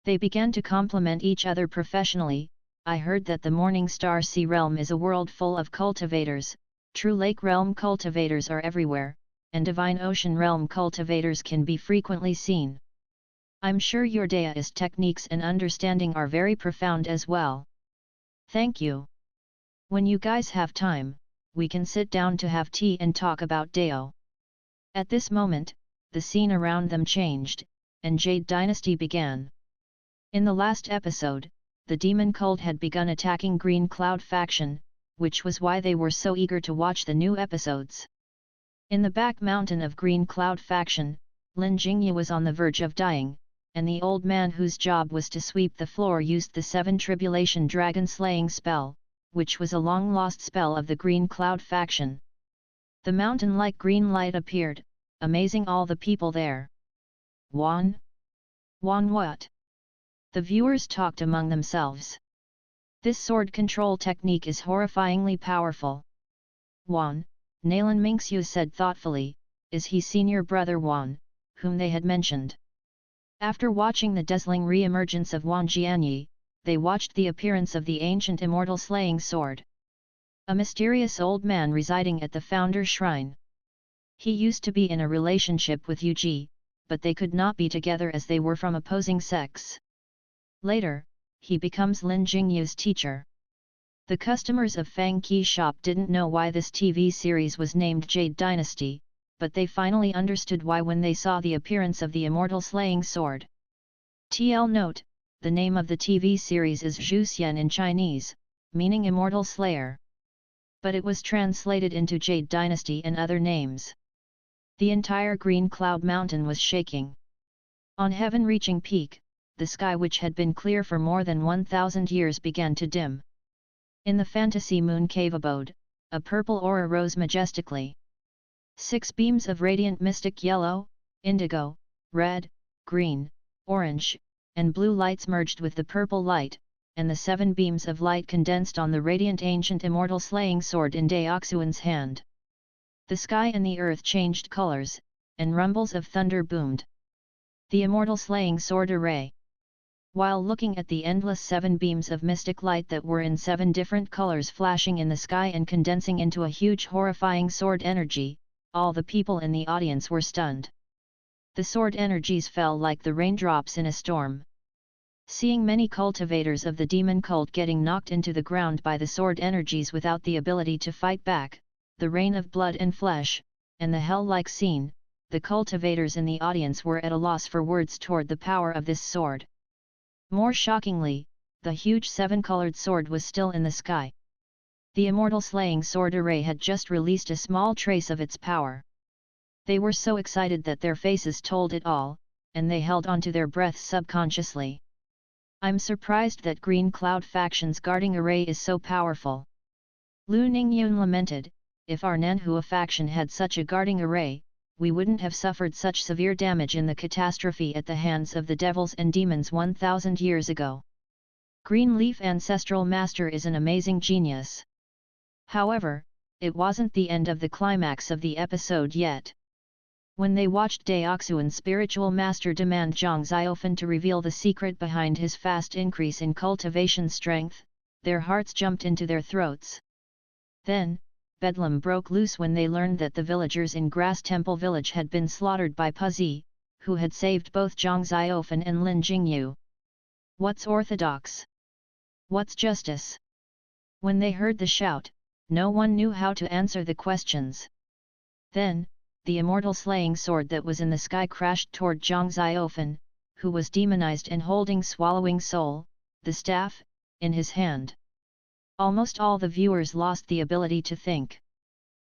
They began to compliment each other professionally. I heard that the Morning Star Sea realm is a world full of cultivators, True Lake realm cultivators are everywhere, and Divine Ocean realm cultivators can be frequently seen. I'm sure your Daoist techniques and understanding are very profound as well. Thank you. When you guys have time, we can sit down to have tea and talk about Dao. At this moment, the scene around them changed, and Jade Dynasty began. In the last episode, the demon cult had begun attacking Green Cloud faction, which was why they were so eager to watch the new episodes. In the back mountain of Green Cloud faction, Lin Jingye was on the verge of dying, and the old man whose job was to sweep the floor used the 7 Tribulation Dragon Slaying spell, which was a long-lost spell of the Green Cloud faction. The mountain-like green light appeared, amazing all the people there. Yuan? Yuan what? The viewers talked among themselves. This sword control technique is horrifyingly powerful. Yuan, Nalan Mingxiu said thoughtfully, is he senior brother Yuan, whom they had mentioned. After watching the dazzling re-emergence of Wang Jianyi, they watched the appearance of the ancient immortal slaying sword. A mysterious old man residing at the Founder's Shrine. He used to be in a relationship with Yu Ji, but they could not be together as they were from opposing sects. Later, he becomes Lin Jingyu's teacher. The customers of Fang Qi shop didn't know why this TV series was named Jade Dynasty, but they finally understood why when they saw the appearance of the immortal slaying sword. TL note, the name of the TV series is Zhu Xian in Chinese, meaning immortal slayer. But it was translated into Jade Dynasty and other names. The entire green cloud mountain was shaking. On heaven-reaching peak, the sky which had been clear for more than 1,000 years began to dim. In the fantasy moon cave abode, a purple aura rose majestically. 6 beams of radiant mystic yellow, indigo, red, green, orange, and blue lights merged with the purple light, and the 7 beams of light condensed on the radiant ancient immortal slaying sword in Daoxuan's hand. The sky and the earth changed colors, and rumbles of thunder boomed. The immortal slaying sword array. While looking at the endless 7 beams of mystic light that were in 7 different colors flashing in the sky and condensing into a huge horrifying sword energy, all the people in the audience were stunned. The sword energies fell like the raindrops in a storm. Seeing many cultivators of the demon cult getting knocked into the ground by the sword energies without the ability to fight back, the rain of blood and flesh, and the hell-like scene, the cultivators in the audience were at a loss for words toward the power of this sword. More shockingly, the huge 7-colored sword was still in the sky. The immortal slaying sword array had just released a small trace of its power. They were so excited that their faces told it all, and they held onto their breaths subconsciously. I'm surprised that Green Cloud Faction's guarding array is so powerful. Lu Ningyun lamented, if our Nanhua faction had such a guarding array, we wouldn't have suffered such severe damage in the catastrophe at the hands of the devils and demons 1,000 years ago. Green Leaf Ancestral Master is an amazing genius. However, it wasn't the end of the climax of the episode yet. When they watched Daoxuan's spiritual master demand Zhang Xiaofan to reveal the secret behind his fast increase in cultivation strength, their hearts jumped into their throats. Then, Bedlam broke loose when they learned that the villagers in Grass Temple Village had been slaughtered by Puzi, who had saved both Zhang Xiaofan and Lin Jingyu. What's orthodox? What's justice? When they heard the shout, no one knew how to answer the questions. Then, the immortal slaying sword that was in the sky crashed toward Zhang Xiaofan, who was demonized and holding Swallowing Soul, the staff, in his hand. Almost all the viewers lost the ability to think.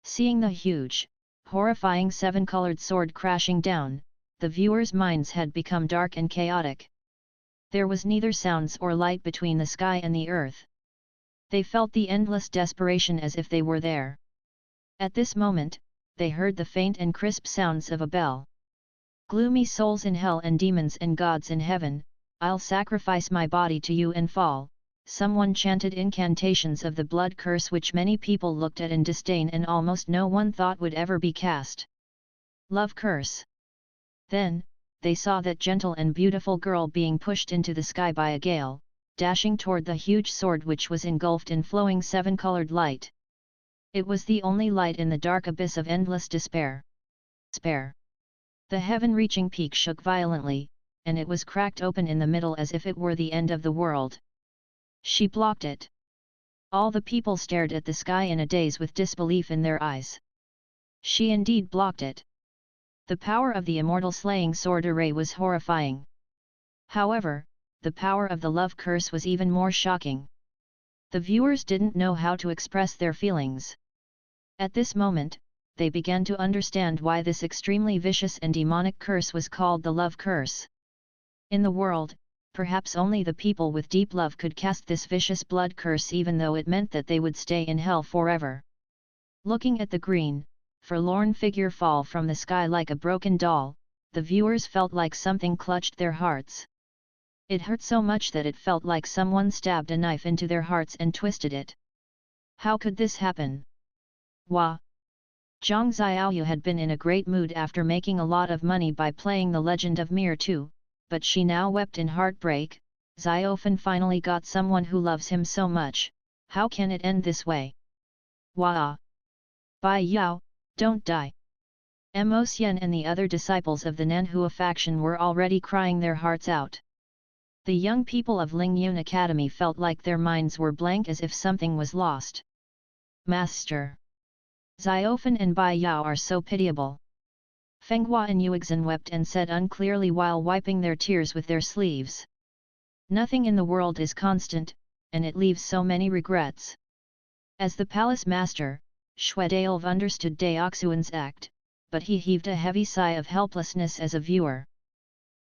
Seeing the huge, horrifying 7-colored sword crashing down, the viewers' minds had become dark and chaotic. There was neither sounds or light between the sky and the earth. They felt the endless desperation as if they were there. At this moment, they heard the faint and crisp sounds of a bell. Gloomy souls in hell and demons and gods in heaven, I'll sacrifice my body to you and fall. Someone chanted incantations of the blood curse which many people looked at in disdain and almost no one thought would ever be cast. Love curse. Then, they saw that gentle and beautiful girl being pushed into the sky by a gale, dashing toward the huge sword which was engulfed in flowing 7-colored light. It was the only light in the dark abyss of endless despair. The heaven-reaching peak shook violently, and it was cracked open in the middle as if it were the end of the world. She blocked it. All the people stared at the sky in a daze with disbelief in their eyes. She indeed blocked it. The power of the immortal slaying sword array was horrifying. However, the power of the love curse was even more shocking. The viewers didn't know how to express their feelings. At this moment, they began to understand why this extremely vicious and demonic curse was called the love curse. In the world, perhaps only the people with deep love could cast this vicious blood curse, even though it meant that they would stay in hell forever. Looking at the green, forlorn figure fall from the sky like a broken doll, the viewers felt like something clutched their hearts. It hurt so much that it felt like someone stabbed a knife into their hearts and twisted it. How could this happen? Wah! Zhang Xiaoyu had been in a great mood after making a lot of money by playing The Legend of Mir 2, but she now wept in heartbreak. Xiaofan finally got someone who loves him so much, how can it end this way? Wah! Bai Yao, don't die! Mo Xian and the other disciples of the Nanhua faction were already crying their hearts out. The young people of Lingyun Academy felt like their minds were blank as if something was lost. Master! Xiaofan and Bai Yao are so pitiable. Fenghua and Yuexin wept and said unclearly while wiping their tears with their sleeves. Nothing in the world is constant, and it leaves so many regrets. As the palace master, Xuedailv understood Daoxuan's act, but he heaved a heavy sigh of helplessness as a viewer.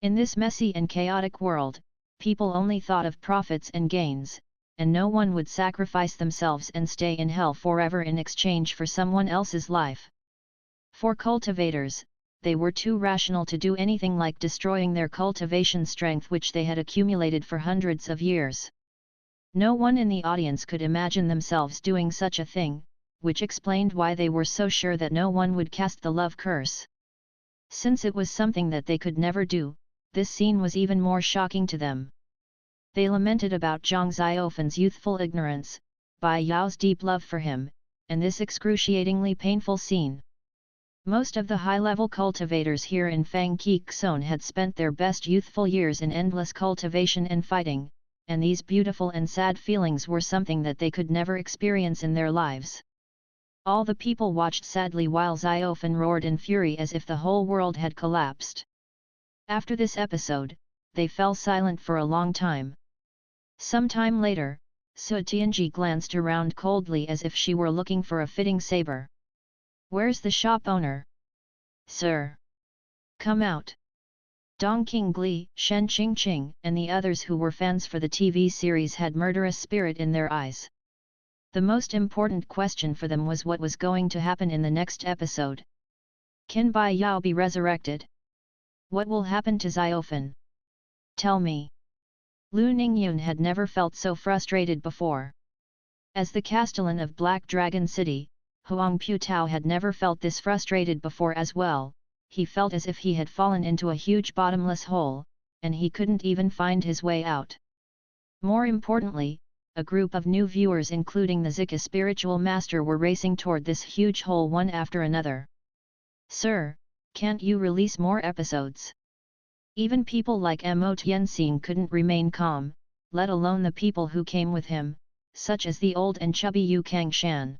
In this messy and chaotic world, people only thought of profits and gains, and no one would sacrifice themselves and stay in hell forever in exchange for someone else's life. For cultivators, they were too rational to do anything like destroying their cultivation strength which they had accumulated for hundreds of years. No one in the audience could imagine themselves doing such a thing, which explained why they were so sure that no one would cast the love curse. Since it was something that they could never do, this scene was even more shocking to them. They lamented about Zhang Xiaofan's youthful ignorance, Bai Yao's deep love for him, and this excruciatingly painful scene. Most of the high-level cultivators here in Fang Qi Zone had spent their best youthful years in endless cultivation and fighting, and these beautiful and sad feelings were something that they could never experience in their lives. All the people watched sadly while Xiaofan roared in fury as if the whole world had collapsed. After this episode, they fell silent for a long time. Some time later, Su Tianji glanced around coldly as if she were looking for a fitting saber. "Where's the shop owner?" "Sir! Come out!" Dong Qingli, Shen Qingqing, and the others who were fans for the TV series had murderous spirit in their eyes. The most important question for them was what was going to happen in the next episode. Can Bai Yao be resurrected? What will happen to Xiaofan? Tell me. Lu Ningyun had never felt so frustrated before. As the Castellan of Black Dragon City, Huang Putao had never felt this frustrated before as well. He felt as if he had fallen into a huge bottomless hole, and he couldn't even find his way out. More importantly, a group of new viewers including the Zika spiritual master were racing toward this huge hole one after another. "Sir, can't you release more episodes?" Even people like Mo Tianxing couldn't remain calm, let alone the people who came with him, such as the old and chubby Yu Kangshan.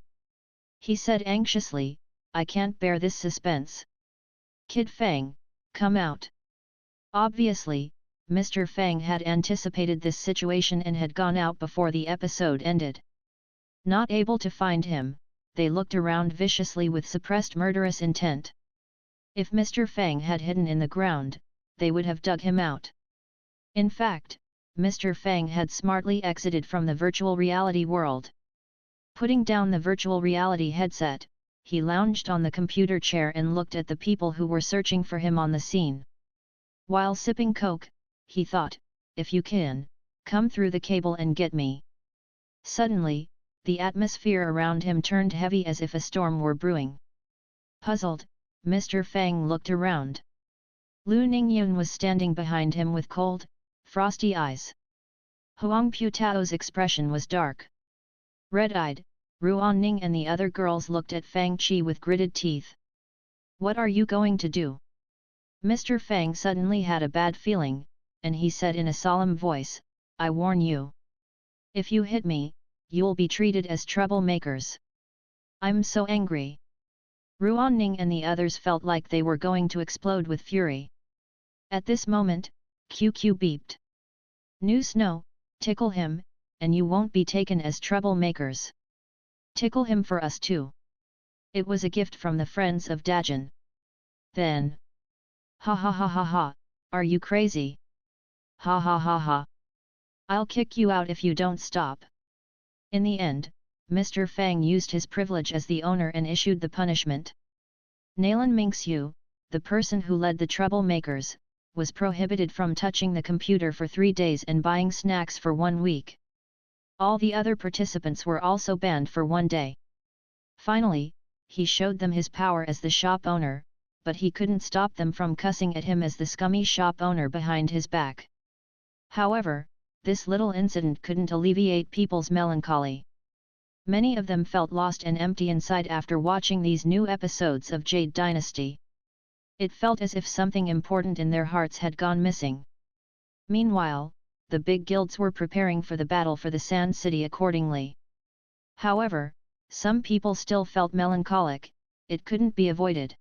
He said anxiously, "I can't bear this suspense. Kid Fang, come out." Obviously, Mr. Fang had anticipated this situation and had gone out before the episode ended. Not able to find him, they looked around viciously with suppressed murderous intent. If Mr. Fang had hidden in the ground, they would have dug him out. In fact, Mr. Fang had smartly exited from the virtual reality world. Putting down the virtual reality headset, he lounged on the computer chair and looked at the people who were searching for him on the scene. While sipping coke, he thought, "If you can, come through the cable and get me." Suddenly, the atmosphere around him turned heavy as if a storm were brewing. Puzzled, Mr. Fang looked around. Lu Ningyun was standing behind him with cold, frosty eyes. Huang Putao's expression was dark. Red-eyed, Ruan Ning and the other girls looked at Fang Qi with gritted teeth. "What are you going to do?" Mr. Fang suddenly had a bad feeling, and he said in a solemn voice, "I warn you. If you hit me, you'll be treated as troublemakers." "I'm so angry." Ruan Ning and the others felt like they were going to explode with fury. At this moment, QQ beeped. "New Snow, tickle him, and you won't be taken as troublemakers. Tickle him for us too." It was a gift from the friends of Dajin. Then, "Ha ha ha ha ha, are you crazy? Ha ha ha ha. I'll kick you out if you don't stop." In the end, Mr. Fang used his privilege as the owner and issued the punishment. Nalan Minxu, the person who led the troublemakers, was prohibited from touching the computer for 3 days and buying snacks for 1 week. All the other participants were also banned for 1 day. Finally, he showed them his power as the shop owner, but he couldn't stop them from cussing at him as the scummy shop owner behind his back. However, this little incident couldn't alleviate people's melancholy. Many of them felt lost and empty inside after watching these new episodes of Jade Dynasty. It felt as if something important in their hearts had gone missing. Meanwhile, the big guilds were preparing for the battle for the Sand City accordingly. However, some people still felt melancholic. It couldn't be avoided.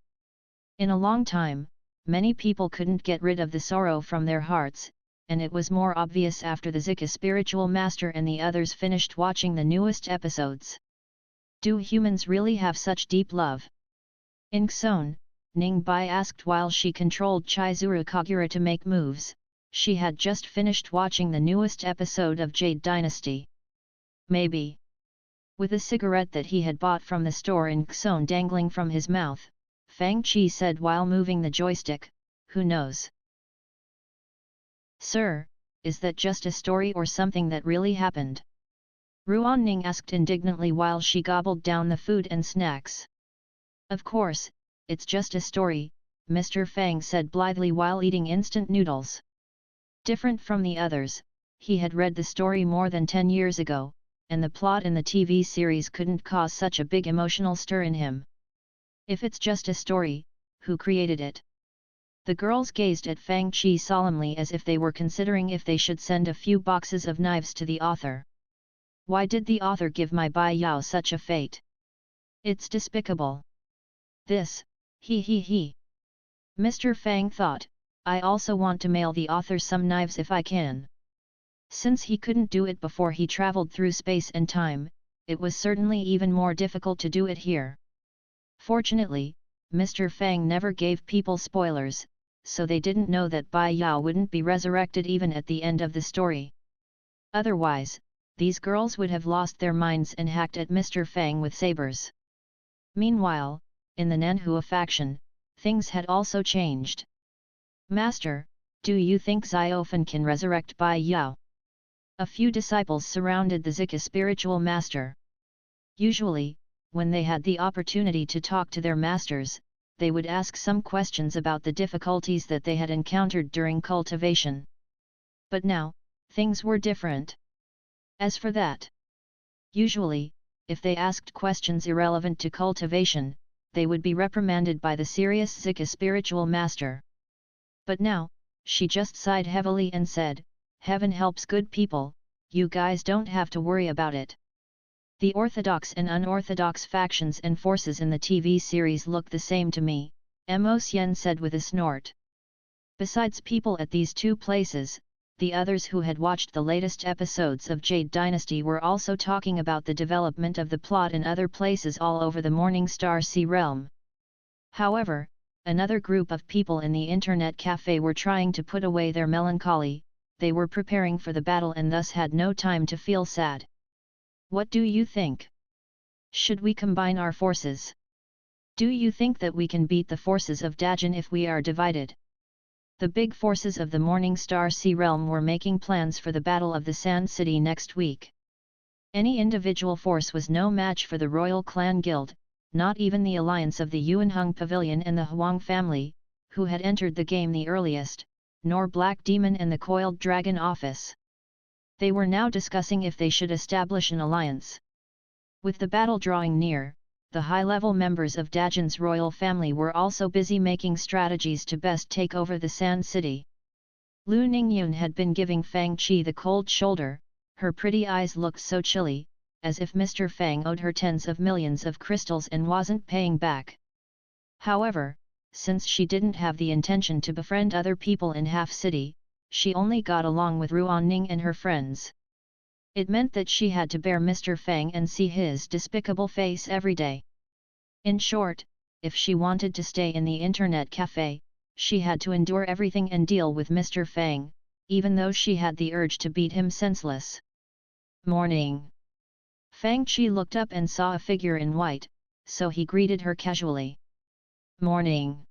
In a long time, many people couldn't get rid of the sorrow from their hearts, and it was more obvious after the Zika spiritual master and the others finished watching the newest episodes. Do humans really have such deep love? In Xon, Ning Bai asked while she controlled Chizuru Kagura to make moves. She had just finished watching the newest episode of Jade Dynasty. Maybe. With a cigarette that he had bought from the store in Xon dangling from his mouth, Fang Qi said while moving the joystick, "Who knows? Sir, is that just a story or something that really happened?" Ruan Ning asked indignantly while she gobbled down the food and snacks. "Of course, it's just a story," Mr. Fang said blithely while eating instant noodles. Different from the others, he had read the story more than 10 years ago, and the plot in the TV series couldn't cause such a big emotional stir in him. If it's just a story, who created it? The girls gazed at Fang Qi solemnly as if they were considering if they should send a few boxes of knives to the author. Why did the author give my Bai Yao such a fate? It's despicable. This, he. Mr. Fang thought, I also want to mail the author some knives if I can. Since he couldn't do it before he traveled through space and time, it was certainly even more difficult to do it here. Fortunately, Mr. Fang never gave people spoilers, so they didn't know that Bai Yao wouldn't be resurrected even at the end of the story. Otherwise, these girls would have lost their minds and hacked at Mr. Fang with sabers. Meanwhile, in the Nanhua faction, things had also changed. Master, do you think Xiaofan can resurrect Bai Yao? A few disciples surrounded the Zika spiritual master. Usually, when they had the opportunity to talk to their masters, they would ask some questions about the difficulties that they had encountered during cultivation. But now, things were different. As for that, usually, if they asked questions irrelevant to cultivation, they would be reprimanded by the serious Zika spiritual master. But now, she just sighed heavily and said, "Heaven helps good people, you guys don't have to worry about it." The orthodox and unorthodox factions and forces in the TV series look the same to me, Mo Xian said with a snort. Besides people at these two places, the others who had watched the latest episodes of Jade Dynasty were also talking about the development of the plot in other places all over the Morning Star Sea realm. However, another group of people in the internet cafe were trying to put away their melancholy. They were preparing for the battle and thus had no time to feel sad. What do you think? Should we combine our forces? Do you think that we can beat the forces of Dajin if we are divided? The big forces of the Morning Star Sea realm were making plans for the Battle of the Sand City next week. Any individual force was no match for the Royal Clan Guild, not even the alliance of the Yuanheng Pavilion and the Huang family, who had entered the game the earliest, nor Black Demon and the Coiled Dragon office. They were now discussing if they should establish an alliance. With the battle drawing near, the high-level members of Dajin's royal family were also busy making strategies to best take over the Sand City. Lu Ningyun had been giving Fang Qi the cold shoulder. Her pretty eyes looked so chilly, as if Mr. Fang owed her tens of millions of crystals and wasn't paying back. However, since she didn't have the intention to befriend other people in Half City, she only got along with Ruan Ning and her friends. It meant that she had to bear Mr. Fang and see his despicable face every day. In short, if she wanted to stay in the internet cafe, she had to endure everything and deal with Mr. Fang, even though she had the urge to beat him senseless. Morning. Fang Qi looked up and saw a figure in white, so he greeted her casually. Morning.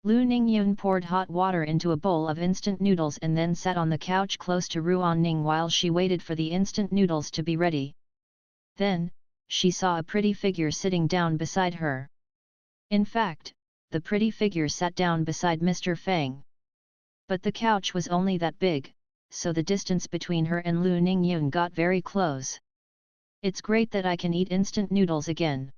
Lu Ningyun poured hot water into a bowl of instant noodles and then sat on the couch close to Ruan Ning while she waited for the instant noodles to be ready. Then, she saw a pretty figure sitting down beside her. In fact, the pretty figure sat down beside Mr. Fang. But the couch was only that big, so the distance between her and Lu Ningyun got very close. It's great that I can eat instant noodles again.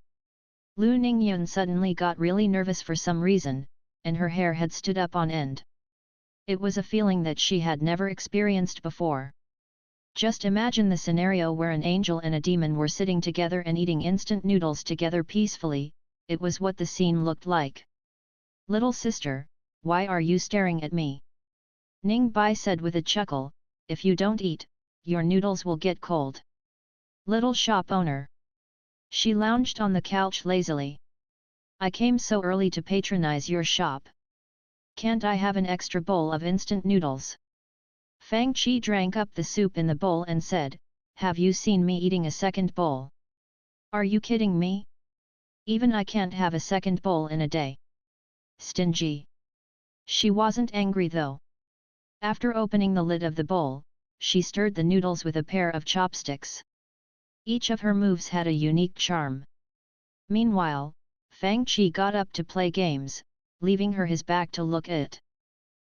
Lu Ningyun suddenly got really nervous for some reason, and her hair had stood up on end. It was a feeling that she had never experienced before. Just imagine the scenario where an angel and a demon were sitting together and eating instant noodles together peacefully. It was what the scene looked like. "Little sister, why are you staring at me?" Ning Bai said with a chuckle, "If you don't eat, your noodles will get cold." "Little shop owner." She lounged on the couch lazily. "I came so early to patronize your shop. Can't I have an extra bowl of instant noodles?" Fang Qi drank up the soup in the bowl and said, "Have you seen me eating a second bowl? Are you kidding me? Even I can't have a second bowl in a day. Stingy." She wasn't angry though. After opening the lid of the bowl, she stirred the noodles with a pair of chopsticks. Each of her moves had a unique charm. Meanwhile, Fang Qi got up to play games, leaving her his back to look at.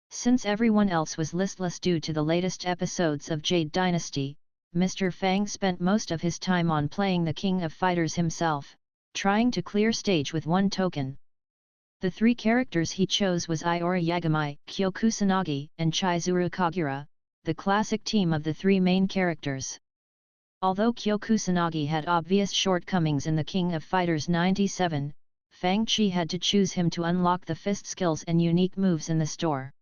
Since everyone else was listless due to the latest episodes of Jade Dynasty, Mr. Fang spent most of his time on playing the King of Fighters himself, trying to clear stage with one token. The three characters he chose was Iori Yagami, Kyo Kusanagi, and Chizuru Kagura, the classic team of the three main characters. Although Kyo Kusanagi had obvious shortcomings in the King of Fighters 97, Fang Qi had to choose him to unlock the fist skills and unique moves in the store.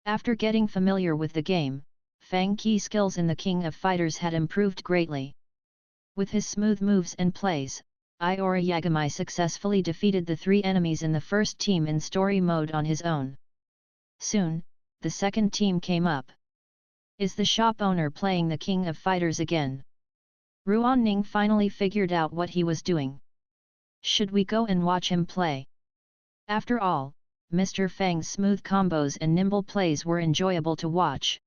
After getting familiar with the game, Fang Qi's skills in the King of Fighters had improved greatly. With his smooth moves and plays, Iori Yagami successfully defeated the three enemies in the first team in story mode on his own. Soon, the second team came up. Is the shop owner playing the King of Fighters again? Ruan Ning finally figured out what he was doing. Should we go and watch him play? After all, Mr. Fang's smooth combos and nimble plays were enjoyable to watch.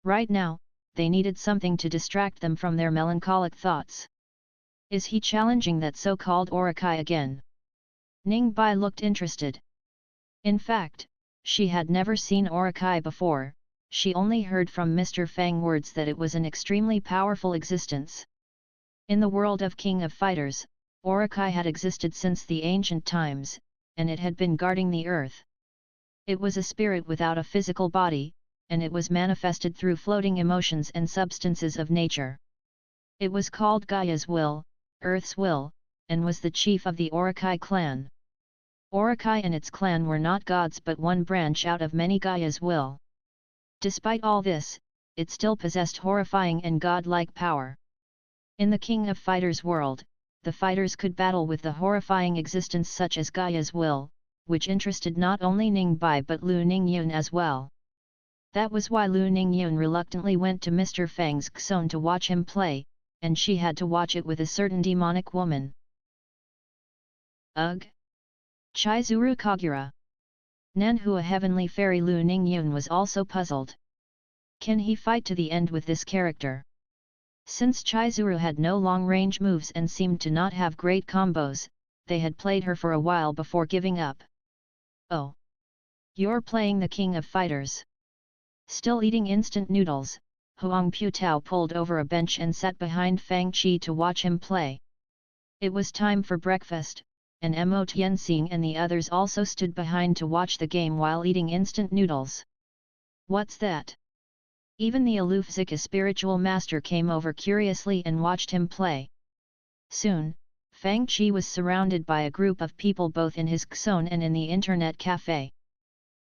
Right now, they needed something to distract them from their melancholic thoughts. Is he challenging that so-called Orakai again? Ning Bai looked interested. In fact, she had never seen Orakai before, she only heard from Mr. Fang words that it was an extremely powerful existence. In the world of King of Fighters, Orakai had existed since the ancient times, and it had been guarding the earth. It was a spirit without a physical body, and it was manifested through floating emotions and substances of nature. It was called Gaia's will, Earth's will, and was the chief of the Orakai clan. Orakai and its clan were not gods but one branch out of many Gaia's will. Despite all this, it still possessed horrifying and godlike power. In the King of Fighters world, the fighters could battle with the horrifying existence such as Gaia's will, which interested not only Ning Bai but Lu Ningyun as well. That was why Lu Ningyun reluctantly went to Mr. Fang's Xone to watch him play, and she had to watch it with a certain demonic woman. Ugh! Chizuru Kagura. Nanhua heavenly fairy Lu Ningyun was also puzzled. Can he fight to the end with this character? Since Chizuru had no long-range moves and seemed to not have great combos, they had played her for a while before giving up. Oh! You're playing the King of Fighters. Still eating instant noodles, Huang Putao pulled over a bench and sat behind Fang Qi to watch him play. It was time for breakfast, and Mo Tianxing and the others also stood behind to watch the game while eating instant noodles. What's that? Even the aloof Zika spiritual master came over curiously and watched him play. Soon, Fang Qi was surrounded by a group of people both in his Xone and in the internet cafe.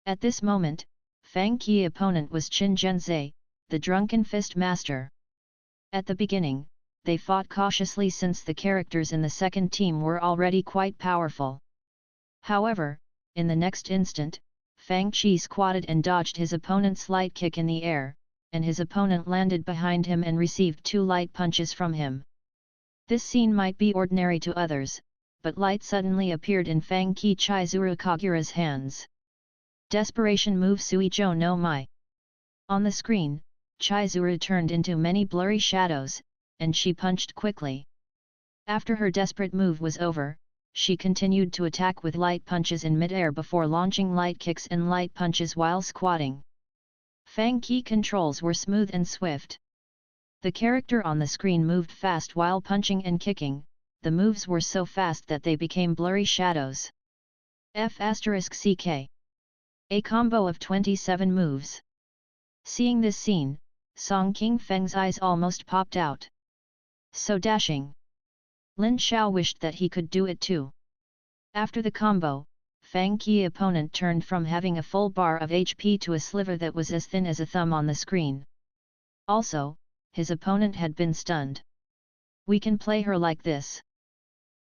At this moment, Fang Qi's opponent was Qin Zhenzai, the drunken fist master. At the beginning, they fought cautiously since the characters in the second team were already quite powerful. However, in the next instant, Fang Qi squatted and dodged his opponent's light kick in the air, and his opponent landed behind him and received 2 light punches from him. This scene might be ordinary to others, but light suddenly appeared in Fang Qi Chizuru Kagura's hands. Desperation move Sui Zhou no Mai. On the screen, Chai Zuru turned into many blurry shadows, and she punched quickly. After her desperate move was over, she continued to attack with light punches in mid-air before launching light kicks and light punches while squatting. Fang Qi controls were smooth and swift. The character on the screen moved fast while punching and kicking, the moves were so fast that they became blurry shadows. F***CK. A combo of 27 moves. Seeing this scene, Song King Feng's eyes almost popped out. So dashing. Lin Xiao wished that he could do it too. After the combo, Fang Qi opponent turned from having a full bar of HP to a sliver that was as thin as a thumb on the screen. Also, his opponent had been stunned. We can play her like this.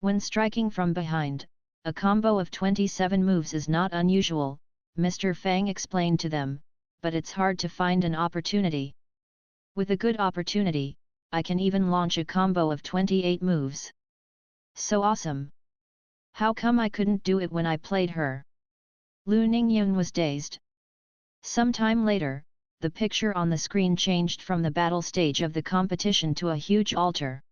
When striking from behind, a combo of 27 moves is not unusual, Mr. Fang explained to them, but it's hard to find an opportunity. With a good opportunity, I can even launch a combo of 28 moves. So awesome! How come I couldn't do it when I played her? Lu Ningyun was dazed. Some time later, the picture on the screen changed from the battle stage of the competition to a huge altar.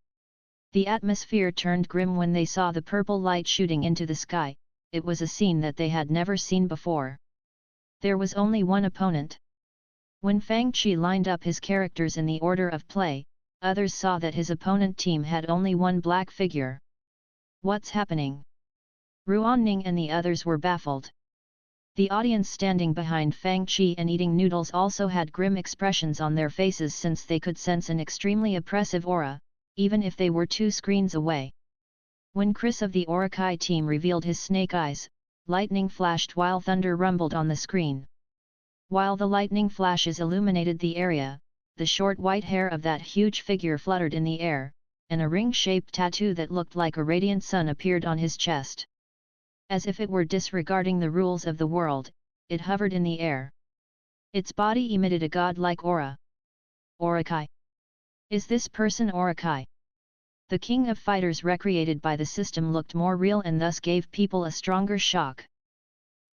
The atmosphere turned grim when they saw the purple light shooting into the sky. It was a scene that they had never seen before. There was only one opponent. When Fang Qi lined up his characters in the order of play, others saw that his opponent team had only one black figure. What's happening? Ruanning and the others were baffled. The audience standing behind Fang Qi and eating noodles also had grim expressions on their faces since they could sense an extremely oppressive aura, even if they were 2 screens away. When Chris of the Orakai team revealed his snake eyes, lightning flashed while thunder rumbled on the screen. While the lightning flashes illuminated the area, the short white hair of that huge figure fluttered in the air, and a ring-shaped tattoo that looked like a radiant sun appeared on his chest. As if it were disregarding the rules of the world, it hovered in the air. Its body emitted a god-like aura. Orakai? Is this person Orakai? The king of fighters recreated by the system looked more real and thus gave people a stronger shock.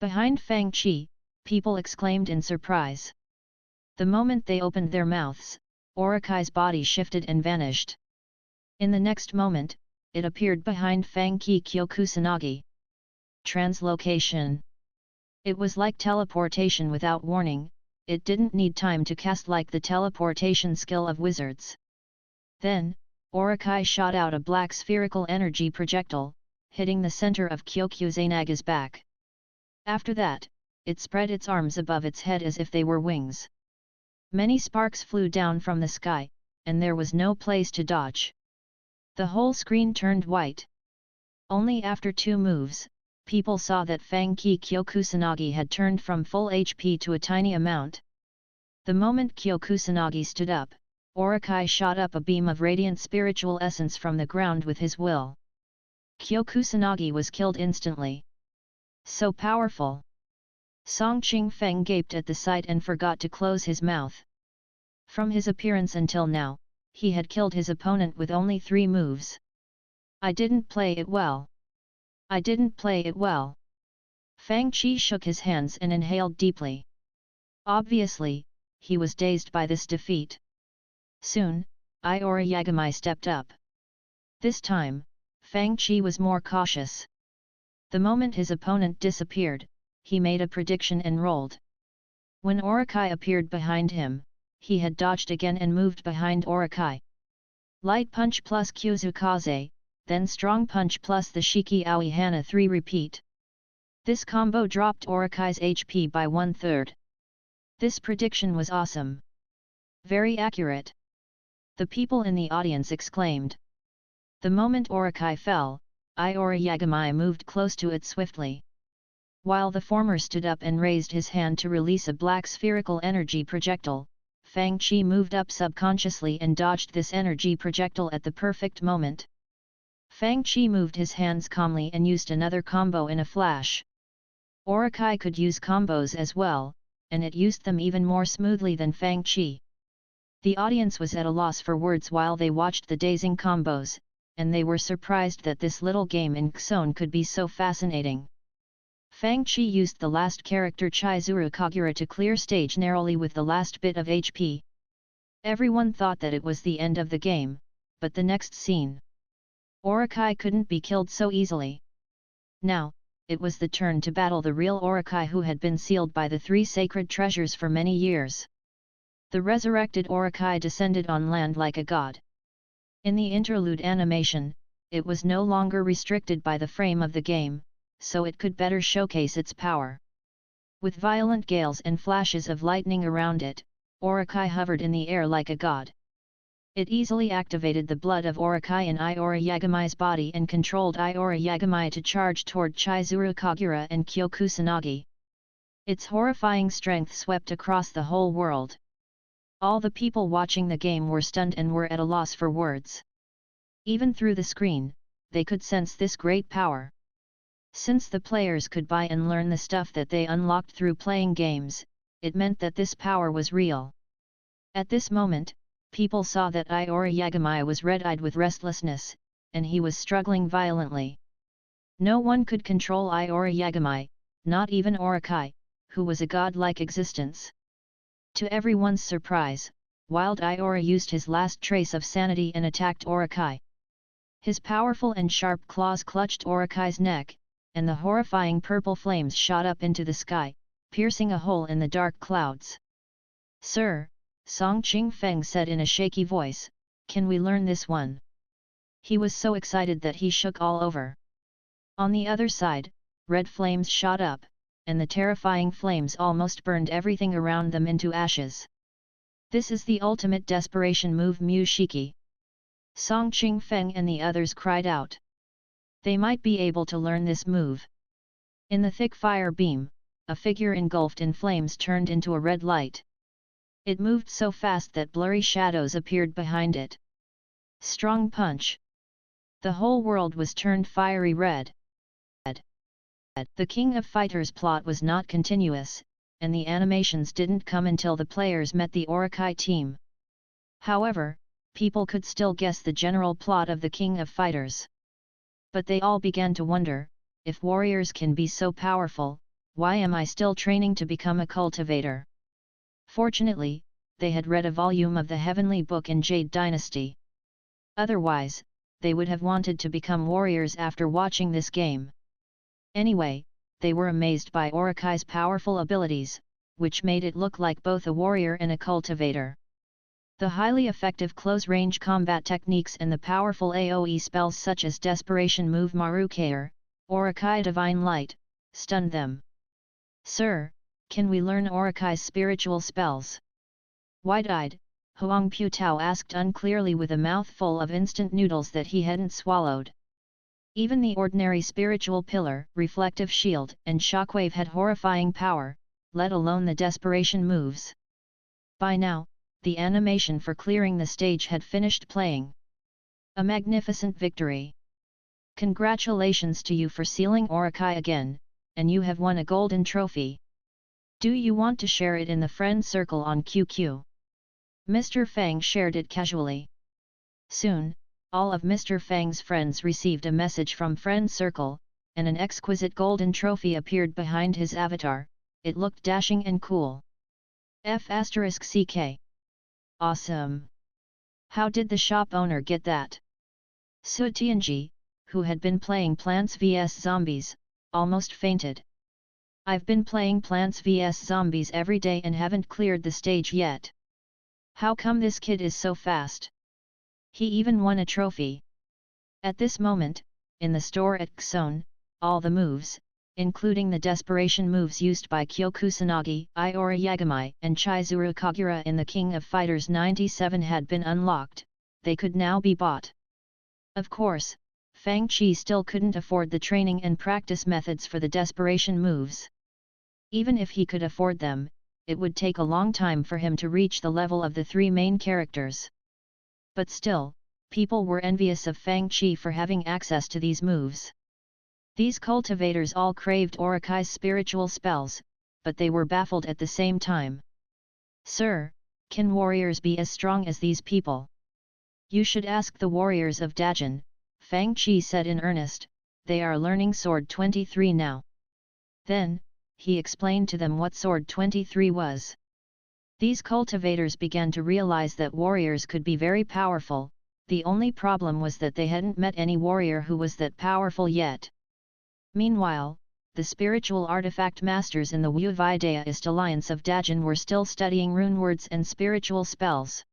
Behind Fang Qi, people exclaimed in surprise. The moment they opened their mouths, Orakai's body shifted and vanished. In the next moment, it appeared behind Fang Qi Kyokusanagi. Translocation. It was like teleportation without warning, it didn't need time to cast like the teleportation skill of wizards. Then, Orakai shot out a black spherical energy projectile, hitting the center of Kyokusanaga's back. After that, it spread its arms above its head as if they were wings. Many sparks flew down from the sky, and there was no place to dodge. The whole screen turned white. Only after 2 moves, people saw that Fang Qi Kyokusanagi had turned from full HP to a tiny amount. The moment Kyokusanagi stood up, Orakai shot up a beam of radiant spiritual essence from the ground with his will. Kyokusanagi was killed instantly. So powerful! Song Qing Feng gaped at the sight and forgot to close his mouth. From his appearance until now, he had killed his opponent with only 3 moves. I didn't play it well. I didn't play it well. Fang Qi shook his hands and inhaled deeply. Obviously, he was dazed by this defeat. Soon, Iora Yagamai stepped up. This time, Fang Qi was more cautious. The moment his opponent disappeared, he made a prediction and rolled. When Orakai appeared behind him, he had dodged again and moved behind Orakai. Light punch plus Kyuzukaze, then strong punch plus the Shiki Aoi Hana 3 repeat. This combo dropped Orakai's HP by 1/3. This prediction was awesome. Very accurate. The people in the audience exclaimed. The moment Orakai fell, Iora Yagamai moved close to it swiftly. While the former stood up and raised his hand to release a black spherical energy projectile, Fang Qi moved up subconsciously and dodged this energy projectile at the perfect moment. Fang Qi moved his hands calmly and used another combo in a flash. Orakai could use combos as well, and it used them even more smoothly than Fang Qi. The audience was at a loss for words while they watched the dazing combos, and they were surprised that this little game in Xone could be so fascinating. Fang Qi used the last character Chizuru Kagura to clear stage narrowly with the last bit of HP. Everyone thought that it was the end of the game, but the next scene. Orakai couldn't be killed so easily. Now, it was the turn to battle the real Orakai who had been sealed by the three sacred treasures for many years. The resurrected Orakai descended on land like a god. In the interlude animation, it was no longer restricted by the frame of the game, so it could better showcase its power. With violent gales and flashes of lightning around it, Orakai hovered in the air like a god. It easily activated the blood of Orakai in Iora Yagamai's body and controlled Iora Yagamai to charge toward Chizuru Kagura and Kyokusanagi. Its horrifying strength swept across the whole world. All the people watching the game were stunned and were at a loss for words. Even through the screen, they could sense this great power. Since the players could buy and learn the stuff that they unlocked through playing games, it meant that this power was real. At this moment, people saw that Iora Yagamai was red-eyed with restlessness, and he was struggling violently. No one could control Iora Yagamai, not even Orakai, who was a god-like existence. To everyone's surprise, Wild Iora used his last trace of sanity and attacked Orakai. His powerful and sharp claws clutched Orakai's neck, and the horrifying purple flames shot up into the sky, piercing a hole in the dark clouds. "Sir," Song Qingfeng said in a shaky voice, "can we learn this one?" He was so excited that he shook all over. On the other side, red flames shot up, and the terrifying flames almost burned everything around them into ashes. "This is the ultimate desperation move Mushiki!" Song Qingfeng and the others cried out. They might be able to learn this move. In the thick fire beam, a figure engulfed in flames turned into a red light. It moved so fast that blurry shadows appeared behind it. Strong punch! The whole world was turned fiery red. The King of Fighters plot was not continuous, and the animations didn't come until the players met the Orakai team. However, people could still guess the general plot of the King of Fighters. But they all began to wonder, if warriors can be so powerful, why am I still training to become a cultivator? Fortunately, they had read a volume of the Heavenly Book in Jade Dynasty. Otherwise, they would have wanted to become warriors after watching this game. Anyway, they were amazed by Orakai's powerful abilities, which made it look like both a warrior and a cultivator. The highly effective close-range combat techniques and the powerful AoE spells such as Desperation Move Marukair, Orakai Divine Light, stunned them. "Sir, can we learn Orakai's spiritual spells?" Wide-eyed, Huang Putao asked unclearly with a mouthful of instant noodles that he hadn't swallowed. Even the ordinary spiritual pillar, reflective shield, and shockwave had horrifying power, let alone the desperation moves. By now, the animation for clearing the stage had finished playing. A magnificent victory! Congratulations to you for sealing Orakai again, and you have won a golden trophy. Do you want to share it in the friend circle on QQ? Mr. Fang shared it casually. Soon, all of Mr. Fang's friends received a message from Friend Circle, and an exquisite golden trophy appeared behind his avatar. It looked dashing and cool. F***ck. Awesome! How did the shop owner get that? Su Tianji, who had been playing Plants vs Zombies, almost fainted. I've been playing Plants vs Zombies every day and haven't cleared the stage yet. How come this kid is so fast? He even won a trophy. At this moment, in the store at Xone, all the moves, including the desperation moves used by Kyokusanagi, Iora Yagamai and Chizuru Kagura in the King of Fighters 97 had been unlocked. They could now be bought. Of course, Fang Qi still couldn't afford the training and practice methods for the desperation moves. Even if he could afford them, it would take a long time for him to reach the level of the three main characters. But still, people were envious of Fang Qi for having access to these moves. These cultivators all craved Orakai's spiritual spells, but they were baffled at the same time. "Sir, can warriors be as strong as these people?" "You should ask the warriors of Dajin," Fang Qi said in earnest. "They are learning Sword 23 now. Then, he explained to them what Sword 23 was. These cultivators began to realize that warriors could be very powerful, the only problem was that they hadn't met any warrior who was that powerful yet. Meanwhile, the spiritual artifact masters in the Wu Vidaist Alliance of Dajin were still studying rune words and spiritual spells.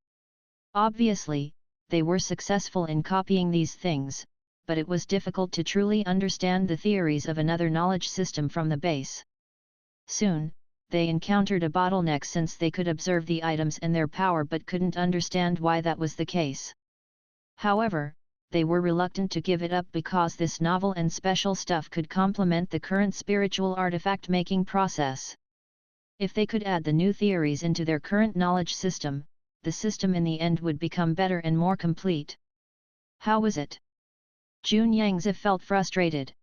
Obviously, they were successful in copying these things, but it was difficult to truly understand the theories of another knowledge system from the base. Soon, they encountered a bottleneck since they could observe the items and their power but couldn't understand why that was the case. However, they were reluctant to give it up because this novel and special stuff could complement the current spiritual artifact making process. If they could add the new theories into their current knowledge system, the system in the end would become better and more complete. How was it? Jun Yangzi felt frustrated.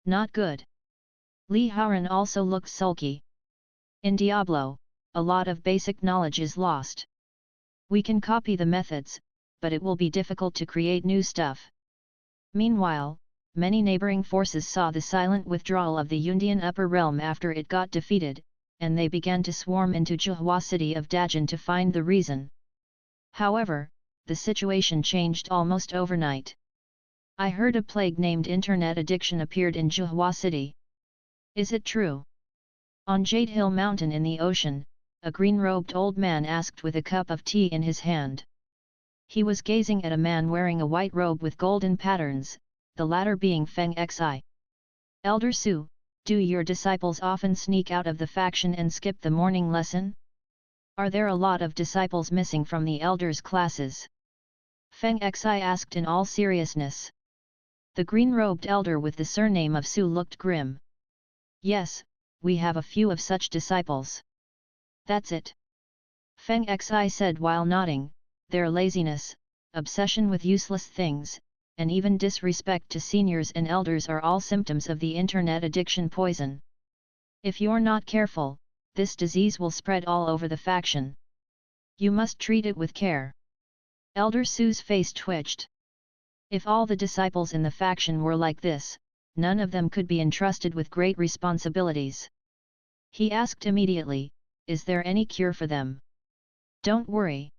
Not good. Li Haoran also looked sulky. In Diablo, a lot of basic knowledge is lost. We can copy the methods, but it will be difficult to create new stuff. Meanwhile, many neighboring forces saw the silent withdrawal of the Yundian Upper Realm after it got defeated, and they began to swarm into Zhuhua city of Dajin to find the reason. However, the situation changed almost overnight. I heard a plague named internet addiction appeared in Zhuhua city. Is it true? On Jade Hill Mountain in the ocean, a green-robed old man asked with a cup of tea in his hand. He was gazing at a man wearing a white robe with golden patterns, the latter being Fang Qi. Elder Su, do your disciples often sneak out of the faction and skip the morning lesson? Are there a lot of disciples missing from the elders' classes? Fang Qi asked in all seriousness. The green-robed elder with the surname of Su looked grim. Yes, we have a few of such disciples. That's it. Fang Qi said while nodding. Their laziness, obsession with useless things, and even disrespect to seniors and elders are all symptoms of the internet addiction poison. If you're not careful, this disease will spread all over the faction. You must treat it with care. Elder Su's face twitched. If all the disciples in the faction were like this, none of them could be entrusted with great responsibilities. He asked immediately, is there any cure for them? Don't worry.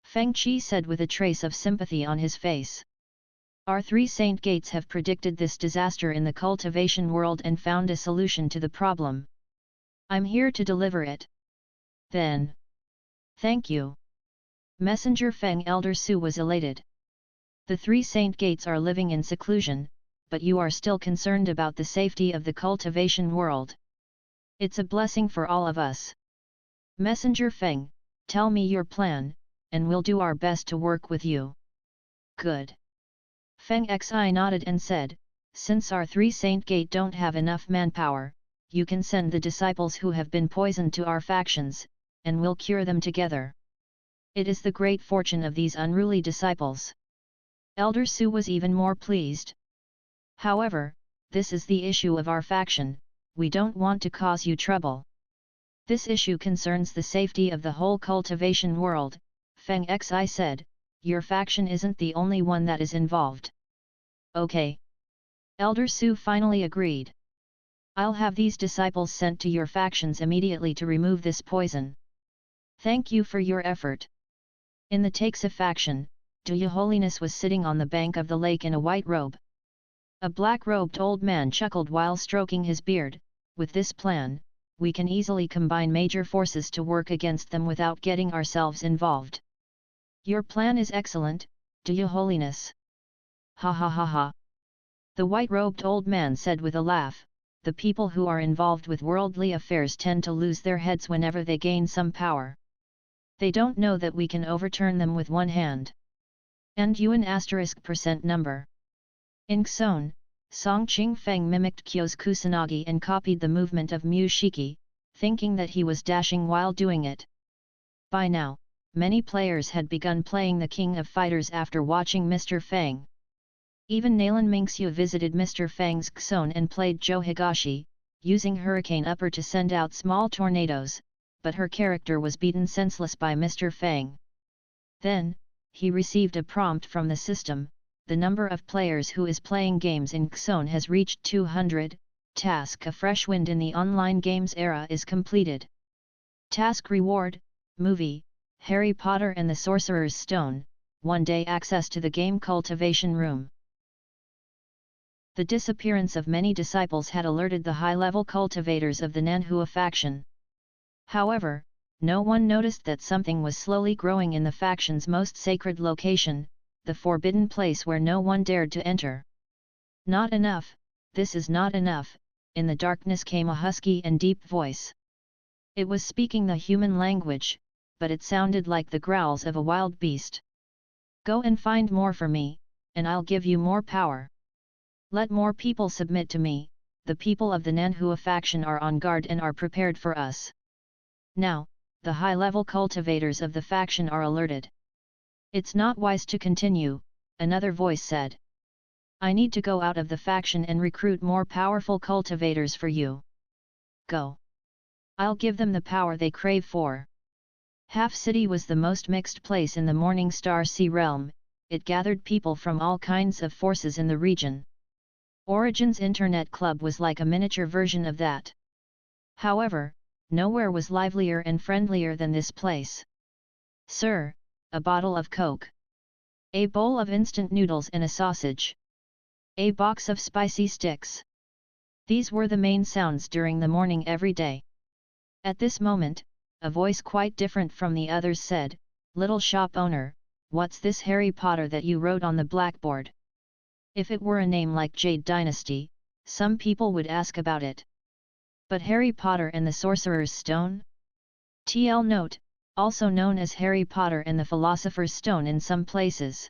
Fang Qi said with a trace of sympathy on his face. Our 3 Saint Gates have predicted this disaster in the cultivation world and found a solution to the problem. I'm here to deliver it. Then. Thank you. Messenger Feng Elder Su was elated. The 3 Saint Gates are living in seclusion, but you are still concerned about the safety of the cultivation world. It's a blessing for all of us. Messenger Feng, tell me your plan, and we'll do our best to work with you. Good. Fang Qi nodded and said, since our 3 Saint Gate don't have enough manpower, you can send the disciples who have been poisoned to our factions, and we'll cure them together. It is the great fortune of these unruly disciples. Elder Su was even more pleased. However, this is the issue of our faction, we don't want to cause you trouble. This issue concerns the safety of the whole cultivation world, Fang Qi said, your faction isn't the only one that is involved. Okay. Elder Su finally agreed. I'll have these disciples sent to your factions immediately to remove this poison. Thank you for your effort. In the Taxa faction, Your Holiness was sitting on the bank of the lake in a white robe. A black-robed old man chuckled while stroking his beard. With this plan, we can easily combine major forces to work against them without getting ourselves involved. Your plan is excellent, Your Holiness. Ha ha ha ha. The white-robed old man said with a laugh, the people who are involved with worldly affairs tend to lose their heads whenever they gain some power. They don't know that we can overturn them with one hand. And Yuan %. In Xone, Song Qingfeng mimicked Kyo's kusanagi and copied the movement of Mu Shiki, thinking that he was dashing while doing it. By now, many players had begun playing the King of Fighters after watching Mr. Fang. Even Nalan Mingxiu visited Mr. Fang's Xone and played Zhou Higashi, using Hurricane Upper to send out small tornadoes, but her character was beaten senseless by Mr. Fang. Then, he received a prompt from the system, the number of players who is playing games in Xone has reached 200, Task: A fresh wind in the online games era is completed. Task reward: Movie, Harry Potter and the Sorcerer's Stone, 1-day access to the game Cultivation Room. The disappearance of many disciples had alerted the high-level cultivators of the Nanhua faction. However, no one noticed that something was slowly growing in the faction's most sacred location, the forbidden place where no one dared to enter. Not enough, this is not enough, in the darkness came a husky and deep voice. It was speaking the human language, but it sounded like the growls of a wild beast. Go and find more for me, and I'll give you more power. Let more people submit to me, the people of the Nanhua faction are on guard and are prepared for us. Now, the high-level cultivators of the faction are alerted. It's not wise to continue, another voice said. I need to go out of the faction and recruit more powerful cultivators for you. Go. I'll give them the power they crave for. Half City was the most mixed place in the Morning Star Sea realm, it gathered people from all kinds of forces in the region. Origin's Internet Club was like a miniature version of that. However, nowhere was livelier and friendlier than this place. Sir, a bottle of Coke. A bowl of instant noodles and a sausage. A box of spicy sticks. These were the main sounds during the morning every day. At this moment, a voice quite different from the others said, "Little shop owner, what's this Harry Potter that you wrote on the blackboard?" If it were a name like Jade Dynasty, some people would ask about it. But Harry Potter and the Sorcerer's Stone? TL note, also known as Harry Potter and the Philosopher's Stone in some places.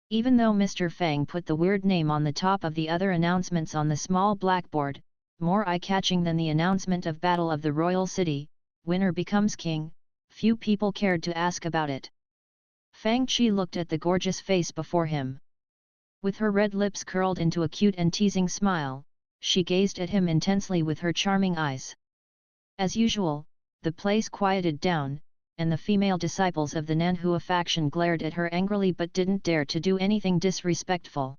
Even though Mr. Fang put the weird name on the top of the other announcements on the small blackboard, more eye-catching than the announcement of Battle of the Royal City, winner becomes king, few people cared to ask about it. Fang Qi looked at the gorgeous face before him. With her red lips curled into a cute and teasing smile, she gazed at him intensely with her charming eyes. As usual, the place quieted down, and the female disciples of the Nanhua faction glared at her angrily but didn't dare to do anything disrespectful.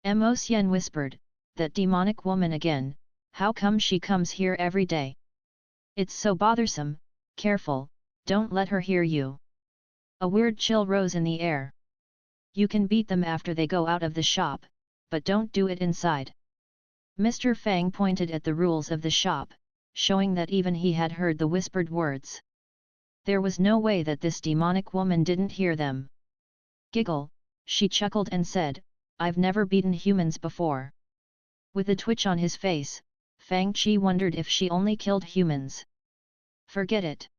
Mo Xian whispered, "That demonic woman again, how come she comes here every day? It's so bothersome, careful, don't let her hear you." A weird chill rose in the air. You can beat them after they go out of the shop, but don't do it inside. Mr. Fang pointed at the rules of the shop, showing that even he had heard the whispered words. There was no way that this demonic woman didn't hear them. Giggle, she chuckled and said, "I've never beaten humans before." With a twitch on his face, Fang Qi wondered if she only killed humans. Forget it.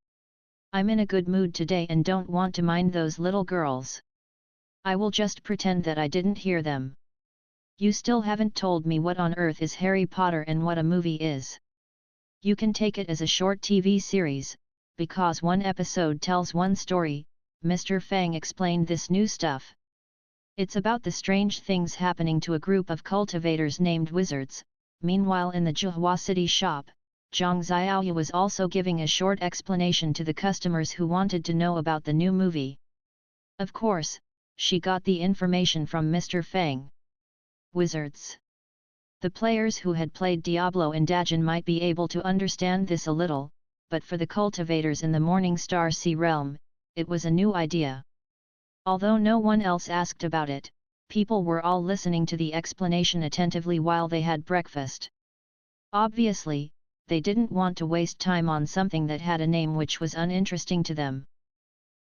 I'm in a good mood today and don't want to mind those little girls. I will just pretend that I didn't hear them. You still haven't told me what on earth is Harry Potter and what a movie is. You can take it as a short TV series, because one episode tells one story, Mr. Fang explained this new stuff. It's about the strange things happening to a group of cultivators named wizards. Meanwhile in the Zhuhua City shop, Zhang Xiaoyu was also giving a short explanation to the customers who wanted to know about the new movie. Of course, she got the information from Mr. Fang. Wizards. The players who had played Diablo and Dajin might be able to understand this a little, but for the cultivators in the Morning Star Sea realm, it was a new idea. Although no one else asked about it, people were all listening to the explanation attentively while they had breakfast. Obviously, they didn't want to waste time on something that had a name which was uninteresting to them.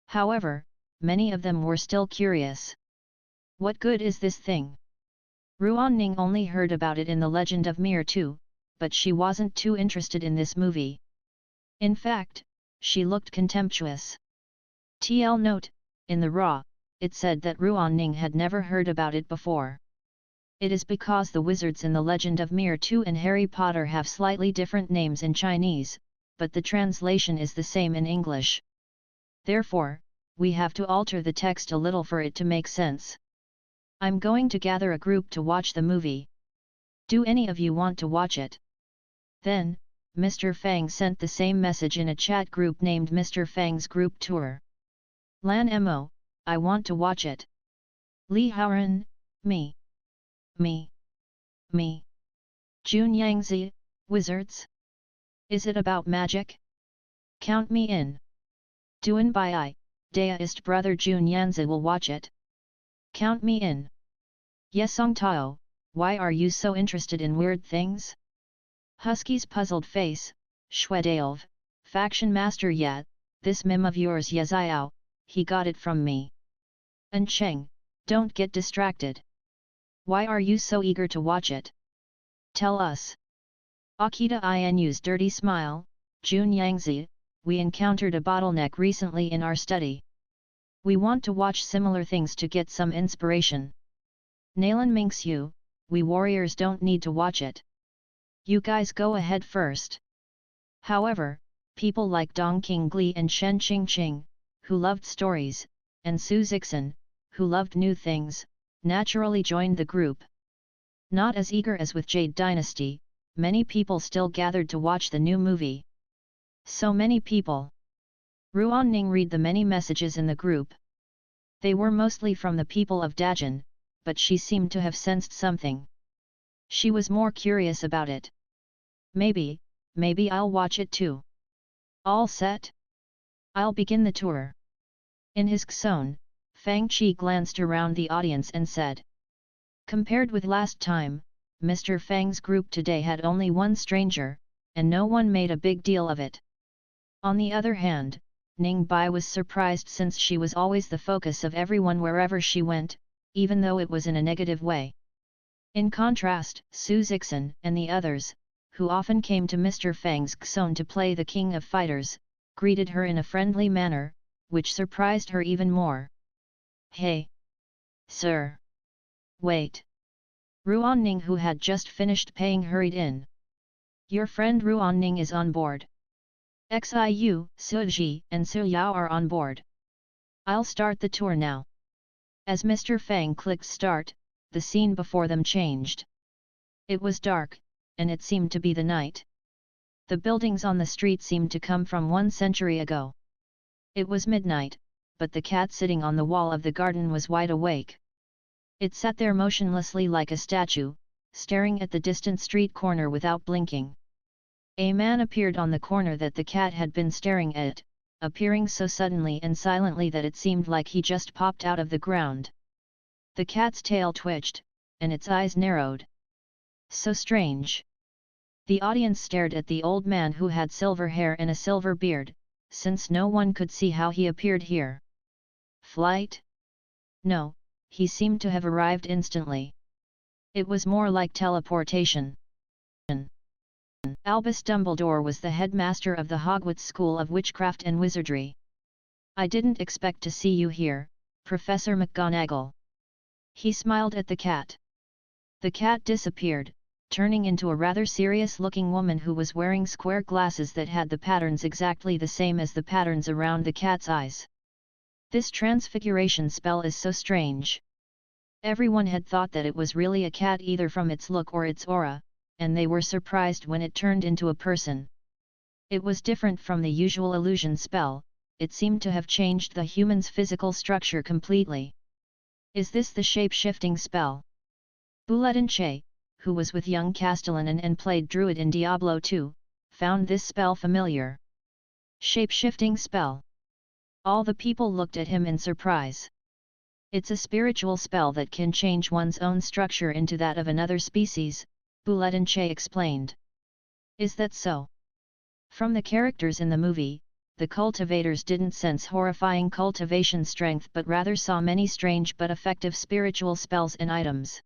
However, many of them were still curious. What good is this thing? Ruanning only heard about it in The Legend of Mir 2, but she wasn't too interested in this movie. In fact, she looked contemptuous. TL note, in the Raw, it said that Ruanning had never heard about it before. It is because the wizards in The Legend of Mir 2 and Harry Potter have slightly different names in Chinese, but the translation is the same in English. Therefore, we have to alter the text a little for it to make sense. I'm going to gather a group to watch the movie. Do any of you want to watch it? Then, Mr. Fang sent the same message in a chat group named Mr. Fang's Group Tour. Lan Mo, I want to watch it. Li Haoran, me. Me. Jun Yangzi, wizards? Is it about magic? Count me in. Duan Bai I, Daist brother Jun Yanzi will watch it. Count me in. Yesong Tao, why are you so interested in weird things? Husky's puzzled face, Shwedalv, faction master yet, this mim of yours Yeziao, he got it from me. And Cheng, don't get distracted. Why are you so eager to watch it? Tell us. Akita Inu's dirty smile, Jun Yangzi, we encountered a bottleneck recently in our study. We want to watch similar things to get some inspiration. Nalan Mingxiu, we warriors don't need to watch it. You guys go ahead first. However, people like Dong Qingli and Shen Qingqing, who loved stories, and Su Zixin, who loved new things, naturally joined the group. Not as eager as with Jade Dynasty, many people still gathered to watch the new movie. So many people. Ruan Ning read the many messages in the group. They were mostly from the people of Dajin, but she seemed to have sensed something. She was more curious about it. Maybe I'll watch it too. All set? I'll begin the tour. In his xone, Fang Qi glanced around the audience and said. Compared with last time, Mr. Fang's group today had only one stranger, and no one made a big deal of it. On the other hand, Ning Bai was surprised since she was always the focus of everyone wherever she went, even though it was in a negative way. In contrast, Su Zixin and the others, who often came to Mr. Fang's xone to play the king of fighters, greeted her in a friendly manner, which surprised her even more. Hey! Sir! Wait! Ruan Ning, who had just finished paying, hurried in. Your friend Ruan Ning is on board. Xiu, Suji and Su Yao are on board. I'll start the tour now. As Mr. Fang clicked start, the scene before them changed. It was dark, and it seemed to be the night. The buildings on the street seemed to come from 1 century ago. It was midnight, but the cat sitting on the wall of the garden was wide awake. It sat there motionlessly like a statue, staring at the distant street corner without blinking. A man appeared on the corner that the cat had been staring at, appearing so suddenly and silently that it seemed like he just popped out of the ground. The cat's tail twitched, and its eyes narrowed. So strange. The audience stared at the old man who had silver hair and a silver beard, since no one could see how he appeared here. Flight? No, he seemed to have arrived instantly. It was more like teleportation. Albus Dumbledore was the headmaster of the Hogwarts School of Witchcraft and Wizardry. I didn't expect to see you here, Professor McGonagall. He smiled at the cat. The cat disappeared, turning into a rather serious-looking woman who was wearing square glasses that had the patterns exactly the same as the patterns around the cat's eyes. This transfiguration spell is so strange. Everyone had thought that it was really a cat either from its look or its aura, and they were surprised when it turned into a person. It was different from the usual illusion spell, it seemed to have changed the human's physical structure completely. Is this the shape-shifting spell? Bouletin Che, who was with young Castellan and played druid in Diablo 2, found this spell familiar. Shape-shifting spell. All the people looked at him in surprise. It's a spiritual spell that can change one's own structure into that of another species, Bouletin Che explained. Is that so? From the characters in the movie, the cultivators didn't sense horrifying cultivation strength but rather saw many strange but effective spiritual spells and items.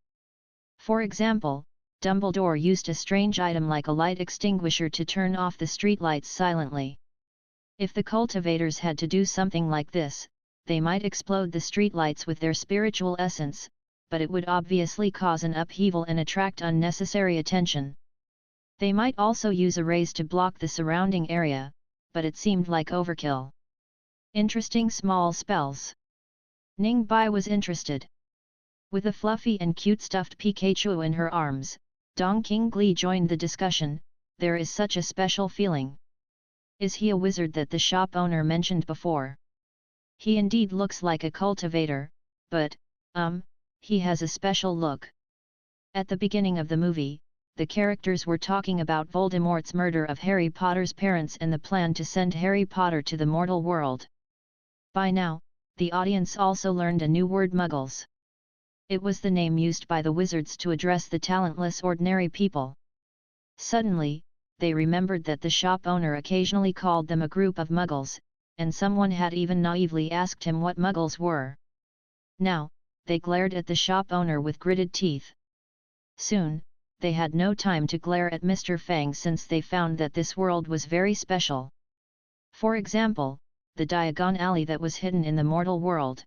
For example, Dumbledore used a strange item like a light extinguisher to turn off the streetlights silently. If the cultivators had to do something like this, they might explode the streetlights with their spiritual essence, but it would obviously cause an upheaval and attract unnecessary attention. They might also use arrays to block the surrounding area, but it seemed like overkill. Interesting small spells. Ning Bai was interested. With a fluffy and cute stuffed Pikachu in her arms, Dong Qingli joined the discussion. There is such a special feeling. Is he a wizard that the shop owner mentioned before? He indeed looks like a cultivator, but, he has a special look. At the beginning of the movie, the characters were talking about Voldemort's murder of Harry Potter's parents and the plan to send Harry Potter to the mortal world. By now, the audience also learned a new word, muggles. It was the name used by the wizards to address the talentless ordinary people. Suddenly, they remembered that the shop owner occasionally called them a group of muggles, and someone had even naively asked him what muggles were. Now, they glared at the shop owner with gritted teeth. Soon, they had no time to glare at Mr. Fang since they found that this world was very special. For example, the Diagon Alley that was hidden in the mortal world.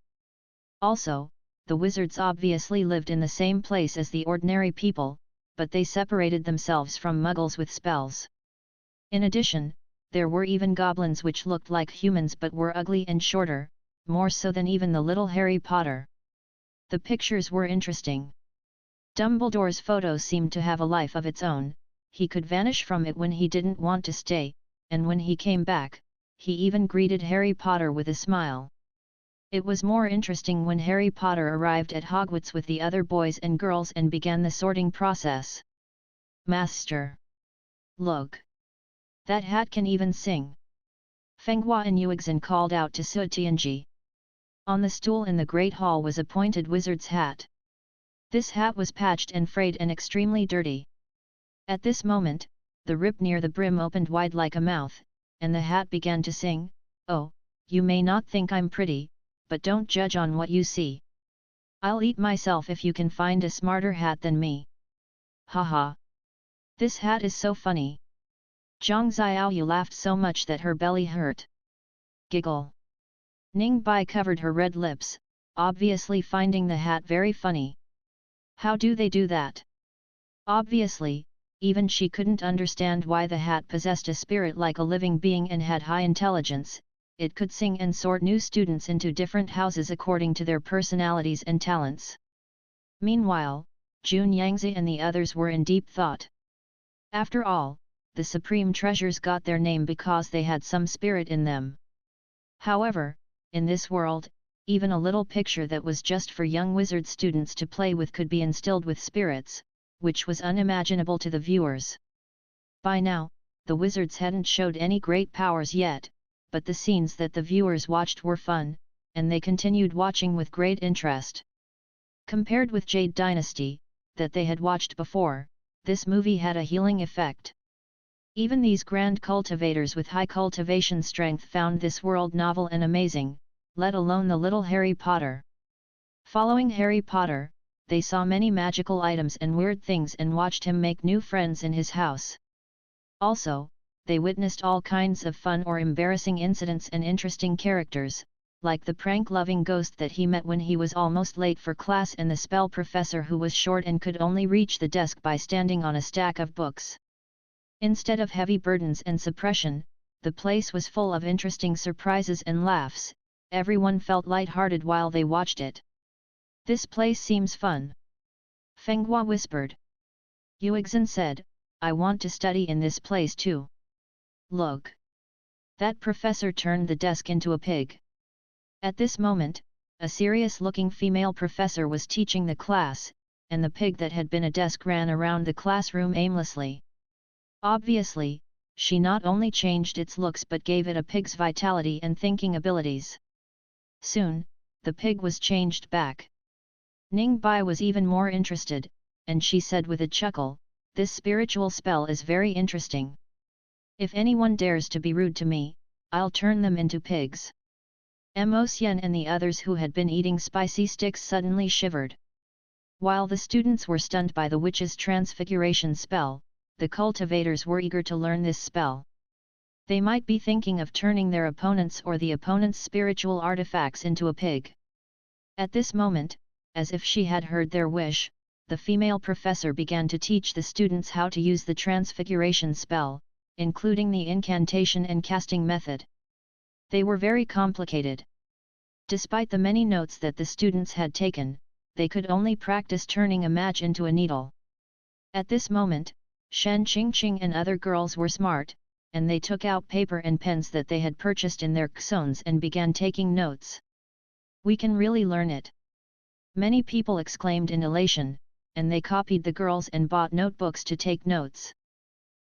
Also, the wizards obviously lived in the same place as the ordinary people, but they separated themselves from muggles with spells. In addition, there were even goblins which looked like humans but were ugly and shorter, more so than even the little Harry Potter. The pictures were interesting. Dumbledore's photo seemed to have a life of its own. He could vanish from it when he didn't want to stay, and when he came back, he even greeted Harry Potter with a smile. It was more interesting when Harry Potter arrived at Hogwarts with the other boys and girls and began the sorting process. Master! Look! That hat can even sing! Feng Hua and Yuexin called out to Su Tianji. On the stool in the Great Hall was a pointed wizard's hat. This hat was patched and frayed and extremely dirty. At this moment, the rip near the brim opened wide like a mouth, and the hat began to sing, "Oh, you may not think I'm pretty, but don't judge on what you see. I'll eat myself if you can find a smarter hat than me. Haha! This hat is so funny." Zhang Xiaoyu laughed so much that her belly hurt. Giggle. Ning Bai covered her red lips, obviously finding the hat very funny. How do they do that? Obviously, even she couldn't understand why the hat possessed a spirit like a living being and had high intelligence. It could sing and sort new students into different houses according to their personalities and talents. Meanwhile, Jun Yangzi and the others were in deep thought. After all, the Supreme Treasures got their name because they had some spirit in them. However, in this world, even a little picture that was just for young wizard students to play with could be instilled with spirits, which was unimaginable to the viewers. By now, the wizards hadn't showed any great powers yet, but the scenes that the viewers watched were fun, and they continued watching with great interest. Compared with Jade Dynasty, that they had watched before, this movie had a healing effect. Even these grand cultivators with high cultivation strength found this world novel and amazing, let alone the little Harry Potter. Following Harry Potter, they saw many magical items and weird things and watched him make new friends in his house. Also, they witnessed all kinds of fun or embarrassing incidents and interesting characters, like the prank-loving ghost that he met when he was almost late for class and the spell professor who was short and could only reach the desk by standing on a stack of books. Instead of heavy burdens and suppression, the place was full of interesting surprises and laughs. Everyone felt light-hearted while they watched it. This place seems fun. Feng Hua whispered. Yuexin said, I want to study in this place too. Look! That professor turned the desk into a pig. At this moment, a serious-looking female professor was teaching the class, and the pig that had been a desk ran around the classroom aimlessly. Obviously, she not only changed its looks but gave it a pig's vitality and thinking abilities. Soon, the pig was changed back. Ning Bai was even more interested, and she said with a chuckle, this spiritual spell is very interesting. If anyone dares to be rude to me, I'll turn them into pigs. Mo Xian and the others who had been eating spicy sticks suddenly shivered. While the students were stunned by the witch's transfiguration spell, the cultivators were eager to learn this spell. They might be thinking of turning their opponents or the opponent's spiritual artifacts into a pig. At this moment, as if she had heard their wish, the female professor began to teach the students how to use the transfiguration spell, including the incantation and casting method. They were very complicated. Despite the many notes that the students had taken, they could only practice turning a match into a needle. At this moment, Shen Qingqing and other girls were smart, and they took out paper and pens that they had purchased in their xones and began taking notes. We can really learn it. Many people exclaimed in elation, and they copied the girls and bought notebooks to take notes.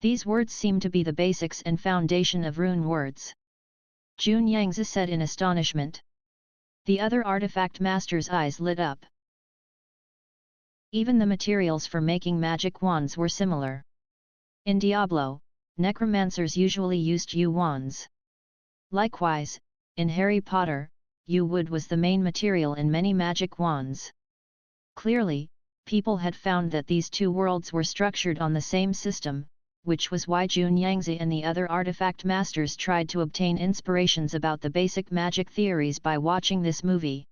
These words seem to be the basics and foundation of rune words. Jun Yangzi said in astonishment. The other artifact master's eyes lit up. Even the materials for making magic wands were similar. In Diablo, necromancers usually used yew wands. Likewise, in Harry Potter, yew wood was the main material in many magic wands. Clearly, people had found that these two worlds were structured on the same system, which was why Jun Yangzi and the other artifact masters tried to obtain inspirations about the basic magic theories by watching this movie.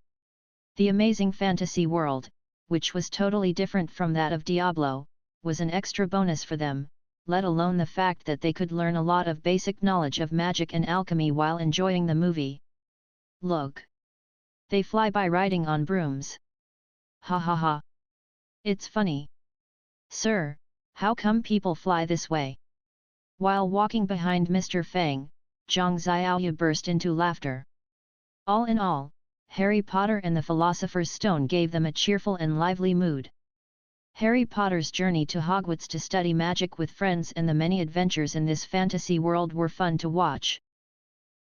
The amazing fantasy world, which was totally different from that of Diablo, was an extra bonus for them, let alone the fact that they could learn a lot of basic knowledge of magic and alchemy while enjoying the movie. Look! They fly by riding on brooms. Ha ha ha! It's funny. Sir, how come people fly this way? While walking behind Mr. Fang, Zhang Xiaoyu burst into laughter. All in all, Harry Potter and the Philosopher's Stone gave them a cheerful and lively mood. Harry Potter's journey to Hogwarts to study magic with friends and the many adventures in this fantasy world were fun to watch.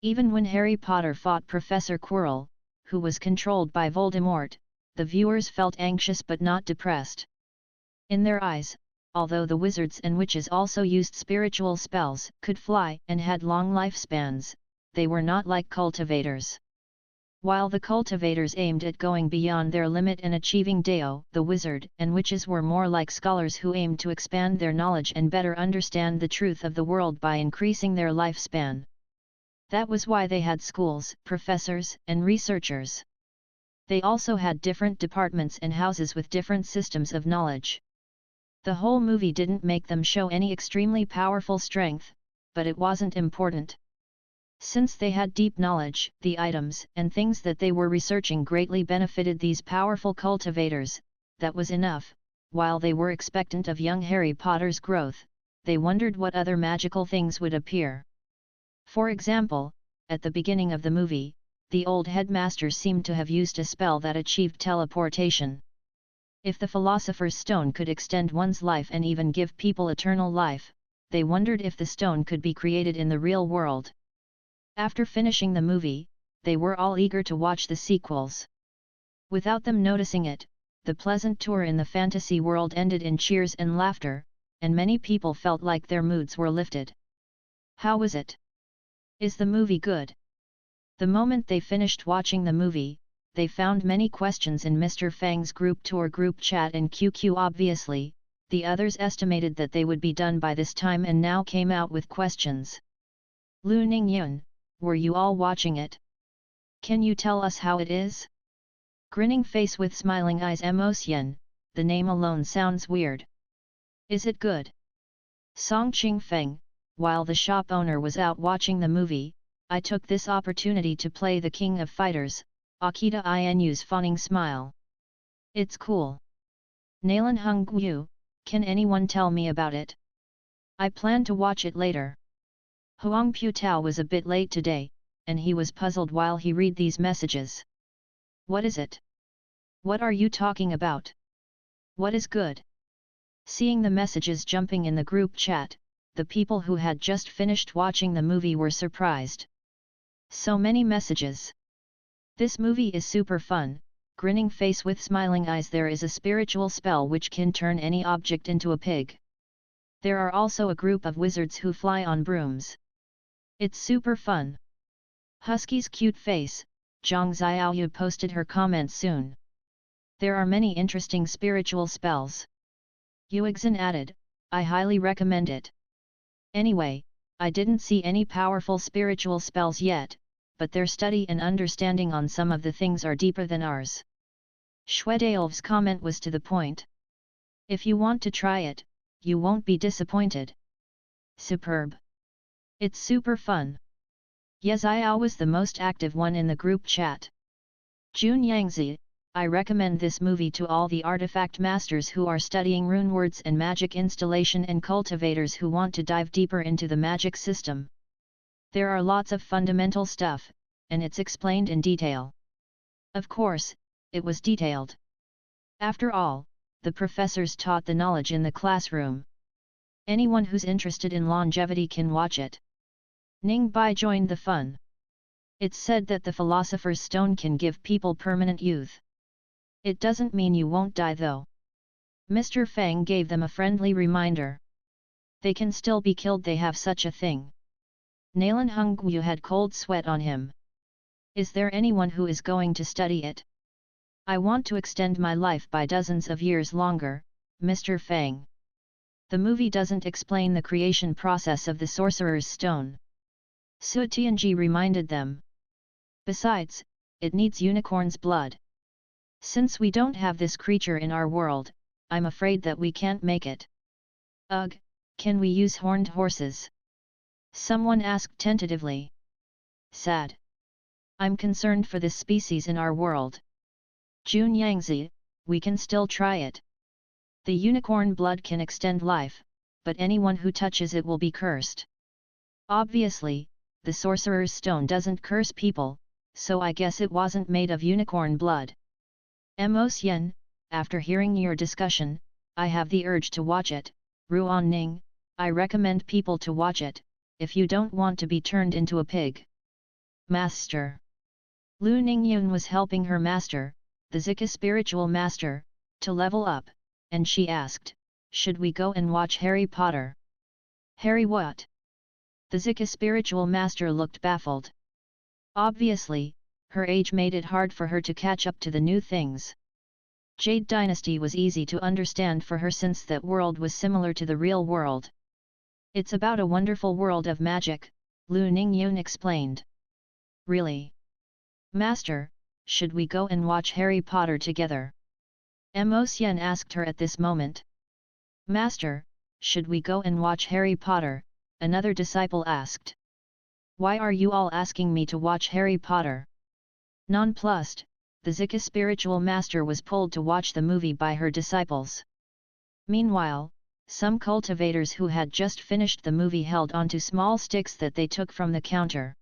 Even when Harry Potter fought Professor Quirrell, who was controlled by Voldemort, the viewers felt anxious but not depressed. In their eyes, although the wizards and witches also used spiritual spells, could fly and had long lifespans, they were not like cultivators. While the cultivators aimed at going beyond their limit and achieving Deo, the wizard and witches were more like scholars who aimed to expand their knowledge and better understand the truth of the world by increasing their lifespan. That was why they had schools, professors, and researchers. They also had different departments and houses with different systems of knowledge. The whole movie didn't make them show any extremely powerful strength, but it wasn't important. Since they had deep knowledge, the items and things that they were researching greatly benefited these powerful cultivators. That was enough. While they were expectant of young Harry Potter's growth, they wondered what other magical things would appear. For example, at the beginning of the movie, the old headmaster seemed to have used a spell that achieved teleportation. If the Philosopher's Stone could extend one's life and even give people eternal life, they wondered if the stone could be created in the real world. After finishing the movie, they were all eager to watch the sequels. Without them noticing it, the pleasant tour in the fantasy world ended in cheers and laughter, and many people felt like their moods were lifted. How was it? Is the movie good? The moment they finished watching the movie, they found many questions in Mr. Fang's group tour group chat and QQ. Obviously, the others estimated that they would be done by this time and now came out with questions. Lu Ningyun, were you all watching it? Can you tell us how it is? Grinning face with smiling eyes. Emotion, the name alone sounds weird. Is it good? Song Qing Feng, while the shop owner was out watching the movie, I took this opportunity to play the King of Fighters, Akita Inu's fawning smile. It's cool. Nalan Hung Gu, can anyone tell me about it? I plan to watch it later. Huang Putao was a bit late today, and he was puzzled while he read these messages. What is it? What are you talking about? What is good? Seeing the messages jumping in the group chat, the people who had just finished watching the movie were surprised. So many messages. This movie is super fun. Grinning face with smiling eyes. There is a spiritual spell which can turn any object into a pig. There are also a group of wizards who fly on brooms. It's super fun. Husky's cute face, Zhang Xiaoyu posted her comments soon. There are many interesting spiritual spells. Yuexin added, I highly recommend it. Anyway, I didn't see any powerful spiritual spells yet, but their study and understanding on some of the things are deeper than ours. Shwedaelv's comment was to the point. If you want to try it, you won't be disappointed. Superb. It's super fun. Yeziao was the most active one in the group chat. Jun Yangzi, I recommend this movie to all the artifact masters who are studying runewords and magic installation and cultivators who want to dive deeper into the magic system. There are lots of fundamental stuff, and it's explained in detail. Of course, it was detailed. After all, the professors taught the knowledge in the classroom. Anyone who's interested in longevity can watch it. Ning Bai joined the fun. It's said that the Philosopher's Stone can give people permanent youth. It doesn't mean you won't die though. Mr. Fang gave them a friendly reminder. They can still be killed, they have such a thing. Nalan Hongyu had cold sweat on him. Is there anyone who is going to study it? I want to extend my life by dozens of years longer, Mr. Fang. The movie doesn't explain the creation process of the Sorcerer's Stone. Su Tianji reminded them. Besides, it needs unicorn's blood. Since we don't have this creature in our world, I'm afraid that we can't make it. Ugh, can we use horned horses? Someone asked tentatively. Sad. I'm concerned for this species in our world. Jun Yangzi, we can still try it. The unicorn blood can extend life, but anyone who touches it will be cursed. Obviously, the Sorcerer's Stone doesn't curse people, so I guess it wasn't made of unicorn blood. Mo Xian, after hearing your discussion, I have the urge to watch it. Ruan Ning, I recommend people to watch it, if you don't want to be turned into a pig. Master. Lu Ningyun was helping her master, the Zika spiritual master, to level up, and she asked, should we go and watch Harry Potter? Harry what? The Zika spiritual master looked baffled. Obviously, her age made it hard for her to catch up to the new things. Jade Dynasty was easy to understand for her since that world was similar to the real world. It's about a wonderful world of magic, Lu Ningyun explained. Really? Master, should we go and watch Harry Potter together? Mo Xian asked her at this moment. Master, should we go and watch Harry Potter? Another disciple asked. Why are you all asking me to watch Harry Potter? Nonplussed, the Zika spiritual master was pulled to watch the movie by her disciples. Meanwhile, some cultivators who had just finished the movie held onto small sticks that they took from the counter.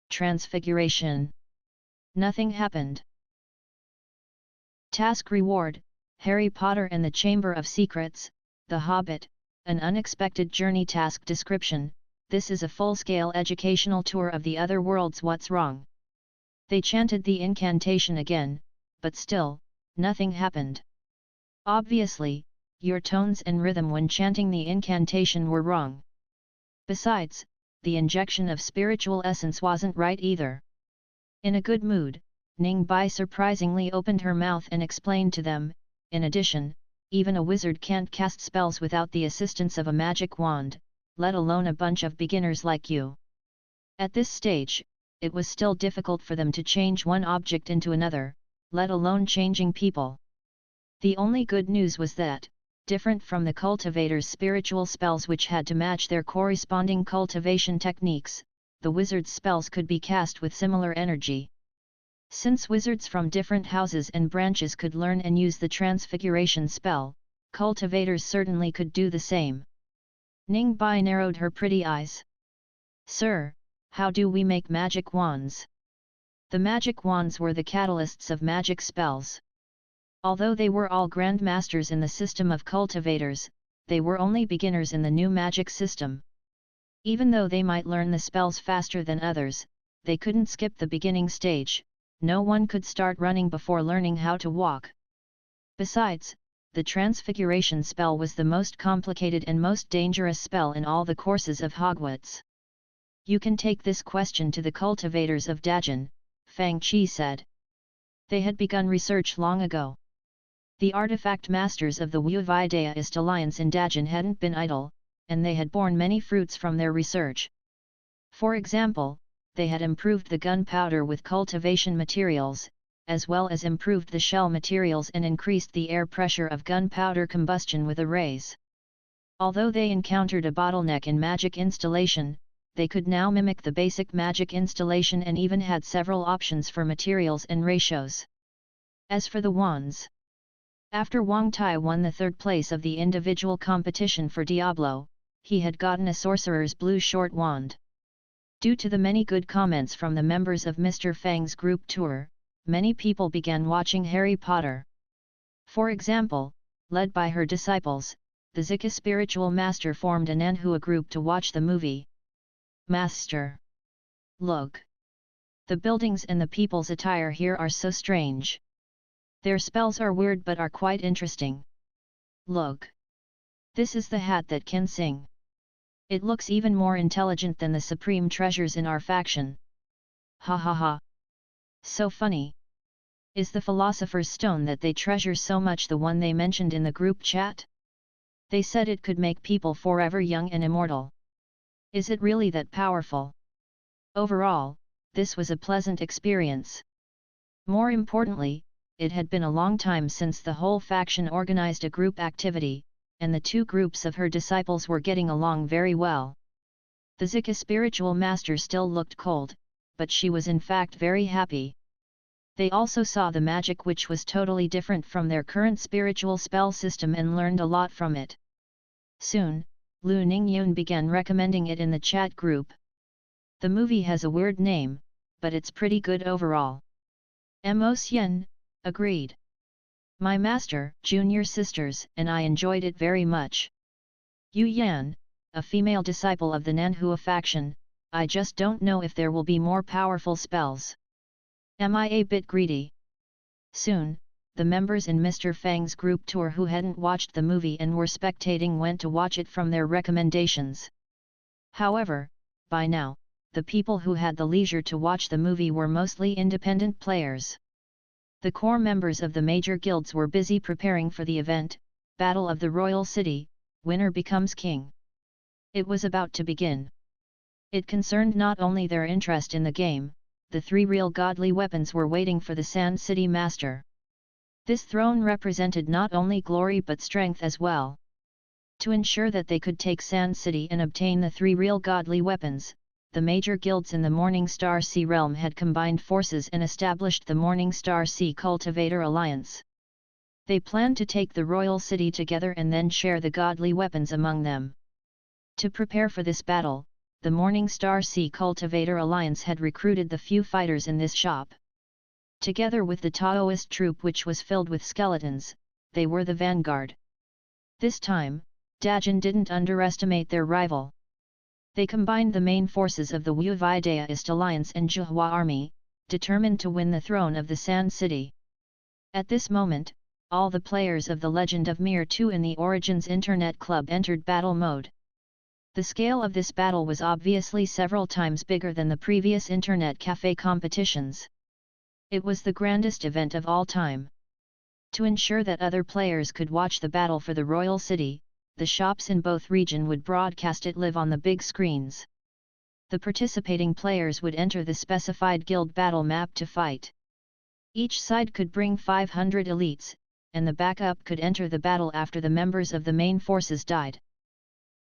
Transfiguration. Nothing happened. Task reward, Harry Potter and the Chamber of Secrets, The Hobbit, an unexpected journey. Task description, this is a full-scale educational tour of the other worlds. What's wrong? They chanted the incantation again, but still, nothing happened. Obviously, your tones and rhythm when chanting the incantation were wrong. Besides, the injection of spiritual essence wasn't right either. In a good mood, Ning Bai surprisingly opened her mouth and explained to them, in addition, even a wizard can't cast spells without the assistance of a magic wand, let alone a bunch of beginners like you. At this stage, it was still difficult for them to change one object into another, let alone changing people. The only good news was that, different from the cultivator's spiritual spells which had to match their corresponding cultivation techniques, the wizard's spells could be cast with similar energy. Since wizards from different houses and branches could learn and use the transfiguration spell, cultivators certainly could do the same. Ning Bai narrowed her pretty eyes. Sir, how do we make magic wands? The magic wands were the catalysts of magic spells. Although they were all grandmasters in the system of cultivators, they were only beginners in the new magic system. Even though they might learn the spells faster than others, they couldn't skip the beginning stage. No one could start running before learning how to walk. Besides, the transfiguration spell was the most complicated and most dangerous spell in all the courses of Hogwarts. You can take this question to the cultivators of Dajin, Fang Qi said. They had begun research long ago. The artifact masters of the Wu Videist Alliance in Dajin hadn't been idle, and they had borne many fruits from their research. For example, they had improved the gunpowder with cultivation materials, as well as improved the shell materials and increased the air pressure of gunpowder combustion with arrays. Although they encountered a bottleneck in magic installation, they could now mimic the basic magic installation and even had several options for materials and ratios. As for the wands, after Wang Tai won the third place of the individual competition for Diablo, he had gotten a sorcerer's blue short wand. Due to the many good comments from the members of Mr. Fang's group tour, many people began watching Harry Potter. For example, led by her disciples, the Zika spiritual master formed an Anhua group to watch the movie. Master. Look. The buildings and the people's attire here are so strange. Their spells are weird but are quite interesting. Look. This is the hat that can sing. It looks even more intelligent than the supreme treasures in our faction. Ha ha ha. So funny. Is the philosopher's stone that they treasure so much the one they mentioned in the group chat? They said it could make people forever young and immortal. Is it really that powerful? Overall, this was a pleasant experience. More importantly, it had been a long time since the whole faction organized a group activity, and the two groups of her disciples were getting along very well. The Zika spiritual master still looked cold, but she was in fact very happy. They also saw the magic which was totally different from their current spiritual spell system and learned a lot from it. Soon, Lu Ningyun began recommending it in the chat group. The movie has a weird name, but it's pretty good overall. Mo Xian agreed. My master, junior sisters, and I enjoyed it very much. Yu Yan, a female disciple of the Nanhua faction, I just don't know if there will be more powerful spells. Am I a bit greedy? Soon, the members in Mr. Fang's group tour who hadn't watched the movie and were spectating went to watch it from their recommendations. However, by now, the people who had the leisure to watch the movie were mostly independent players. The core members of the major guilds were busy preparing for the event, Battle of the Royal City, Winner Becomes King. It was about to begin. It concerned not only their interest in the game, the three real godly weapons were waiting for the Sand City Master. This throne represented not only glory but strength as well. To ensure that they could take Sand City and obtain the three real godly weapons, the major guilds in the Morning Star Sea realm had combined forces and established the Morning Star Sea Cultivator Alliance. They planned to take the royal city together and then share the godly weapons among them. To prepare for this battle, the Morning Star Sea Cultivator Alliance had recruited the few fighters in this shop. Together with the Taoist troop which was filled with skeletons, they were the vanguard. This time, Dajin didn't underestimate their rival. They combined the main forces of the Wu Daoist Alliance and Zhuhua Army, determined to win the throne of the Sand City. At this moment, all the players of the Legend of Mir 2 in the Origins Internet Club entered battle mode. The scale of this battle was obviously several times bigger than the previous Internet Cafe competitions. It was the grandest event of all time. To ensure that other players could watch the battle for the royal city, the shops in both regions would broadcast it live on the big screens. The participating players would enter the specified guild battle map to fight. Each side could bring 500 elites, and the backup could enter the battle after the members of the main forces died.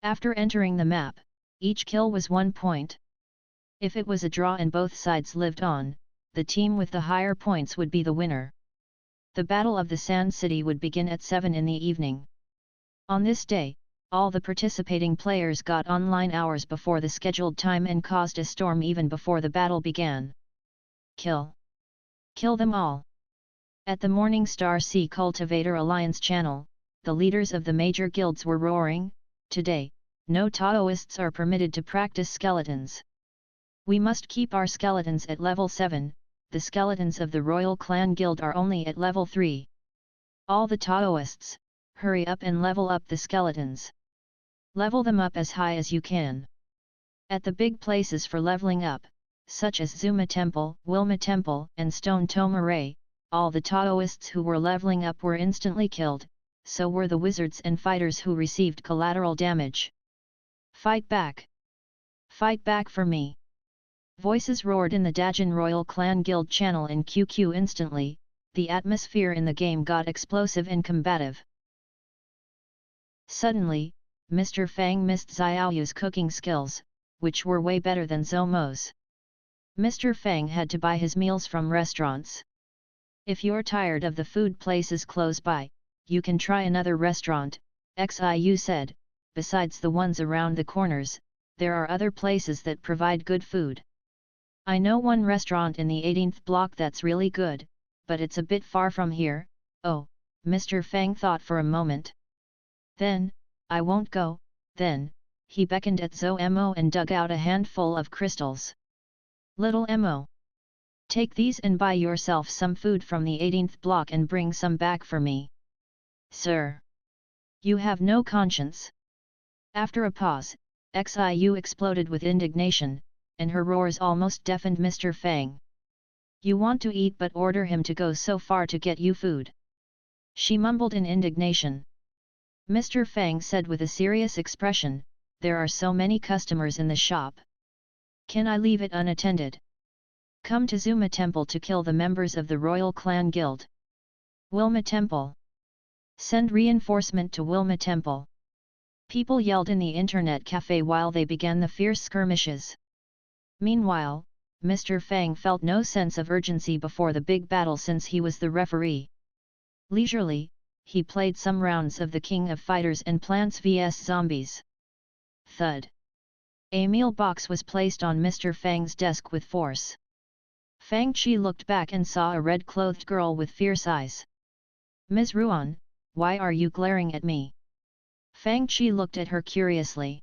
After entering the map, each kill was 1 point. If it was a draw and both sides lived on, the team with the higher points would be the winner. The Battle of the Sand City would begin at 7 in the evening. On this day, all the participating players got online hours before the scheduled time and caused a storm even before the battle began. Kill! Kill them all! At the Morning Star Sea Cultivator Alliance channel, the leaders of the major guilds were roaring, "Today, no Taoists are permitted to practice skeletons. We must keep our skeletons at level 7, the skeletons of the Royal Clan Guild are only at level 3. All the Taoists, hurry up and level up the skeletons. Level them up as high as you can." At the big places for leveling up, such as Zuma Temple, Wilma Temple and Stone Tomaray, all the Taoists who were leveling up were instantly killed, so were the wizards and fighters who received collateral damage. "Fight back! Fight back for me!" Voices roared in the Dajin Royal Clan Guild channel in QQ instantly. The atmosphere in the game got explosive and combative. Suddenly, Mr. Fang missed Xiaoyu's cooking skills, which were way better than Zomo's. Mr. Fang had to buy his meals from restaurants. If you're tired of the food places close by, you can try another restaurant, Xiu said. Besides the ones around the corners, there are other places that provide good food. I know one restaurant in the 18th block that's really good, but it's a bit far from here. Oh, Mr. Fang thought for a moment. Then, I won't go, then, he beckoned at Zhou Mo and dug out a handful of crystals. Little Mo. Take these and buy yourself some food from the 18th block and bring some back for me. Sir. You have no conscience. After a pause, Xiu exploded with indignation, and her roars almost deafened Mr. Fang. You want to eat but order him to go so far to get you food. She mumbled in indignation. Mr. Fang said with a serious expression, there are so many customers in the shop. Can I leave it unattended? Come to Zuma Temple to kill the members of the Royal Clan Guild. Wilma Temple. Send reinforcement to Wilma Temple. People yelled in the internet cafe while they began the fierce skirmishes. Meanwhile, Mr. Fang felt no sense of urgency before the big battle since he was the referee. Leisurely, he played some rounds of the King of Fighters and Plants vs Zombies. Thud. A meal box was placed on Mr. Fang's desk with force. Fang Qi looked back and saw a red-clothed girl with fierce eyes. Ms. Ruan, why are you glaring at me? Fang Qi looked at her curiously.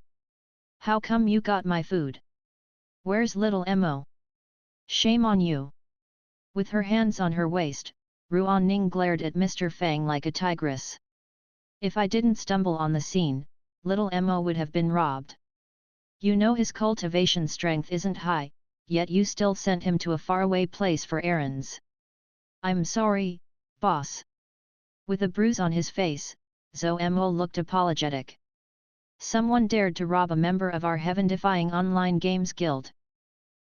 How come you got my food? Where's little Mo? Shame on you. With her hands on her waist, Ruan Ning glared at Mr. Fang like a tigress. If I didn't stumble on the scene, little Mo would have been robbed. You know his cultivation strength isn't high, yet you still sent him to a faraway place for errands. I'm sorry, boss. With a bruise on his face, Zhou Mo looked apologetic. Someone dared to rob a member of our heaven-defying online games guild.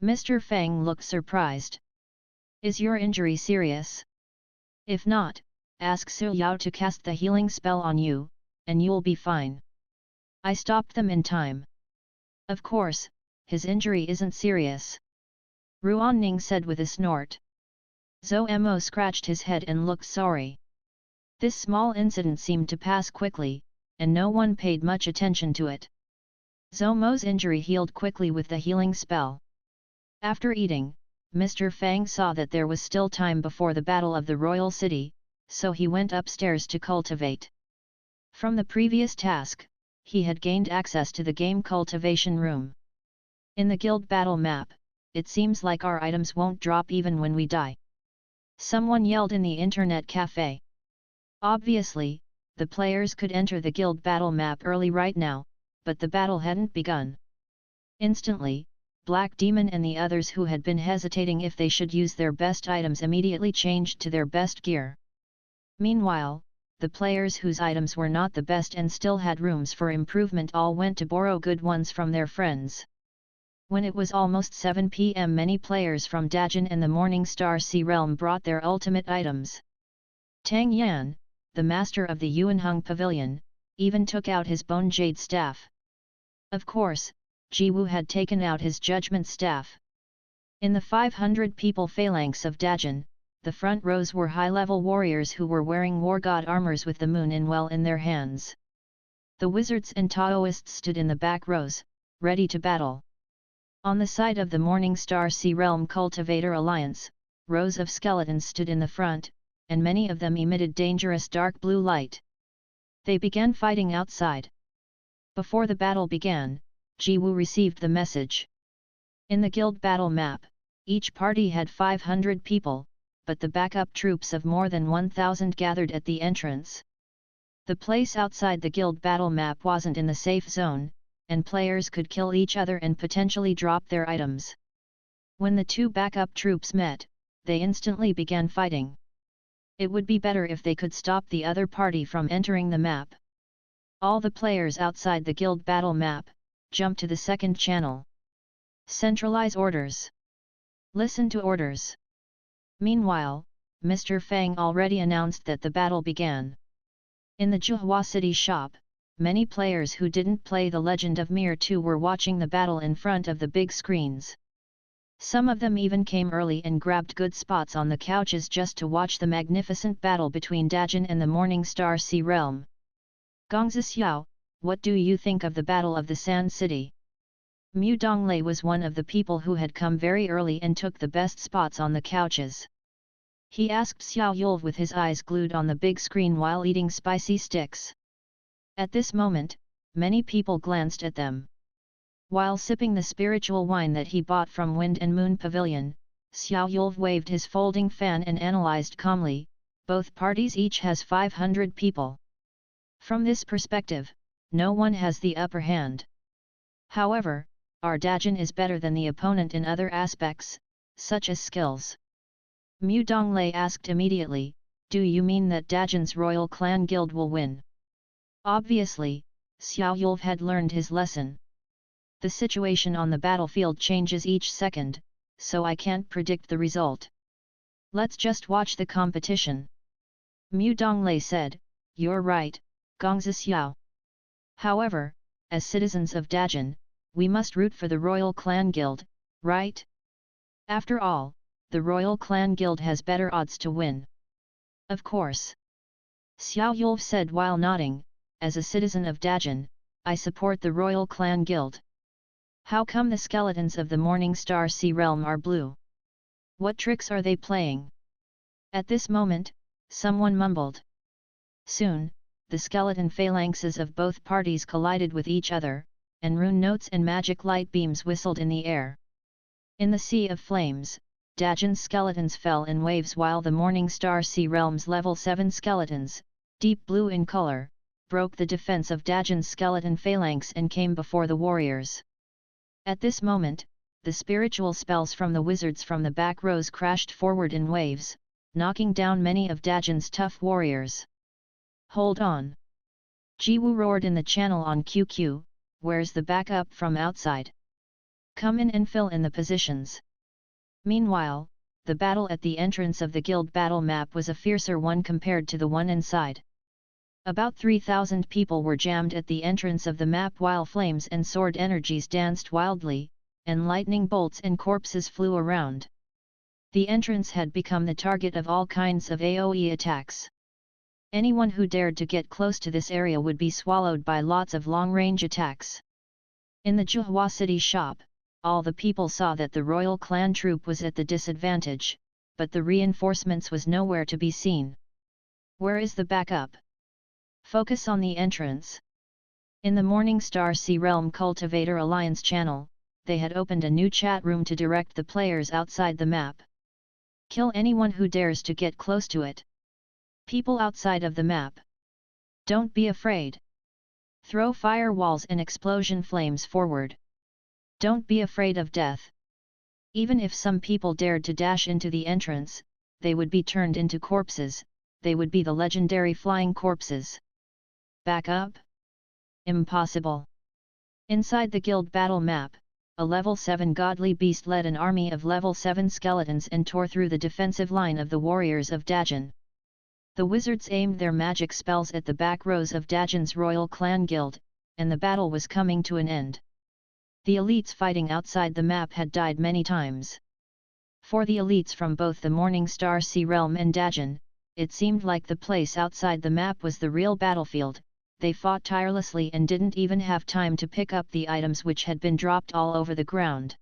Mr. Fang looked surprised. Is your injury serious? If not, ask Su Yao to cast the healing spell on you, and you'll be fine. I stopped them in time. Of course, his injury isn't serious. Ruan Ning said with a snort. Zhou Mo scratched his head and looked sorry. This small incident seemed to pass quickly, and no one paid much attention to it. Zhou Mo's injury healed quickly with the healing spell. After eating, Mr. Fang saw that there was still time before the Battle of the Royal City, so he went upstairs to cultivate. From the previous task, he had gained access to the game cultivation room. In the guild battle map, it seems like our items won't drop even when we die. Someone yelled in the internet cafe. Obviously, the players could enter the guild battle map early right now, but the battle hadn't begun. Instantly, Black Demon and the others who had been hesitating if they should use their best items immediately changed to their best gear. Meanwhile, the players whose items were not the best and still had rooms for improvement all went to borrow good ones from their friends. When it was almost 7 p.m. many players from Dajin and the Morning Star Sea Realm brought their ultimate items. Tang Yan, the master of the Yuanheng Pavilion, even took out his bone jade staff. Of course, Jiwu had taken out his judgment staff. In the 500-people phalanx of Dajin, the front rows were high-level warriors who were wearing war god armors with the moon in well in their hands. The wizards and Taoists stood in the back rows, ready to battle. On the side of the Morning Star Sea Realm Cultivator Alliance, rows of skeletons stood in the front, and many of them emitted dangerous dark blue light. They began fighting outside. Before the battle began, Jiwu received the message. In the guild battle map, each party had 500 people, but the backup troops of more than 1,000 gathered at the entrance. The place outside the guild battle map wasn't in the safe zone, and players could kill each other and potentially drop their items. When the two backup troops met, they instantly began fighting. It would be better if they could stop the other party from entering the map. All the players outside the guild battle map jumped to the second channel. Centralize orders. Listen to orders. Meanwhile, Mr. Fang already announced that the battle began. In the Zhuhua City shop, many players who didn't play The Legend of Mir 2 were watching the battle in front of the big screens. Some of them even came early and grabbed good spots on the couches just to watch the magnificent battle between Dajin and the Morning Star Sea Realm. Gongzi Xiao, what do you think of the Battle of the Sand City? Mu Donglei was one of the people who had come very early and took the best spots on the couches. he asked Xiao Yul with his eyes glued on the big screen while eating spicy sticks. At this moment, many people glanced at them. While sipping the spiritual wine that he bought from Wind and Moon Pavilion, Xiao Yul waved his folding fan and analyzed calmly, both parties each has 500 people. From this perspective, no one has the upper hand. However, our Dajin is better than the opponent in other aspects, such as skills. Mu Donglei asked immediately, do you mean that Dajin's royal clan guild will win? Obviously, Xiao Yul had learned his lesson. The situation on the battlefield changes each second, so I can't predict the result. Let's just watch the competition. Mu Donglei said, you're right, Gongzi Xiao. However, as citizens of Dajin, we must root for the Royal Clan Guild, right? After all, the Royal Clan Guild has better odds to win. Of course. Xiao Yul said while nodding, as a citizen of Dajin, I support the Royal Clan Guild. How come the skeletons of the Morning Star Sea Realm are blue? What tricks are they playing? At this moment, someone mumbled. Soon, the skeleton phalanxes of both parties collided with each other, and rune notes and magic light beams whistled in the air. In the sea of flames, Dajin's skeletons fell in waves while the Morning Star Sea Realm's level 7 skeletons, deep blue in color, broke the defense of Dajin's skeleton phalanx and came before the warriors. At this moment, the spiritual spells from the wizards from the back rows crashed forward in waves, knocking down many of Dajin's tough warriors. Hold on! Jiwu roared in the channel on QQ, where's the backup from outside? Come in and fill in the positions. Meanwhile, the battle at the entrance of the guild battle map was a fiercer one compared to the one inside. About 3,000 people were jammed at the entrance of the map while flames and sword energies danced wildly, and lightning bolts and corpses flew around. The entrance had become the target of all kinds of AoE attacks. Anyone who dared to get close to this area would be swallowed by lots of long-range attacks. In the Zhuhua city shop, all the people saw that the royal clan troop was at the disadvantage, but the reinforcements was nowhere to be seen. Where is the backup? Focus on the entrance. In the Morning Star Sea Realm Cultivator Alliance channel, they had opened a new chat room to direct the players outside the map. Kill anyone who dares to get close to it. People outside of the map. Don't be afraid. Throw firewalls and explosion flames forward. Don't be afraid of death. Even if some people dared to dash into the entrance, they would be turned into corpses, they would be the legendary flying corpses. Back up? Impossible. Inside the guild battle map, a level 7 godly beast led an army of level 7 skeletons and tore through the defensive line of the warriors of Dajin. The wizards aimed their magic spells at the back rows of Dajin's royal clan guild, and the battle was coming to an end. The elites fighting outside the map had died many times. For the elites from both the Morning Star Sea Realm and Dajin, it seemed like the place outside the map was the real battlefield. They fought tirelessly and didn't even have time to pick up the items which had been dropped all over the ground.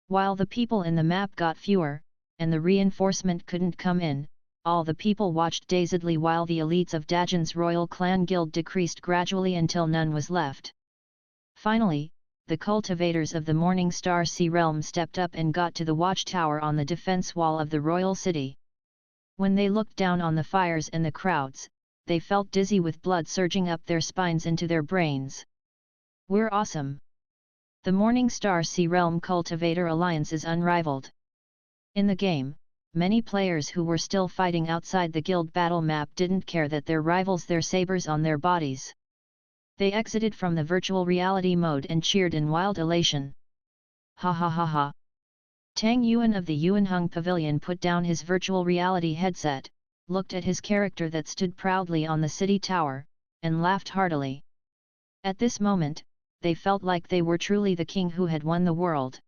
While the people in the map got fewer, and the reinforcement couldn't come in, all the people watched dazedly while the elites of Dajin's royal clan guild decreased gradually until none was left. Finally, the cultivators of the Morning Star Sea Realm stepped up and got to the watchtower on the defense wall of the royal city. When they looked down on the fires and the crowds, they felt dizzy with blood surging up their spines into their brains. We're awesome! The Morning Star Sea Realm Cultivator Alliance is unrivaled. In the game, many players who were still fighting outside the guild battle map didn't care that their rivals their sabers on their bodies. They exited from the virtual reality mode and cheered in wild elation. Ha ha ha ha! Tang Yuan of the Yuanheng Pavilion put down his virtual reality headset, looked at his character that stood proudly on the city tower, and laughed heartily. At this moment, they felt like they were truly the king who had won the world.